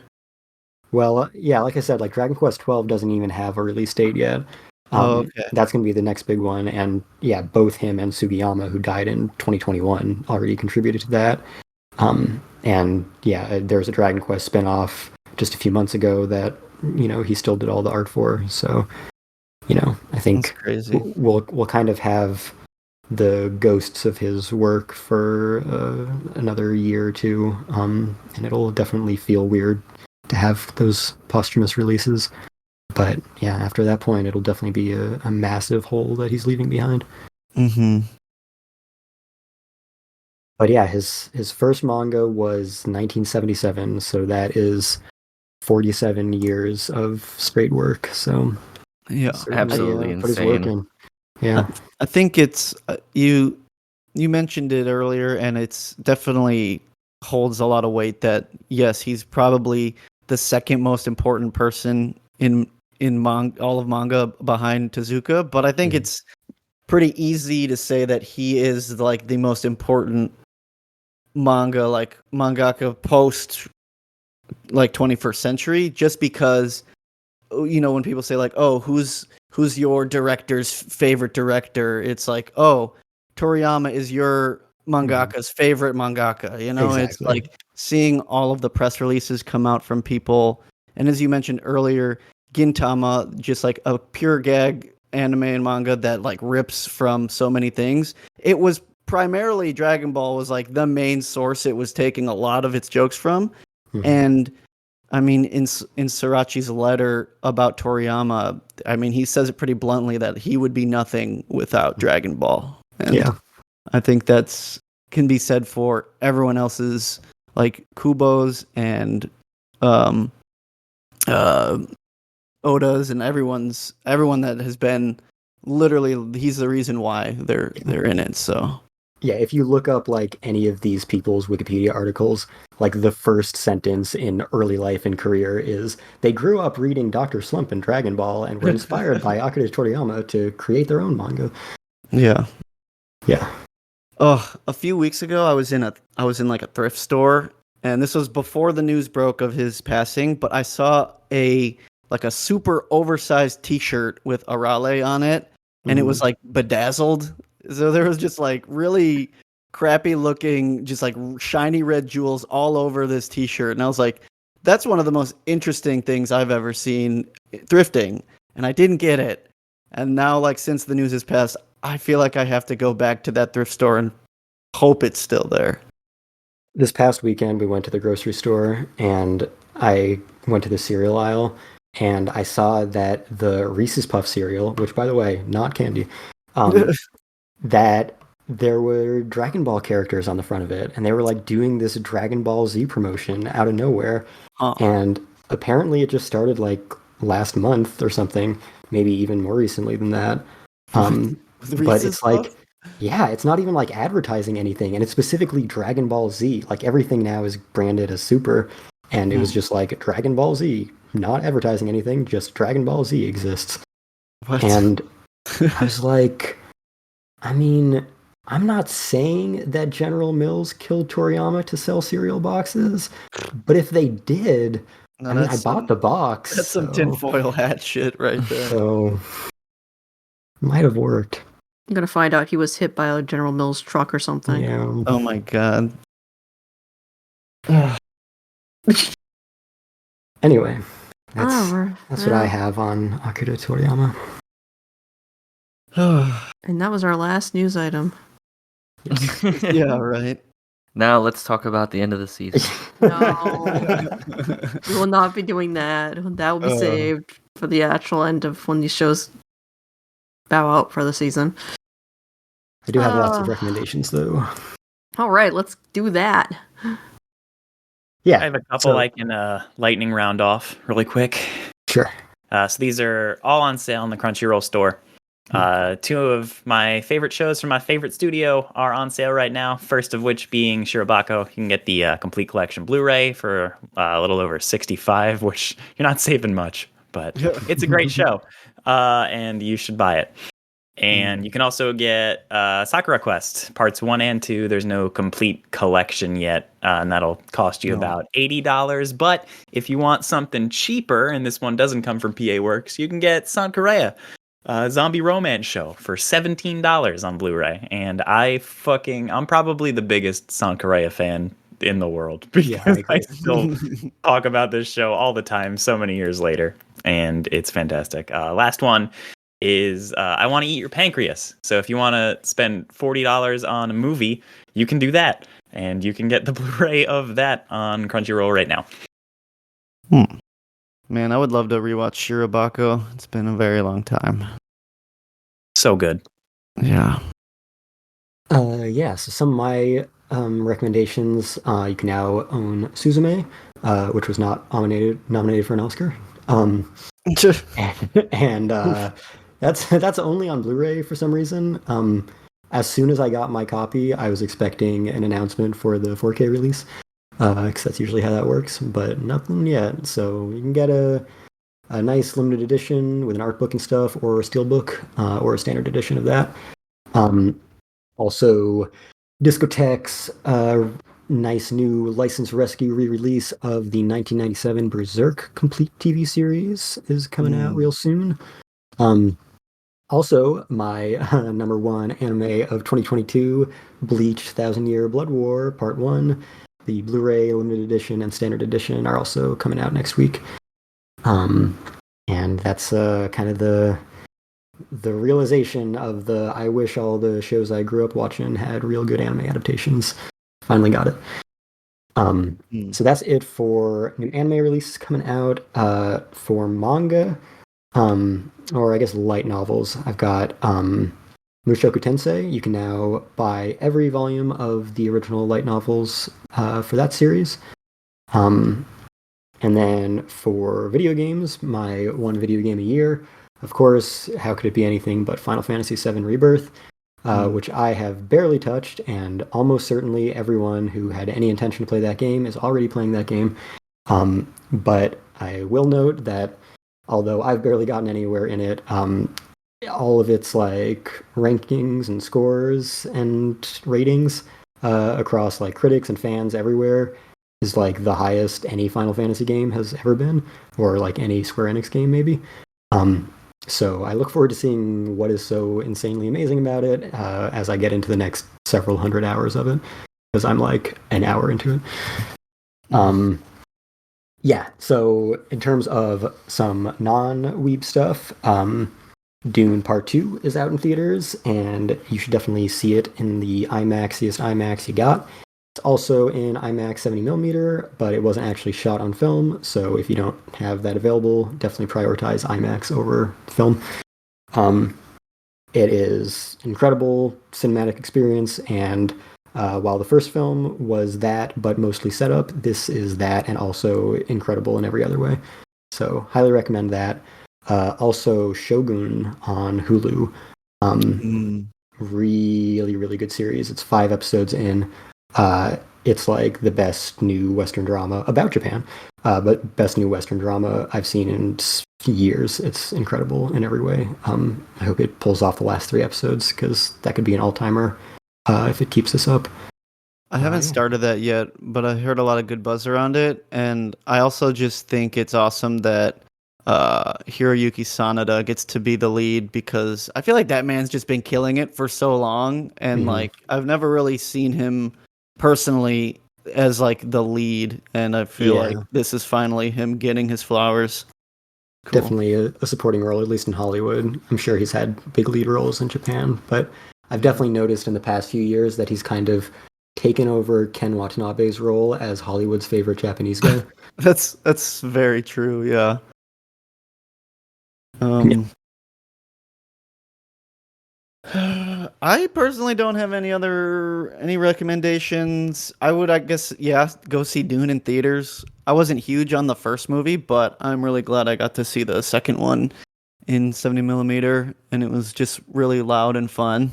Well, like I said, like, Dragon Quest 12 doesn't even have a release date yet. That's going to be the next big one. And yeah, both him and Sugiyama, who died in 2021, already contributed to that. And yeah, there's a Dragon Quest spinoff just a few months ago that, he still did all the art for. So, I think we'll kind of have the ghosts of his work for another year or two. And it'll definitely feel weird to have those posthumous releases. But yeah, after that point, it'll definitely be a massive hole that he's leaving behind. But yeah, his first manga was 1977, so that is 47 years of straight work. So yeah, absolutely insane. Yeah, I think it's you mentioned it earlier, and it's definitely holds a lot of weight that yes, he's probably the second most important person in all of manga behind Tezuka, but I think it's pretty easy to say that he is like the most important mangaka post like 21st century, just because when people say like, oh, who's your director's favorite director, it's like, oh, Toriyama is your mangaka's favorite mangaka. Exactly. It's like seeing all of the press releases come out from people, and as you mentioned earlier, Gintama, just like a pure gag anime and manga that like rips from so many things. It was primarily Dragon Ball was like the main source it was taking a lot of its jokes from. And I mean, in Sorachi's letter about Toriyama, I mean, he says it pretty bluntly that he would be nothing without Dragon Ball. And I think that's can be said for everyone else's, like Kubo's and Oda's and everyone that has been literally, he's the reason why they're in it. So yeah, if you look up like any of these people's Wikipedia articles, like the first sentence in early life and career is they grew up reading Dr. Slump and Dragon Ball and were inspired by Akira Toriyama to create their own manga. Yeah. Oh, a few weeks ago I was in like a thrift store, and this was before the news broke of his passing, but I saw a super oversized t-shirt with Arale on it, and it was like bedazzled. So there was just like really crappy looking, just like shiny red jewels all over this t-shirt. And I was like, that's one of the most interesting things I've ever seen thrifting. And I didn't get it. And now, like, since the news has passed, I feel like I have to go back to that thrift store and hope it's still there. This past weekend, we went to the grocery store and I went to the cereal aisle. and I saw that the Reese's Puff cereal, which by the way, not candy, that there were Dragon Ball characters on the front of it, and they were like doing this Dragon Ball Z promotion out of nowhere. And apparently it just started like last month or something, maybe even more recently than that. But it's like, yeah, it's not even like advertising anything, and it's specifically Dragon Ball Z. Like everything now is branded as Super, and it was just like Dragon Ball Z, not advertising anything, just Dragon Ball Z exists. What? And I was like, I mean, I'm not saying that General Mills killed Toriyama to sell cereal boxes, but if they did, No, I mean, I bought the box. That's some tinfoil hat shit right there. So, might have worked. I'm gonna find out he was hit by a General Mills truck or something. Yeah. Oh my god. Anyway, that's what I Yeah. have on Akira Toriyama. And that was our last news item. Yeah, right. Now let's talk about the end of the season. No, we will not be doing that. That will be saved for the actual end of when these shows bow out for the season. I do have lots of recommendations, though. All right, let's do that. Yeah. I have a couple I can lightning round off really quick. Sure. So these are all on sale in the Crunchyroll store. Two of my favorite shows from my favorite studio are on sale right now. First of which being Shirobako. You can get the complete collection Blu-ray for a little over $65, which you're not saving much, but it's a great show, and you should buy it. And you can also get Sakura Quest Parts 1 and 2. There's no complete collection yet, and that'll cost you about $80. But if you want something cheaper, and this one doesn't come from PA Works, you can get Sankareya, Zombie Romance Show for $17 on Blu-ray. And I'm probably the biggest Sankareya fan in the world, because I still talk about this show all the time so many years later, and it's fantastic. Last one is I Want to Eat Your Pancreas. So if you want to spend $40 on a movie, you can do that, and you can get the Blu-ray of that on Crunchyroll right now. Man, I would love to rewatch Shirobako. It's been a very long time. So good. Yeah. So some of my recommendations, you can now own Suzume, which was not nominated for an Oscar. And that's only on Blu-ray for some reason. As soon as I got my copy, I was expecting an announcement for the 4K release, because that's usually how that works, but nothing yet. So you can get a nice limited edition with an art book and stuff, or a steelbook, or a standard edition of that. Also, Discotheque's nice new license rescue re-release of the 1997 Berserk complete TV series is coming out real soon. Also, my number one anime of 2022, Bleach 1,000 Year Blood War Part 1, the Blu-ray limited edition and standard edition are also coming out next week. And that's kind of the realization of I wish all the shows I grew up watching had real good anime adaptations. Finally got it. So that's it for new anime releases coming out. For manga, or I guess light novels, I've got Mushoku Tensei. You can now buy every volume of the original light novels for that series. And then for video games, my one video game a year, of course, how could it be anything but Final Fantasy VII Rebirth, which I have barely touched, and almost certainly everyone who had any intention to play that game is already playing that game. But I will note that although I've barely gotten anywhere in it, all of its like rankings and scores and ratings across like critics and fans everywhere is like the highest any Final Fantasy game has ever been, or like any Square Enix game maybe. So I look forward to seeing what is so insanely amazing about it as I get into the next several hundred hours of it, because I'm like an hour into it. Yeah, so in terms of some non-weeb stuff, Dune Part 2 is out in theaters, and you should definitely see it in the IMAXiest IMAX you got. It's also in IMAX 70mm, but it wasn't actually shot on film. So if you don't have that available, definitely prioritize IMAX over film. It is incredible cinematic experience, and while the first film was that, but mostly setup, this is that, and also incredible in every other way. So highly recommend that. Also, Shogun on Hulu. Really, really good series. It's 5 episodes in. It's like the best new Western drama about Japan, but best new Western drama I've seen in years. It's incredible in every way. I hope it pulls off the last 3 episodes because that could be an all-timer if it keeps this up. I haven't started that yet, but I heard a lot of good buzz around it, and I also just think it's awesome that Hiroyuki Sanada gets to be the lead because I feel like that man's just been killing it for so long, and like I've never really seen him personally as like the lead, and I feel like this is finally him getting his flowers. Cool. Definitely a supporting role, at least in Hollywood. I'm sure he's had big lead roles in Japan, but I've definitely noticed in the past few years that he's kind of taken over Ken Watanabe's role as Hollywood's favorite Japanese guy. That's very true, yeah. I personally don't have any recommendations. I would, I guess, go see Dune in theaters. I wasn't huge on the first movie, but I'm really glad I got to see the second one in 70mm, and it was just really loud and fun.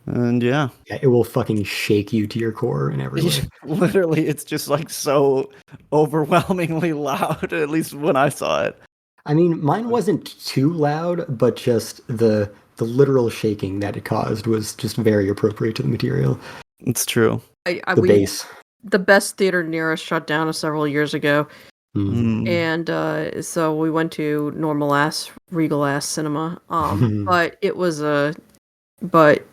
And yeah, it will fucking shake you to your core in every way. Literally, it's just like so overwhelmingly loud, at least when I saw it. I mean, mine wasn't too loud, but just the literal shaking that it caused was just very appropriate to the material. It's true. The bass. The best theater near us shut down several years ago. And so we went to normal ass, regal ass cinema. But it was but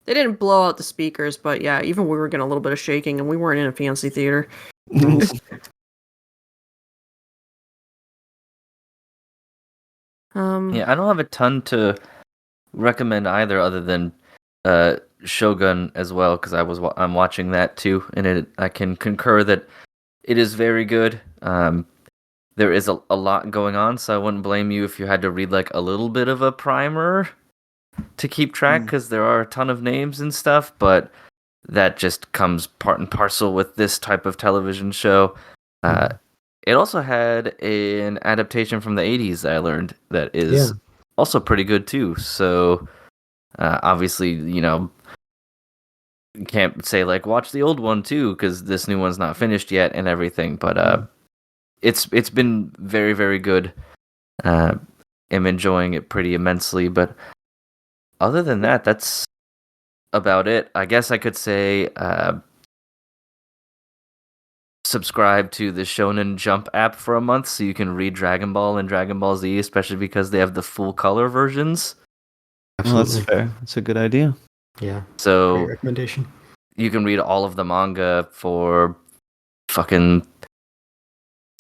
they didn't blow out the speakers, but yeah, even we were getting a little bit of shaking, and we weren't in a fancy theater. Yeah, I don't have a ton to recommend either, other than Shogun as well, because I'm watching that too, and I can concur that it is very good. There is a lot going on, so I wouldn't blame you if you had to read like a little bit of a primer to keep track, because there are a ton of names and stuff, but that just comes part and parcel with this type of television show. It also had an adaptation from the 80s that I learned that is also pretty good too. So obviously, you can't say like watch the old one too, because this new one's not finished yet and everything. But it's been very, very good. I'm enjoying it pretty immensely. But other than that, that's about it. I guess I could say subscribe to the Shonen Jump app for a month so you can read Dragon Ball and Dragon Ball Z, especially because they have the full color versions. Absolutely. That's fair. That's a good idea. Yeah. So great recommendation. You can read all of the manga for fucking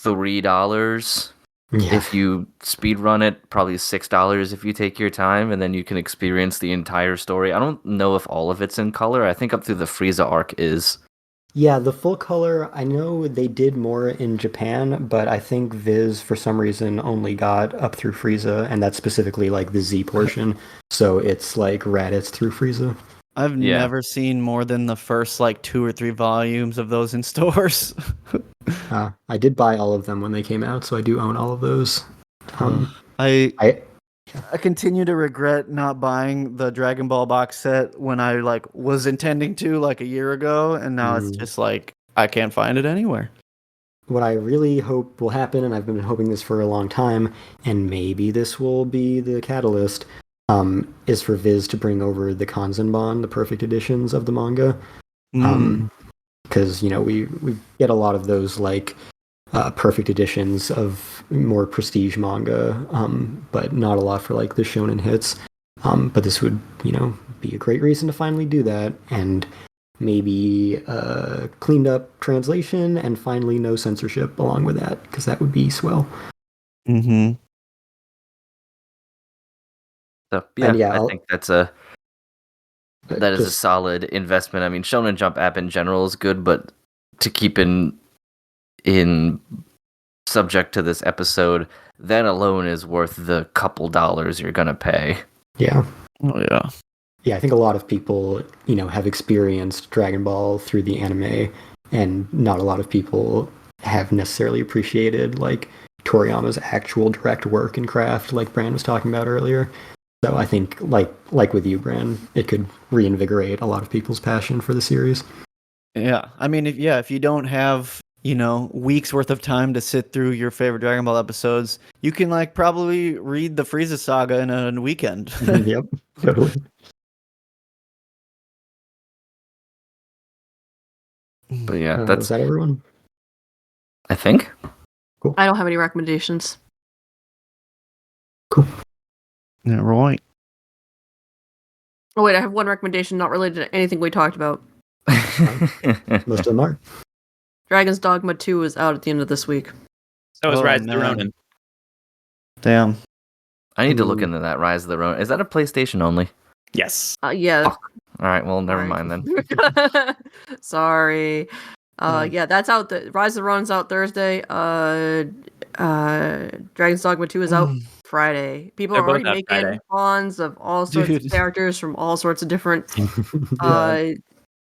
$3. If you speedrun it, probably $6 if you take your time, and then you can experience the entire story. I don't know if all of it's in color. I think up through the Frieza arc is. Yeah, the full color, I know they did more in Japan, but I think Viz, for some reason, only got up through Frieza, and that's specifically like the Z portion. So it's like Raditz through Frieza. I've never seen more than the first like 2 or 3 volumes of those in stores. I did buy all of them when they came out, so I do own all of those. I continue to regret not buying the Dragon Ball box set when I like was intending to like a year ago, and now it's just like I can't find it anywhere. What I really hope will happen, and I've been hoping this for a long time, and maybe this will be the catalyst, is for Viz to bring over the Kanzenban, the perfect editions of the manga. Because we get a lot of those like perfect editions of more prestige manga, but not a lot for like the shonen hits. But this would be a great reason to finally do that, and maybe cleaned up translation, and finally no censorship along with that, because that would be swell. So I think that's a that is a solid investment. I mean, Shonen Jump app in general is good, but to keep in subject to this episode, that alone is worth the couple dollars you're gonna pay. Yeah. Oh yeah. Yeah, I think a lot of people, have experienced Dragon Ball through the anime, and not a lot of people have necessarily appreciated like Toriyama's actual direct work and craft, like Bran was talking about earlier. So I think, like with you, Bran, it could reinvigorate a lot of people's passion for the series. Yeah. I mean, if you don't have weeks worth of time to sit through your favorite Dragon Ball episodes, you can probably read the Frieza saga in a weekend. Yep, totally. But yeah, Was that everyone? I think. Cool. I don't have any recommendations. Cool. Yeah, right. Oh wait, I have one recommendation not related to anything we talked about. Most of them are. Dragon's Dogma 2 is out at the end of this week. So is Oh, Rise of the man. Ronin. Damn. I need to look into that Rise of the Ronin. Is that a PlayStation only? Yes. Yeah. Fuck. All right, well, never Sorry. mind then. Sorry. Yeah, that's out. Rise of the Ronin's out Thursday. Dragon's Dogma 2 is out Friday. People They're are both already out making Friday. fawns of all sorts Dude. of characters from all sorts of different Yeah.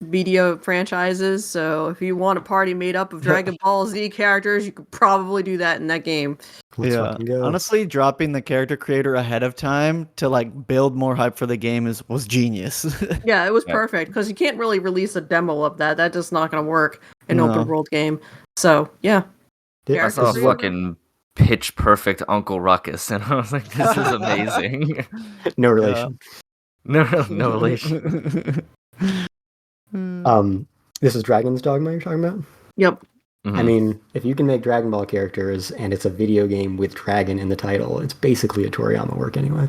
media franchises. So if you want a party made up of Dragon Ball Z characters, you could probably do that in that game. Let's Yeah. fucking go. Honestly, dropping the character creator ahead of time to build more hype for the game was genius. Yeah, it was Yeah. perfect because you can't really release a demo of that. That's just not going to work in an No. open world game. So yeah. Yeah, I saw this is- fucking pitch perfect Uncle Ruckus, and I was like, this is amazing. no relation. no relation. This is Dragon's Dogma you're talking about? Yep. Mhm. I mean, if you can make Dragon Ball characters and it's a video game with dragon in the title, it's basically a Toriyama work anyway.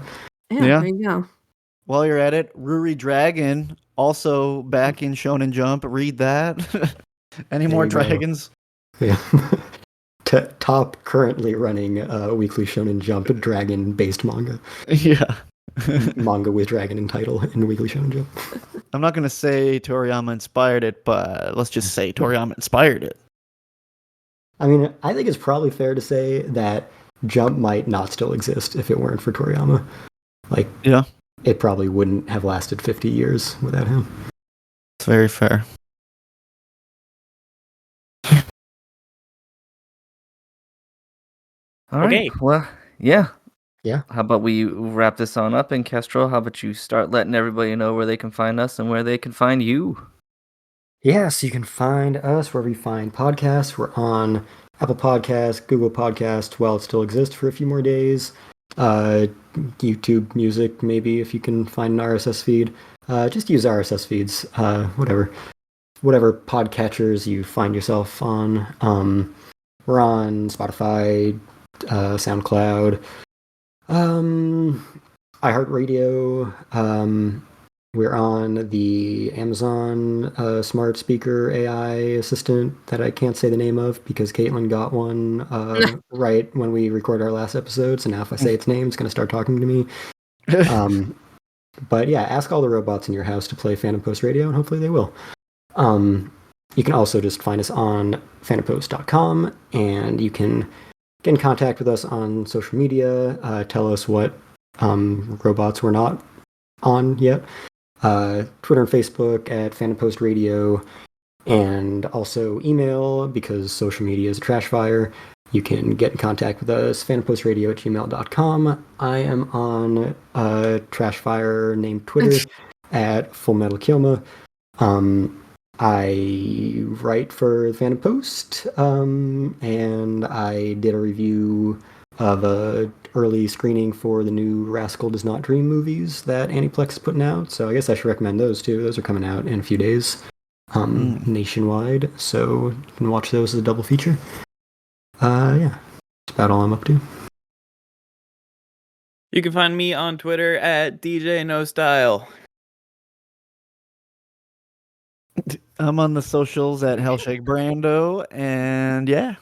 Yeah, Yeah. there you go. While you're at it, Ruri Dragon also back in Shonen Jump. Read that. Any There more you go. dragons? Yeah. Top currently running weekly Shonen Jump dragon-based manga. Yeah. Manga with dragon in title in weekly Shonen Jump. I'm not gonna say Toriyama inspired it, but let's just say Toriyama inspired it. I mean, I think it's probably fair to say that Jump might not still exist if it weren't for Toriyama. Yeah. It probably wouldn't have lasted 50 years without him. It's very fair. All right. Okay. Well, yeah. Yeah. How about we wrap this on up? And Kestrel, how about you start letting everybody know where they can find us and where they can find you? Yes, you can find us wherever you find podcasts. We're on Apple Podcasts, Google Podcasts, while it still exists for a few more days. YouTube Music, maybe, if you can find an RSS feed. Just use RSS feeds, whatever podcatchers you find yourself on. We're on Spotify, SoundCloud, iHeartRadio. We're on the Amazon smart speaker AI assistant that I can't say the name of because Caitlin got one right when we recorded our last episode. So now if I say its name, it's going to start talking to me. But yeah, ask all the robots in your house to play Phantom Post Radio, and hopefully they will. You can also just find us on phantompost.com, and you can get in contact with us on social media. Tell us what robots we're not on yet. Twitter and Facebook at Phantom Post Radio, and also email, because social media is a trash fire. You can get in contact with us, phantompostradio@gmail.com. I am on trash fire named Twitter at Full Metal Kilma. I write for the Phantom Post, and I did a review of a early screening for the new Rascal Does Not Dream movies that Aniplex is putting out. So I guess I should recommend those too. Those are coming out in a few days nationwide. So you can watch those as a double feature. Yeah, that's about all I'm up to. You can find me on Twitter at DJ No Style. I'm on the socials at Hellshake Brando, and yeah.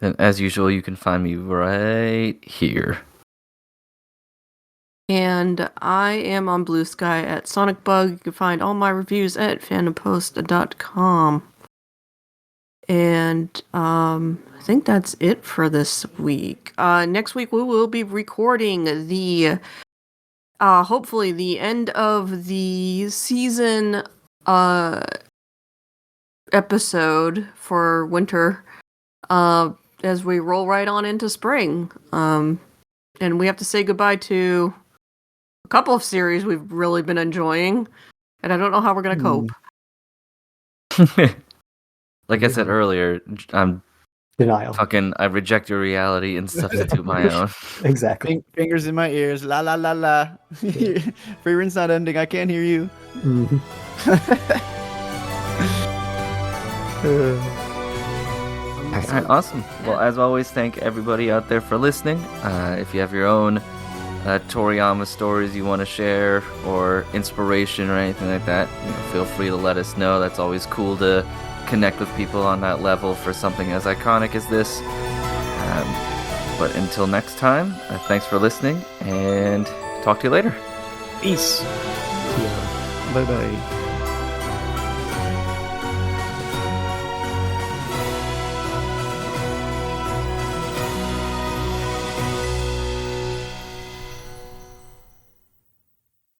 And as usual, you can find me right here. And I am on Blue Sky at Sonic Bug. You can find all my reviews at fandompost.com. And I think that's it for this week. Next week we will be recording the hopefully the end of the season episode for winter as we roll right on into spring. And we have to say goodbye to a couple of series we've really been enjoying, and I don't know how we're going to cope. Like I said earlier, I'm Denial. I reject your reality and substitute my own. Exactly. Fingers in my ears. La la la la. Free rinse not ending. I can't hear you. Mhm. All right, awesome. Well, as always, thank everybody out there for listening. If you have your own Toriyama stories you want to share or inspiration or anything like that, feel free to let us know. That's always cool to connect with people on that level for something as iconic as this. But until next time, thanks for listening and talk to you later. Peace. Yeah. Bye bye.